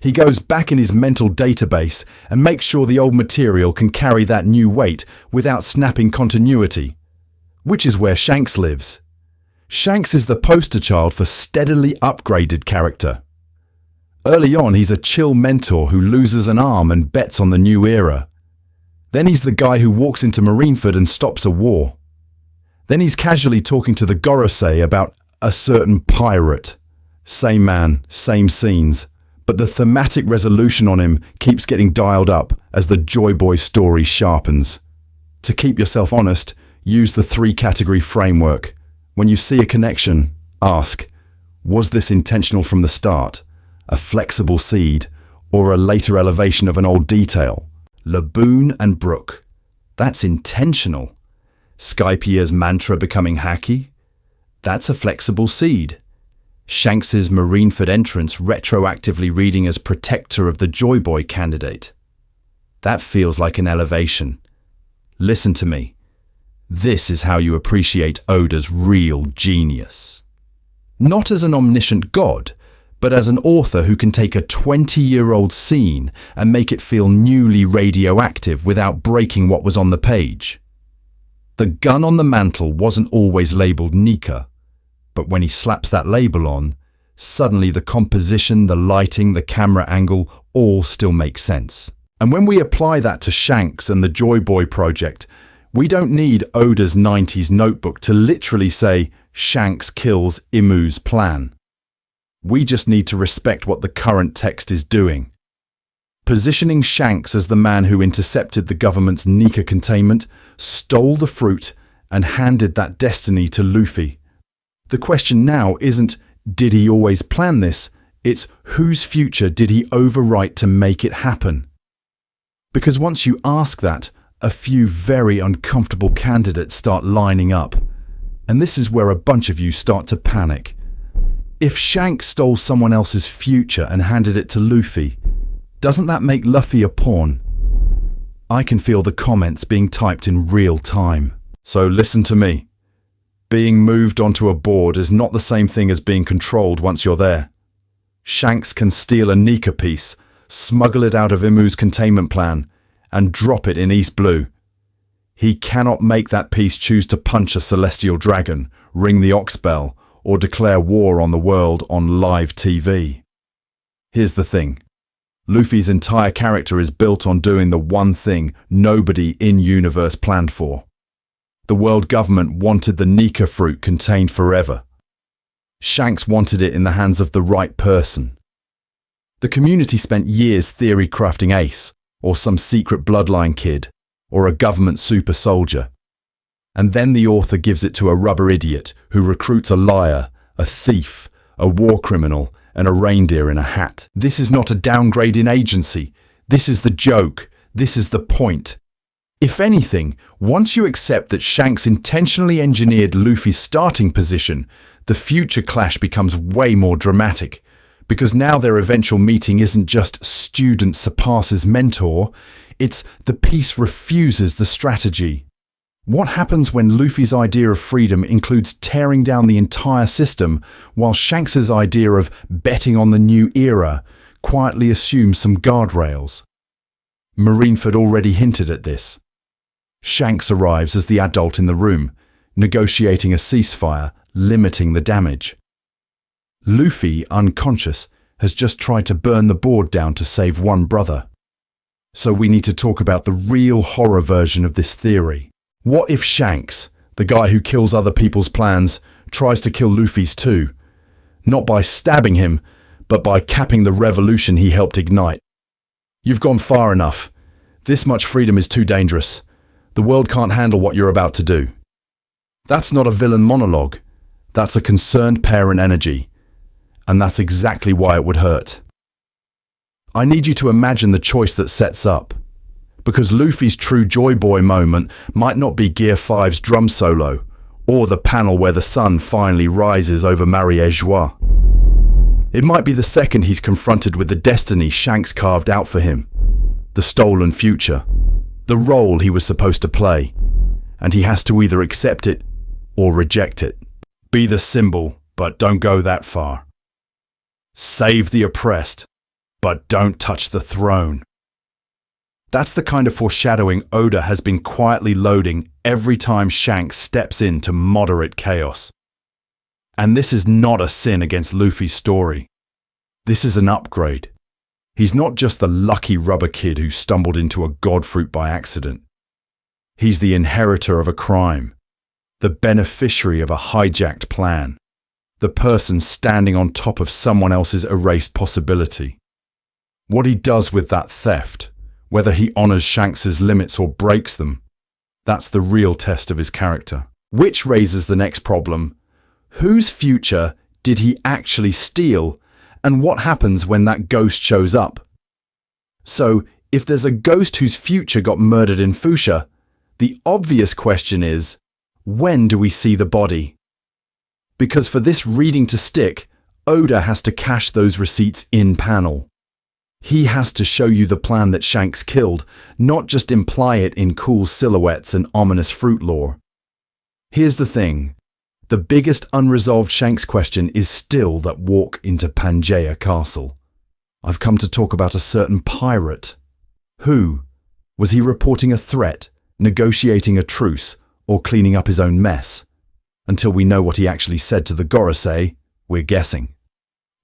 He goes back in his mental database and makes sure the old material can carry that new weight without snapping continuity. Which is where Shanks lives. Shanks is the poster child for steadily upgraded character. Early on, he's a chill mentor who loses an arm and bets on the new era. Then he's the guy who walks into Marineford and stops a war. Then he's casually talking to the Gorosei about a certain pirate. Same man, same scenes. But the thematic resolution on him keeps getting dialed up as the Joy Boy story sharpens. To keep yourself honest, use the 3-category framework. When you see a connection, ask, was this intentional from the start? A flexible seed, or a later elevation of an old detail? Laboon and Brook. That's intentional. Skypier's mantra becoming hacky? That's a flexible seed. Shanks's Marineford entrance retroactively reading as protector of the Joy Boy candidate. That feels like an elevation. Listen to me. This is how you appreciate Oda's real genius. Not as an omniscient god, but as an author who can take a 20-year-old scene and make it feel newly radioactive without breaking what was on the page. The gun on the mantle wasn't always labelled Nika, but when he slaps that label on, suddenly the composition, the lighting, the camera angle all still make sense. And when we apply that to Shanks and the Joy Boy project, we don't need Oda's 90s notebook to literally say Shanks kills Imu's plan. We just need to respect what the current text is doing. Positioning Shanks as the man who intercepted the government's Nika containment, stole the fruit, and handed that destiny to Luffy. The question now isn't, did he always plan this? It's whose future did he overwrite to make it happen? Because once you ask that, a few very uncomfortable candidates start lining up. And this is where a bunch of you start to panic. If Shanks stole someone else's future and handed it to Luffy, doesn't that make Luffy a pawn? I can feel the comments being typed in real time. So listen to me. Being moved onto a board is not the same thing as being controlled once you're there. Shanks can steal a Nika piece, smuggle it out of Imu's containment plan, and drop it in East Blue. He cannot make that piece choose to punch a celestial dragon, ring the Ox Bell, or declare war on the world on live TV. Here's the thing. Luffy's entire character is built on doing the one thing nobody in-universe planned for. The world government wanted the Nika fruit contained forever. Shanks wanted it in the hands of the right person. The community spent years theory crafting Ace, or some secret bloodline kid, or a government super soldier. And then the author gives it to a rubber idiot who recruits a liar, a thief, a war criminal, and a reindeer in a hat. This is not a downgrade in agency. This is the joke. This is the point. If anything, once you accept that Shanks intentionally engineered Luffy's starting position, the future clash becomes way more dramatic, because now their eventual meeting isn't just student surpasses mentor, it's the piece refuses the strategy. What happens when Luffy's idea of freedom includes tearing down the entire system, while Shanks's idea of betting on the new era quietly assumes some guardrails? Marineford already hinted at this. Shanks arrives as the adult in the room, negotiating a ceasefire, limiting the damage. Luffy, unconscious, has just tried to burn the board down to save one brother. So we need to talk about the real horror version of this theory. What if Shanks, the guy who kills other people's plans, tries to kill Luffy's too? Not by stabbing him, but by capping the revolution he helped ignite. You've gone far enough. This much freedom is too dangerous. The world can't handle what you're about to do. That's not a villain monologue. That's a concerned parent energy. And that's exactly why it would hurt. I need you to imagine the choice that sets up. Because Luffy's true Joy Boy moment might not be Gear 5's drum solo, or the panel where the sun finally rises over Marie Joie. It might be the second he's confronted with the destiny Shanks carved out for him. The stolen future. The role he was supposed to play. And he has to either accept it or reject it. Be the symbol, but don't go that far. Save the oppressed, but don't touch the throne. That's the kind of foreshadowing Oda has been quietly loading every time Shanks steps into moderate chaos. And this is not a sin against Luffy's story. This is an upgrade. He's not just the lucky rubber kid who stumbled into a god fruit by accident. He's the inheritor of a crime, the beneficiary of a hijacked plan, the person standing on top of someone else's erased possibility. What he does with that theft, whether he honors Shanks's limits or breaks them, that's the real test of his character. Which raises the next problem. Whose future did he actually steal, and what happens when that ghost shows up? So, if there's a ghost whose future got murdered in Fuchsia, the obvious question is, when do we see the body? Because for this reading to stick, Oda has to cash those receipts in panel. He has to show you the plan that Shanks killed, not just imply it in cool silhouettes and ominous fruit lore. Here's the thing. The biggest unresolved Shanks question is still that walk into Pangaea Castle. I've come to talk about a certain pirate. Who? Was he reporting a threat, negotiating a truce, or cleaning up his own mess? Until we know what he actually said to the Gorosei, we're guessing.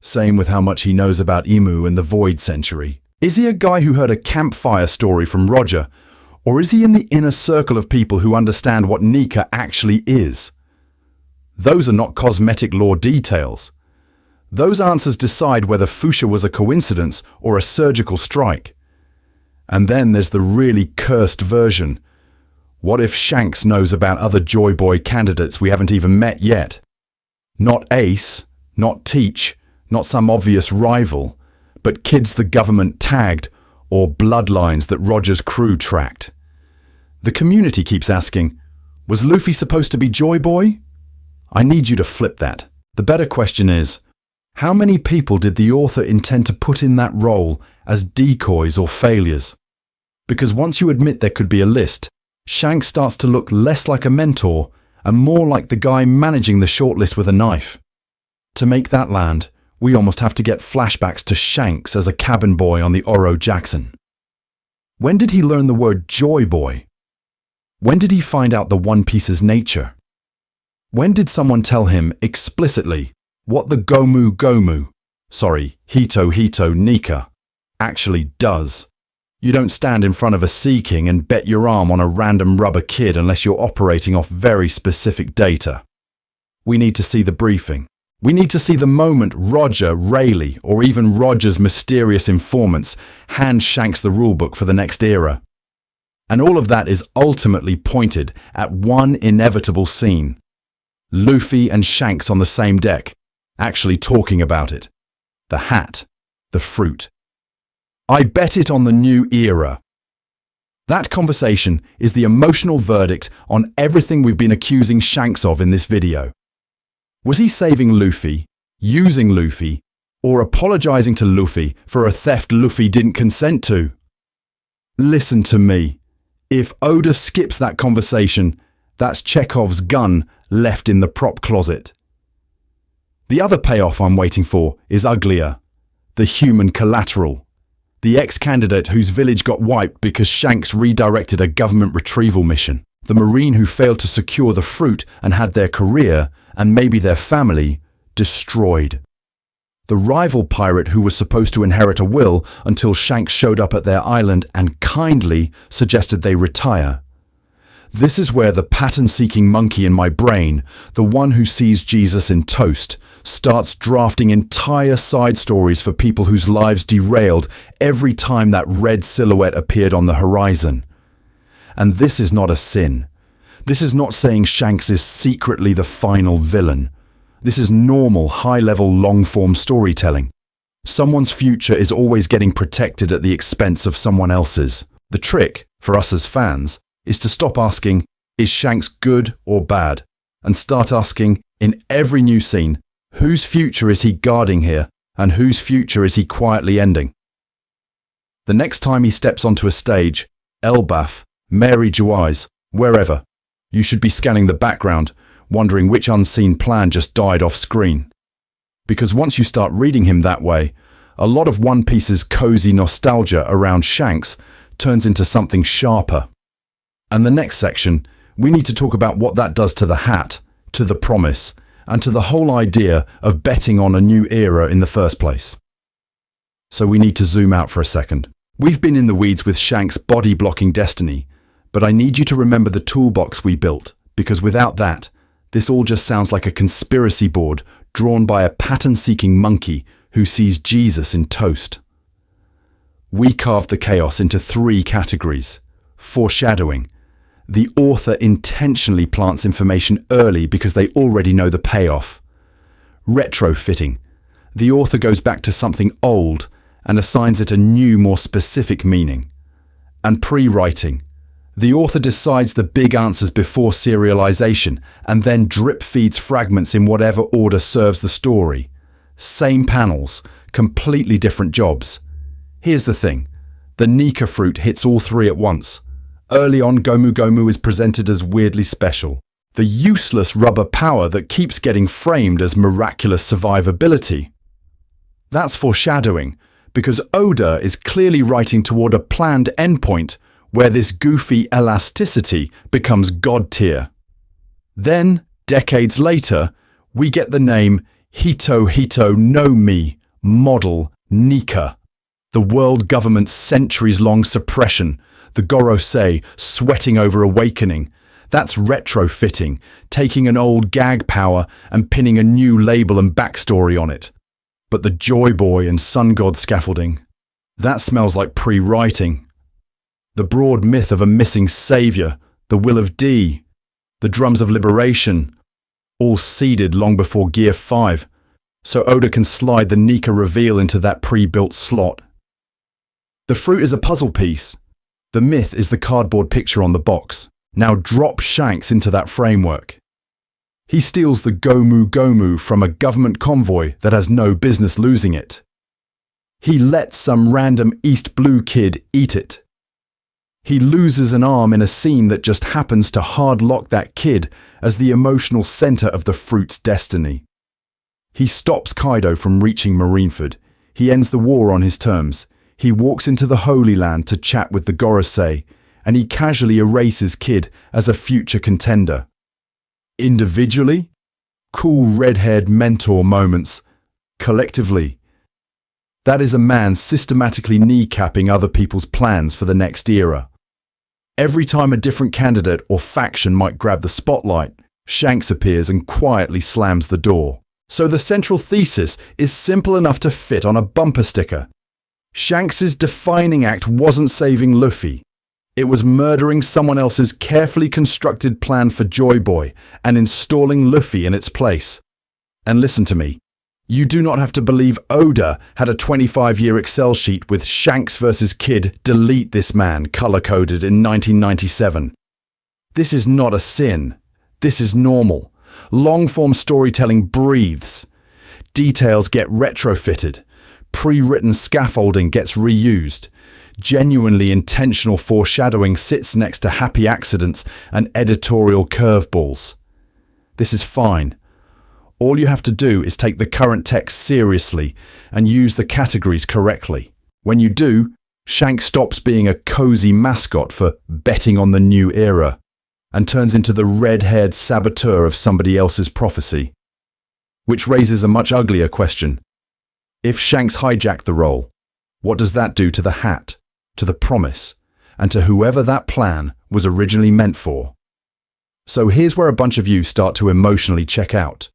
Same with how much he knows about Imu and the Void Century. Is he a guy who heard a campfire story from Roger, or is he in the inner circle of people who understand what Nika actually is? Those are not cosmetic lore details. Those answers decide whether Fuchsia was a coincidence or a surgical strike. And then there's the really cursed version. What if Shanks knows about other Joy Boy candidates we haven't even met yet? Not Ace, not Teach, not some obvious rival, but kids the government tagged or bloodlines that Roger's crew tracked. The community keeps asking, was Luffy supposed to be Joy Boy? I need you to flip that. The better question is, how many people did the author intend to put in that role as decoys or failures? Because once you admit there could be a list, Shanks starts to look less like a mentor and more like the guy managing the shortlist with a knife. To make that land, we almost have to get flashbacks to Shanks as a cabin boy on the Oro Jackson. When did he learn the word Joy Boy? When did he find out the One Piece's nature? When did someone tell him explicitly what the Hito Nika actually does? You don't stand in front of a Sea King and bet your arm on a random rubber kid unless you're operating off very specific data. We need to see the briefing. We need to see the moment Roger, Rayleigh, or even Roger's mysterious informants hand Shanks the rulebook for the next era. And all of that is ultimately pointed at one inevitable scene. Luffy and Shanks on the same deck, actually talking about it. The hat, the fruit. I bet it on the new era. That conversation is the emotional verdict on everything we've been accusing Shanks of in this video. Was he saving Luffy, using Luffy, or apologizing to Luffy for a theft Luffy didn't consent to? Listen to me. If Oda skips that conversation, that's Chekhov's gun left in the prop closet. The other payoff I'm waiting for is uglier. The human collateral. The ex-candidate whose village got wiped because Shanks redirected a government retrieval mission. The Marine who failed to secure the fruit and had their career, and maybe their family, destroyed. The rival pirate who was supposed to inherit a will until Shanks showed up at their island and kindly suggested they retire. This is where the pattern-seeking monkey in my brain, the one who sees Jesus in toast, starts drafting entire side stories for people whose lives derailed every time that red silhouette appeared on the horizon. And this is not a sin. This is not saying Shanks is secretly the final villain. This is normal, high-level, long-form storytelling. Someone's future is always getting protected at the expense of someone else's. The trick, for us as fans, is to stop asking, is Shanks good or bad? And start asking, in every new scene, whose future is he guarding here, and whose future is he quietly ending? The next time he steps onto a stage, Elbaf, Mary Jouais, wherever, you should be scanning the background, wondering which unseen plan just died off screen. Because once you start reading him that way, a lot of One Piece's cozy nostalgia around Shanks turns into something sharper. And the next section, we need to talk about what that does to the hat, to the promise, and to the whole idea of betting on a new era in the first place. So we need to zoom out for a second. We've been in the weeds with Shanks' body-blocking destiny, but I need you to remember the toolbox we built, because without that, this all just sounds like a conspiracy board drawn by a pattern-seeking monkey who sees Jesus in toast. We carved the chaos into 3 categories. Foreshadowing. The author intentionally plants information early because they already know the payoff. Retrofitting. The author goes back to something old and assigns it a new, more specific meaning. And pre-writing. The author decides the big answers before serialization and then drip feeds fragments in whatever order serves the story. Same panels, completely different jobs. Here's the thing. The Nika fruit hits all 3 at once. Early on, Gomu Gomu is presented as weirdly special. The useless rubber power that keeps getting framed as miraculous survivability. That's foreshadowing, because Oda is clearly writing toward a planned endpoint where this goofy elasticity becomes god tier. Then, decades later, we get the name Hito no Mi, model Nika. The world government's centuries-long suppression, the Gorosei sweating over awakening. That's retrofitting, taking an old gag power and pinning a new label and backstory on it. But the Joy Boy and Sun God scaffolding, that smells like pre-writing. The broad myth of a missing savior, the will of D, the drums of liberation, all seeded long before Gear 5. so Oda can slide the Nika reveal into that pre-built slot. The fruit is a puzzle piece. The myth is the cardboard picture on the box. Now drop Shanks into that framework. He steals the Gomu Gomu from a government convoy that has no business losing it. He lets some random East Blue kid eat it. He loses an arm in a scene that just happens to hard-lock that kid as the emotional center of the fruit's destiny. He stops Kaido from reaching Marineford. He ends the war on his terms. He walks into the Holy Land to chat with the Gorosei, and he casually erases Kid as a future contender. Individually, cool red-haired mentor moments. Collectively, that is a man systematically kneecapping other people's plans for the next era. Every time a different candidate or faction might grab the spotlight, Shanks appears and quietly slams the door. So the central thesis is simple enough to fit on a bumper sticker. Shanks's defining act wasn't saving Luffy. It was murdering someone else's carefully constructed plan for Joy Boy and installing Luffy in its place. And listen to me, you do not have to believe Oda had a 25-year Excel sheet with Shanks versus Kid delete this man color-coded in 1997. This is not a sin. This is normal. Long-form storytelling breathes. Details get retrofitted. Pre-written scaffolding gets reused. Genuinely intentional foreshadowing sits next to happy accidents and editorial curveballs. This is fine. All you have to do is take the current text seriously and use the categories correctly. When you do, Shanks stops being a cozy mascot for betting on the new era and turns into the red-haired saboteur of somebody else's prophecy. Which raises a much uglier question. If Shanks hijacked the role, what does that do to the hat, to the promise, and to whoever that plan was originally meant for? So here's where a bunch of you start to emotionally check out.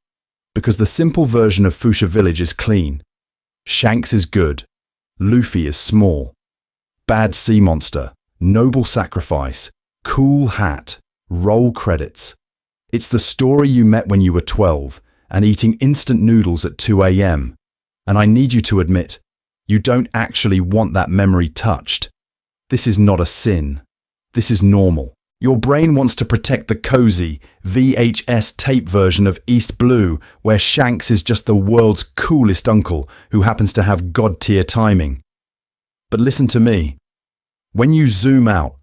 Because the simple version of Fuchsia Village is clean. Shanks is good. Luffy is small. Bad sea monster. Noble sacrifice. Cool hat. Roll credits. It's the story you met when you were 12 and eating instant noodles at 2 a.m. And I need you to admit, you don't actually want that memory touched. This is not a sin. This is normal. Your brain wants to protect the cozy VHS tape version of East Blue where Shanks is just the world's coolest uncle who happens to have god-tier timing. But listen to me. When you zoom out,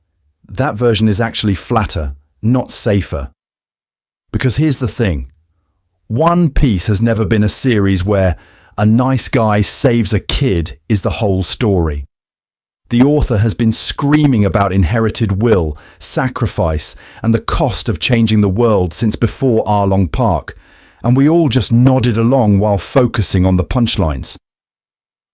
that version is actually flatter, not safer. Because here's the thing. One Piece has never been a series where a nice guy saves a kid is the whole story. The author has been screaming about inherited will, sacrifice, and the cost of changing the world since before Arlong Park, and we all just nodded along while focusing on the punchlines.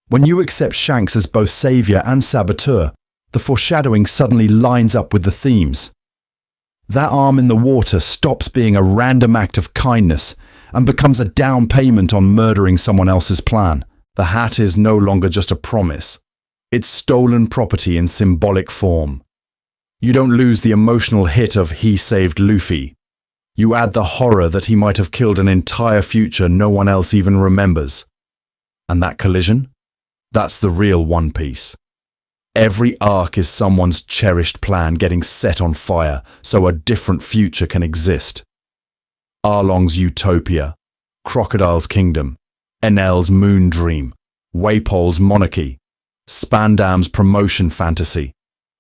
When you accept Shanks as both savior and saboteur, the foreshadowing suddenly lines up with the themes. That arm in the water stops being a random act of kindness and becomes a down payment on murdering someone else's plan. The hat is no longer just a promise. It's stolen property in symbolic form. You don't lose the emotional hit of he saved Luffy. You add the horror that he might have killed an entire future no one else even remembers. And that collision? That's the real One Piece. Every arc is someone's cherished plan getting set on fire so a different future can exist. Arlong's utopia, Crocodile's kingdom, Enel's moon dream, Waypole's monarchy, Spandam's promotion fantasy.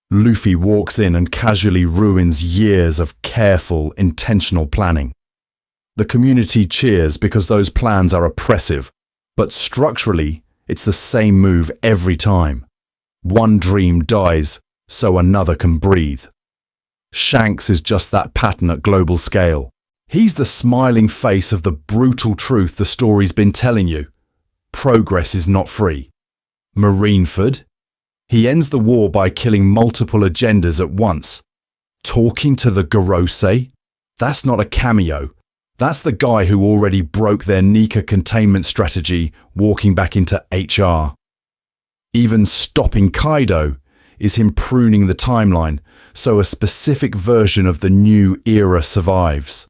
Luffy walks in and casually ruins years of careful, intentional planning. The community cheers because those plans are oppressive, but structurally, it's the same move every time. One dream dies, so another can breathe. Shanks is just that pattern at global scale. He's the smiling face of the brutal truth the story's been telling you. Progress is not free. Marineford. He ends the war by killing multiple agendas at once. Talking to the Gorosei? That's not a cameo. That's the guy who already broke their Nika containment strategy walking back into HR. Even stopping Kaido is him pruning the timeline so a specific version of the new era survives.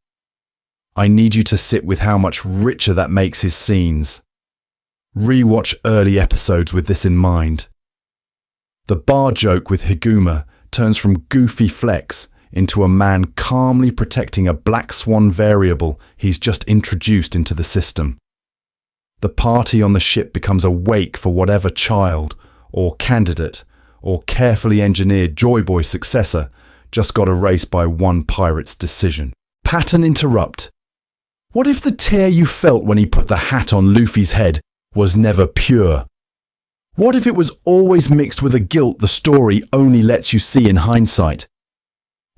I need you to sit with how much richer that makes his scenes. Rewatch early episodes with this in mind. The bar joke with Higuma turns from goofy flex into a man calmly protecting a black swan variable he's just introduced into the system. The party on the ship becomes a wake for whatever child, or candidate, or carefully engineered Joy Boy successor just got erased by one pirate's decision. Pattern interrupt. What if the tear you felt when he put the hat on Luffy's head was never pure? What if it was always mixed with a guilt the story only lets you see in hindsight?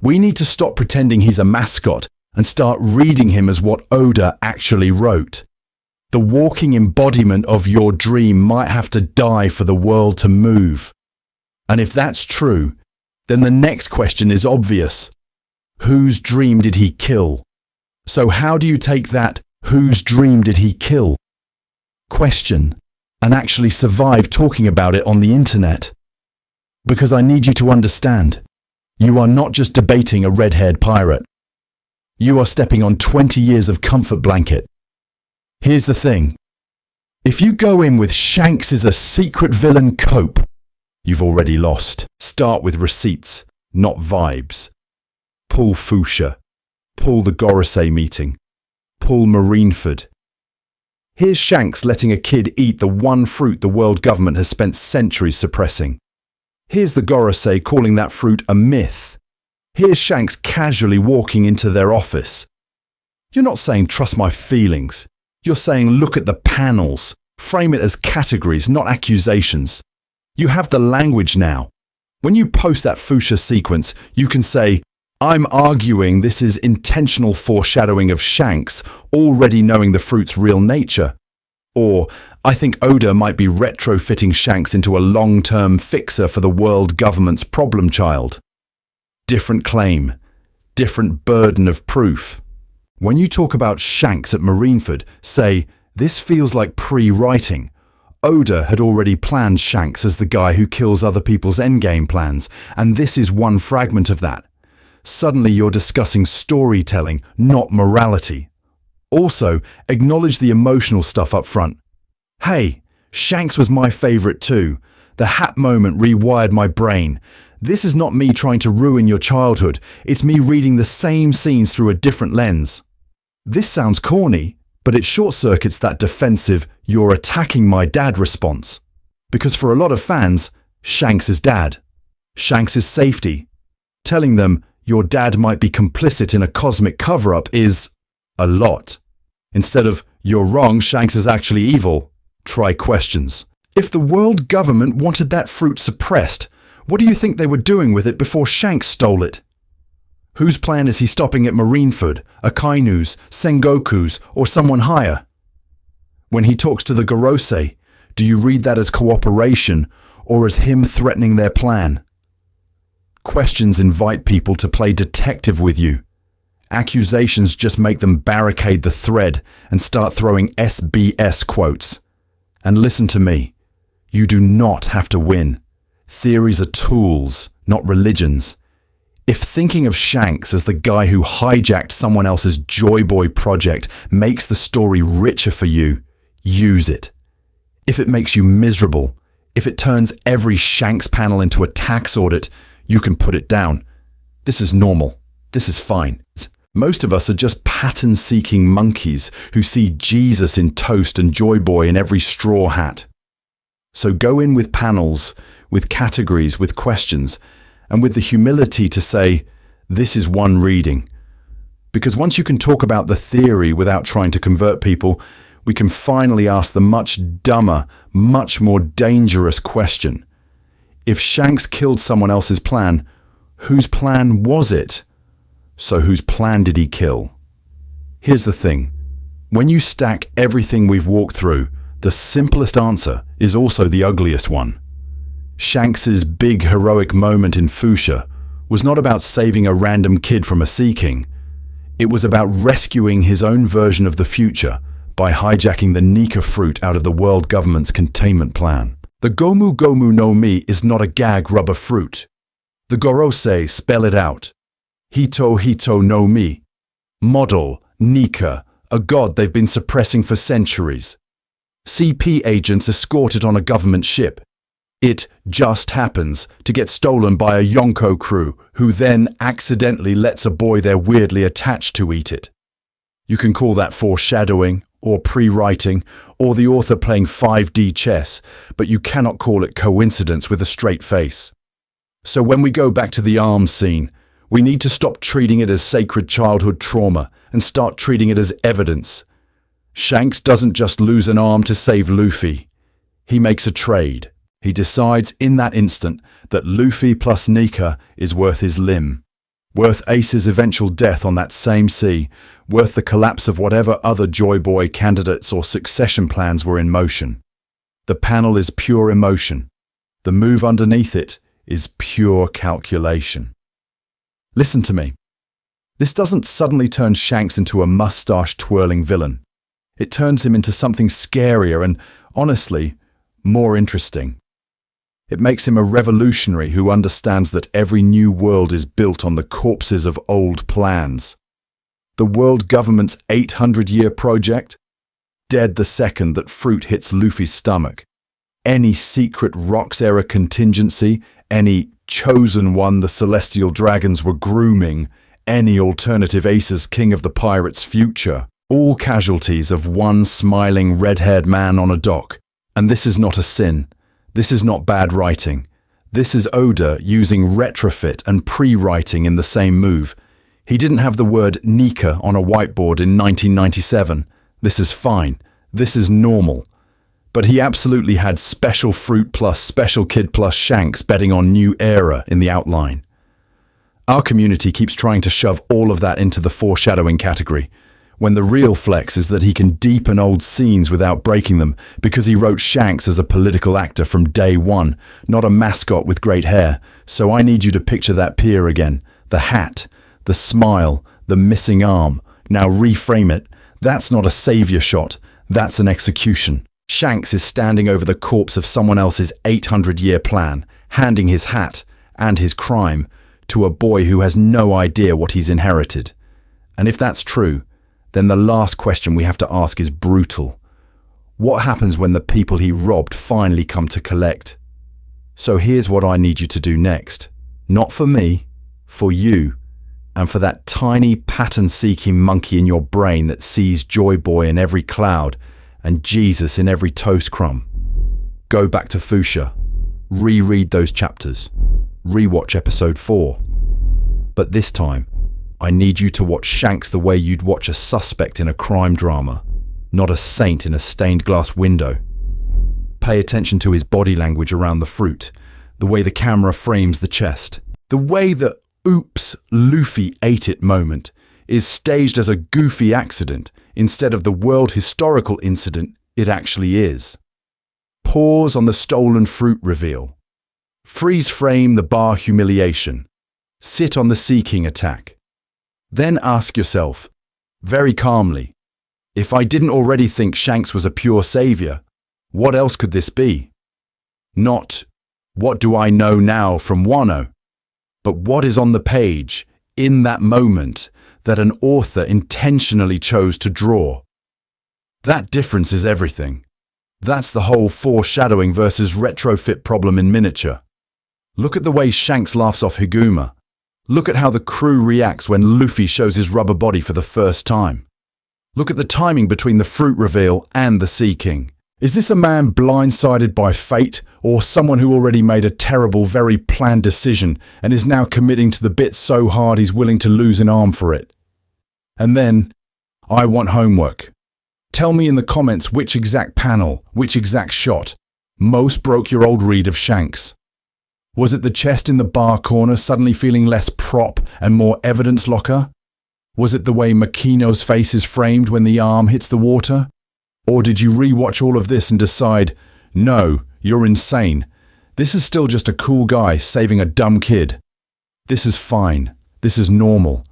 We need to stop pretending he's a mascot and start reading him as what Oda actually wrote. The walking embodiment of your dream might have to die for the world to move. And if that's true, then the next question is obvious. Whose dream did he kill? So how do you take that "whose dream did he kill" question and actually survive talking about it on the internet? Because I need you to understand, you are not just debating a red-haired pirate. You are stepping on 20 years of comfort blanket. Here's the thing. If you go in with Shanks is a secret villain cope, you've already lost. Start with receipts, not vibes. Pull Fuchsia. Pull the Gorosei meeting. Pull Marineford. Here's Shanks letting a kid eat the one fruit the world government has spent centuries suppressing. Here's the Gorosei calling that fruit a myth. Here's Shanks casually walking into their office. You're not saying trust my feelings. You're saying look at the panels. Frame it as categories, not accusations. You have the language now. When you post that Fuchsia sequence, you can say, I'm arguing this is intentional foreshadowing of Shanks already knowing the fruit's real nature. Or, I think Oda might be retrofitting Shanks into a long-term fixer for the world government's problem child. Different claim, different burden of proof. When you talk about Shanks at Marineford, say, this feels like pre-writing. Oda had already planned Shanks as the guy who kills other people's endgame plans, and this is one fragment of that. Suddenly you're discussing storytelling, not morality. Also, acknowledge the emotional stuff up front. Hey, Shanks was my favorite too. The hat moment rewired my brain. This is not me trying to ruin your childhood. It's me reading the same scenes through a different lens. This sounds corny, but it short-circuits that defensive, you're attacking my dad response. Because for a lot of fans, Shanks is dad. Shanks is safety. Telling them your dad might be complicit in a cosmic cover-up is a lot. Instead of, you're wrong, Shanks is actually evil, try questions. If the world government wanted that fruit suppressed, what do you think they were doing with it before Shanks stole it? Whose plan is he stopping at Marineford, Akainu's, Sengoku's, or someone higher? When he talks to the Gorosei, do you read that as cooperation or as him threatening their plan? Questions invite people to play detective with you. Accusations just make them barricade the thread and start throwing SBS quotes. And listen to me, you do not have to win. Theories are tools, not religions. If thinking of Shanks as the guy who hijacked someone else's Joy Boy project makes the story richer for you, use it. If it makes you miserable, if it turns every Shanks panel into a tax audit, you can put it down. This is normal. This is fine. Most of us are just pattern-seeking monkeys who see Jesus in toast and Joy Boy in every straw hat. So go in with panels, with categories, with questions, and with the humility to say, this is one reading. Because once you can talk about the theory without trying to convert people, we can finally ask the much dumber, much more dangerous question. If Shanks killed someone else's plan, whose plan was it? So whose plan did he kill? Here's the thing. When you stack everything we've walked through, the simplest answer is also the ugliest one. Shanks's big heroic moment in Fuchsia was not about saving a random kid from a Sea King. It was about rescuing his own version of the future by hijacking the Nika fruit out of the world government's containment plan. The Gomu Gomu no Mi is not a gag rubber fruit. The Gorosei spell it out. Hito Hito no Mi. Model, Nika, a god they've been suppressing for centuries. CP agents escort it on a government ship. It just happens to get stolen by a Yonko crew, who then accidentally lets a boy they're weirdly attached to eat it. You can call that foreshadowing, or pre-writing, or the author playing 5D chess, but you cannot call it coincidence with a straight face. So when we go back to the arms scene, we need to stop treating it as sacred childhood trauma and start treating it as evidence. Shanks doesn't just lose an arm to save Luffy. He makes a trade. He decides in that instant that Luffy plus Nika is worth his limb, worth Ace's eventual death on that same sea, worth the collapse of whatever other Joy Boy candidates or succession plans were in motion. The panel is pure emotion. The move underneath it is pure calculation. Listen to me. This doesn't suddenly turn Shanks into a mustache-twirling villain. It turns him into something scarier and, honestly, more interesting. It makes him a revolutionary who understands that every new world is built on the corpses of old plans. The world government's 800-year project? Dead the second that fruit hits Luffy's stomach. Any secret Rocks-era contingency, any chosen one the Celestial Dragons were grooming, any alternative Ace's King of the Pirates' future. All casualties of one smiling red-haired man on a dock. And this is not a sin. This is not bad writing. This is Oda using retrofit and pre-writing in the same move. He didn't have the word Nika on a whiteboard in 1997. This is fine. This is normal. But he absolutely had Special Fruit plus Special Kid plus Shanks betting on New Era in the outline. Our community keeps trying to shove all of that into the foreshadowing category, when the real flex is that he can deepen old scenes without breaking them because he wrote Shanks as a political actor from day one, not a mascot with great hair. So I need you to picture that pier again. The hat, the smile, the missing arm. Now reframe it. That's not a savior shot. That's an execution. Shanks is standing over the corpse of someone else's 800-year plan, handing his hat and his crime to a boy who has no idea what he's inherited. And if that's true, then the last question we have to ask is brutal. What happens when the people he robbed finally come to collect? So here's what I need you to do next. Not for me, for you, and for that tiny pattern-seeking monkey in your brain that sees Joy Boy in every cloud and Jesus in every toast crumb. Go back to Fuchsia. Reread those chapters. Rewatch episode 4. But this time, I need you to watch Shanks the way you'd watch a suspect in a crime drama, not a saint in a stained glass window. Pay attention to his body language around the fruit, the way the camera frames the chest, the way the "oops, Luffy ate it" moment is staged as a goofy accident instead of the world historical incident it actually is. Pause on the stolen fruit reveal. Freeze frame the bar humiliation. Sit on the Sea King attack. Then ask yourself, very calmly, if I didn't already think Shanks was a pure savior, what else could this be? Not, what do I know now from Wano? But what is on the page, in that moment, that an author intentionally chose to draw? That difference is everything. That's the whole foreshadowing versus retrofit problem in miniature. Look at the way Shanks laughs off Higuma. Look at how the crew reacts when Luffy shows his rubber body for the first time. Look at the timing between the fruit reveal and the Sea King. Is this a man blindsided by fate, or someone who already made a terrible, very planned decision and is now committing to the bit so hard he's willing to lose an arm for it? And then, I want homework. Tell me in the comments which exact panel, which exact shot, most broke your old read of Shanks. Was it the chest in the bar corner suddenly feeling less prop and more evidence locker? Was it the way Makino's face is framed when the arm hits the water? Or did you rewatch all of this and decide, no, you're insane. This is still just a cool guy saving a dumb kid. This is fine. This is normal.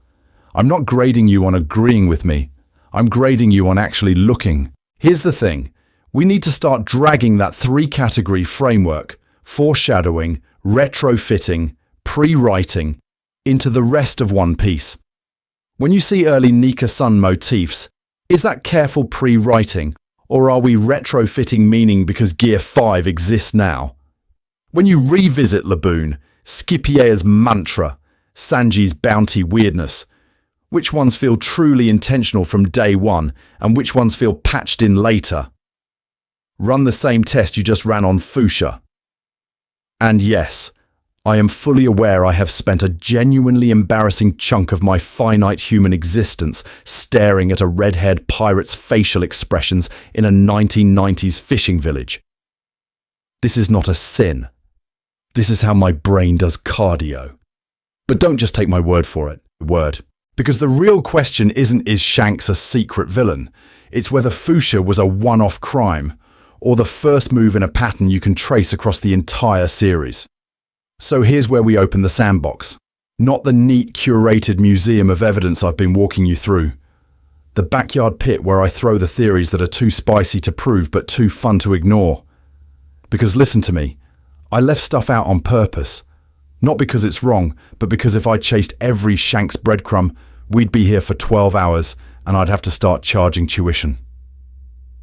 I'm not grading you on agreeing with me. I'm grading you on actually looking. Here's the thing. We need to start dragging that 3-category framework, foreshadowing, retrofitting, pre-writing, into the rest of One Piece. When you see early Nika Sun motifs, is that careful pre-writing, Or are we retrofitting meaning because Gear 5 exists now? When you revisit Laboon, Scipio's mantra, Sanji's bounty weirdness, which ones feel truly intentional from day one and which ones feel patched in later? Run the same test you just ran on Fuchsia. And yes, I am fully aware I have spent a genuinely embarrassing chunk of my finite human existence staring at a red-haired pirate's facial expressions in a 1990s fishing village. This is not a sin. This is how my brain does cardio. But don't just take my word for it. Because the real question isn't is Shanks a secret villain, it's whether Fuchsia was a one-off crime, or the first move in a pattern you can trace across the entire series. So here's where we open the sandbox. Not the neat, curated museum of evidence I've been walking you through. The backyard pit where I throw the theories that are too spicy to prove but too fun to ignore. Because listen to me, I left stuff out on purpose. Not because it's wrong, but because if I chased every Shanks breadcrumb, we'd be here for 12 hours and I'd have to start charging tuition.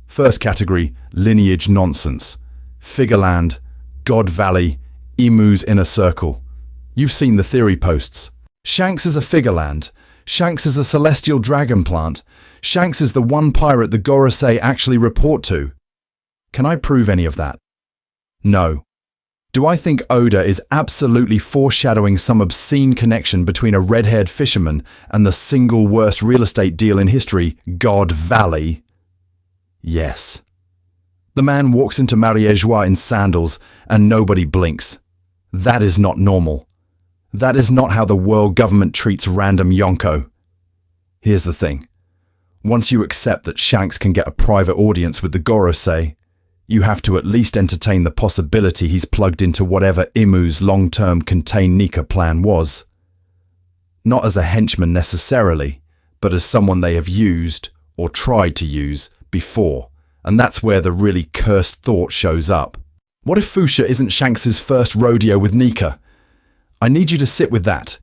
First category, lineage nonsense. Figureland, God Valley, Emu's inner circle. You've seen the theory posts. Shanks is a Figureland. Shanks is a celestial dragon plant. Shanks is the one pirate the Gorosei actually report to. Can I prove any of that? No. Do I think Oda is absolutely foreshadowing some obscene connection between a red-haired fisherman and the single worst real estate deal in history, God Valley? Yes. The man walks into Mariéjois in sandals and nobody blinks. That is not normal. That is not how the world government treats random Yonko. Here's the thing. Once you accept that Shanks can get a private audience with the Gorosei, you have to at least entertain the possibility he's plugged into whatever Imu's long-term contain Nika plan was. Not as a henchman necessarily, but as someone they have used, or tried to use, before. And that's where the really cursed thought shows up. What if Fuchsia isn't Shanks's first rodeo with Nika? I need you to sit with that,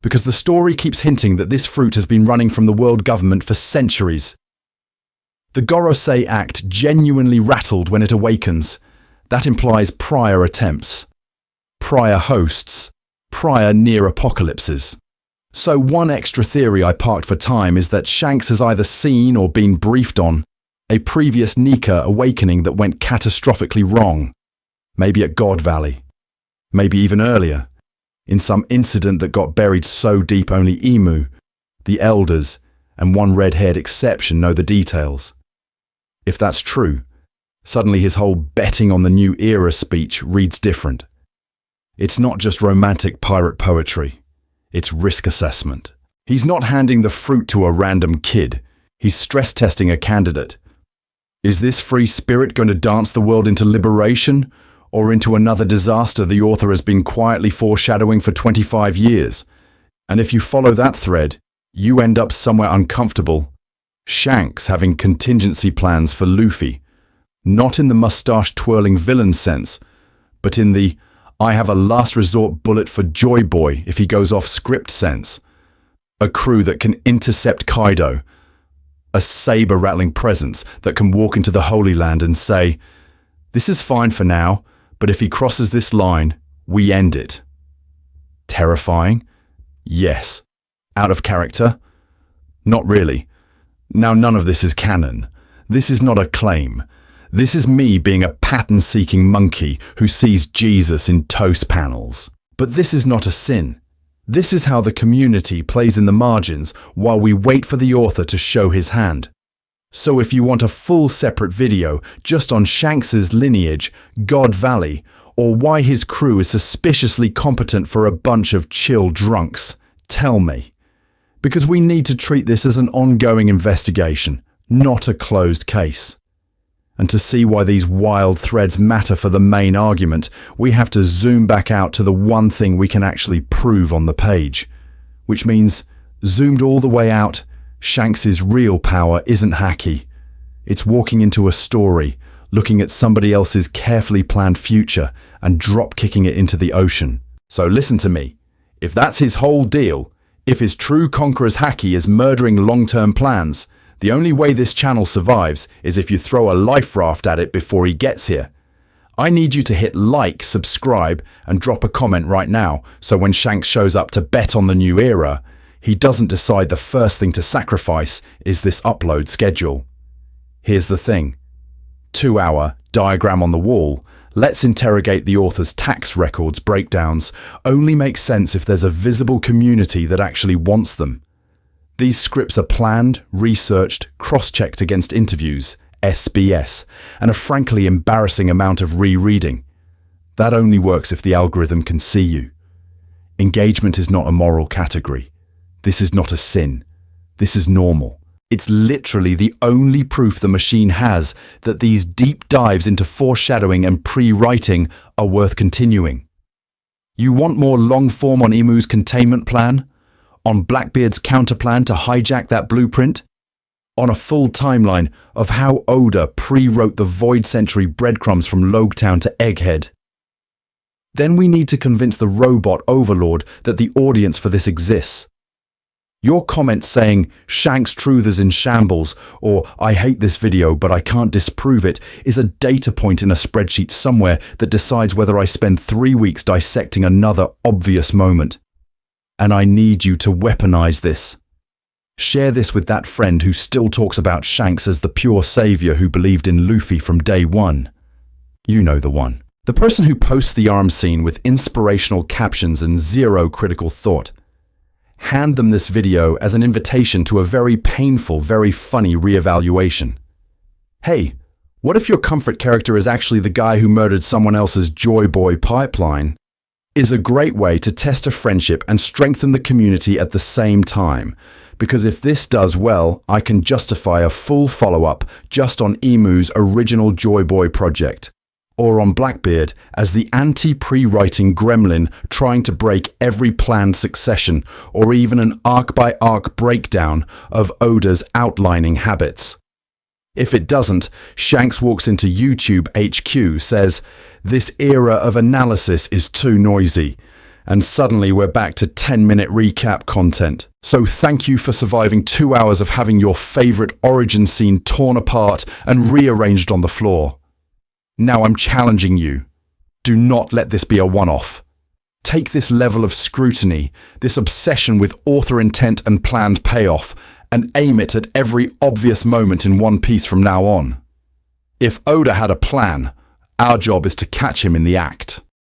because the story keeps hinting that this fruit has been running from the world government for centuries. The Gorosei act genuinely rattled when it awakens. That implies prior attempts, prior hosts, prior near apocalypses. So one extra theory I parked for time is that Shanks has either seen or been briefed on a previous Nika awakening that went catastrophically wrong. Maybe at God Valley. Maybe even earlier. In some incident that got buried so deep only Emu, the elders, and one red-haired exception know the details. If that's true, suddenly his whole betting on the new era speech reads different. It's not just romantic pirate poetry. It's risk assessment. He's not handing the fruit to a random kid. He's stress testing a candidate. Is this free spirit going to dance the world into liberation, or into another disaster the author has been quietly foreshadowing for 25 years? And if you follow that thread, you end up somewhere uncomfortable. Shanks having contingency plans for Luffy, not in the mustache-twirling villain sense, but in the I have a last resort bullet for Joy Boy if he goes off script sense. A crew that can intercept Kaido, a saber-rattling presence that can walk into the Holy Land and say, this is fine for now, but if he crosses this line, we end it. Terrifying? Yes. Out of character? Not really. Now none of this is canon. This is not a claim. This is me being a pattern-seeking monkey who sees Jesus in toast panels. But this is not a sin. This is how the community plays in the margins while we wait for the author to show his hand. So if you want a full separate video just on Shanks's lineage, God Valley, or why his crew is suspiciously competent for a bunch of chill drunks, tell me. Because we need to treat this as an ongoing investigation, not a closed case. And to see why these wild threads matter for the main argument, we have to zoom back out to the one thing we can actually prove on the page. Which means, zoomed all the way out, Shanks's real power isn't hacky. It's walking into a story, looking at somebody else's carefully planned future and drop-kicking it into the ocean. So listen to me. If that's his whole deal, if his true conqueror's haki is murdering long-term plans, The only way this channel survives is if you throw a life raft at it before he gets here. I need you to hit like, subscribe, and drop a comment right now, so when Shanks shows up to bet on the new era, he doesn't decide the first thing to sacrifice is this upload schedule. Here's the thing. 2-hour diagram on the wall, let's interrogate the author's tax records breakdowns, only makes sense if there's a visible community that actually wants them. These scripts are planned, researched, cross-checked against interviews, SBS, and a frankly embarrassing amount of rereading. That only works if the algorithm can see you. Engagement is not a moral category. This is not a sin. This is normal. It's literally the only proof the machine has that these deep dives into foreshadowing and pre-writing are worth continuing. You want more long form on Emu's containment plan? On Blackbeard's counterplan to hijack that blueprint? On a full timeline of how Oda pre-wrote the Void Century breadcrumbs from Logetown to Egghead? Then we need to convince the robot overlord that the audience for this exists. Your comment saying, Shanks truth is in shambles, or I hate this video but I can't disprove it, is a data point in a spreadsheet somewhere that decides whether I spend 3 weeks dissecting another obvious moment. And I need you to weaponize this. Share this with that friend who still talks about Shanks as the pure savior who believed in Luffy from day one. You know the one. The person who posts the arm scene with inspirational captions and zero critical thought. Hand them this video as an invitation to a very painful, very funny reevaluation. Hey, what if your comfort character is actually the guy who murdered someone else's Joy Boy pipeline? Is a great way to test a friendship and strengthen the community at the same time. Because if this does well, I can justify a full follow-up just on Emu's original Joy Boy project. Or on Blackbeard as the anti-pre-writing gremlin trying to break every planned succession, or even an arc-by-arc breakdown of Oda's outlining habits. If it doesn't, Shanks walks into YouTube HQ, says, "This era of analysis is too noisy," and suddenly we're back to 10-minute recap content. So thank you for surviving 2 hours of having your favorite origin scene torn apart and rearranged on the floor. Now I'm challenging you. Do not let this be a one-off. Take this level of scrutiny, this obsession with author intent and planned payoff, and aim it at every obvious moment in One Piece from now on. If Oda had a plan, our job is to catch him in the act.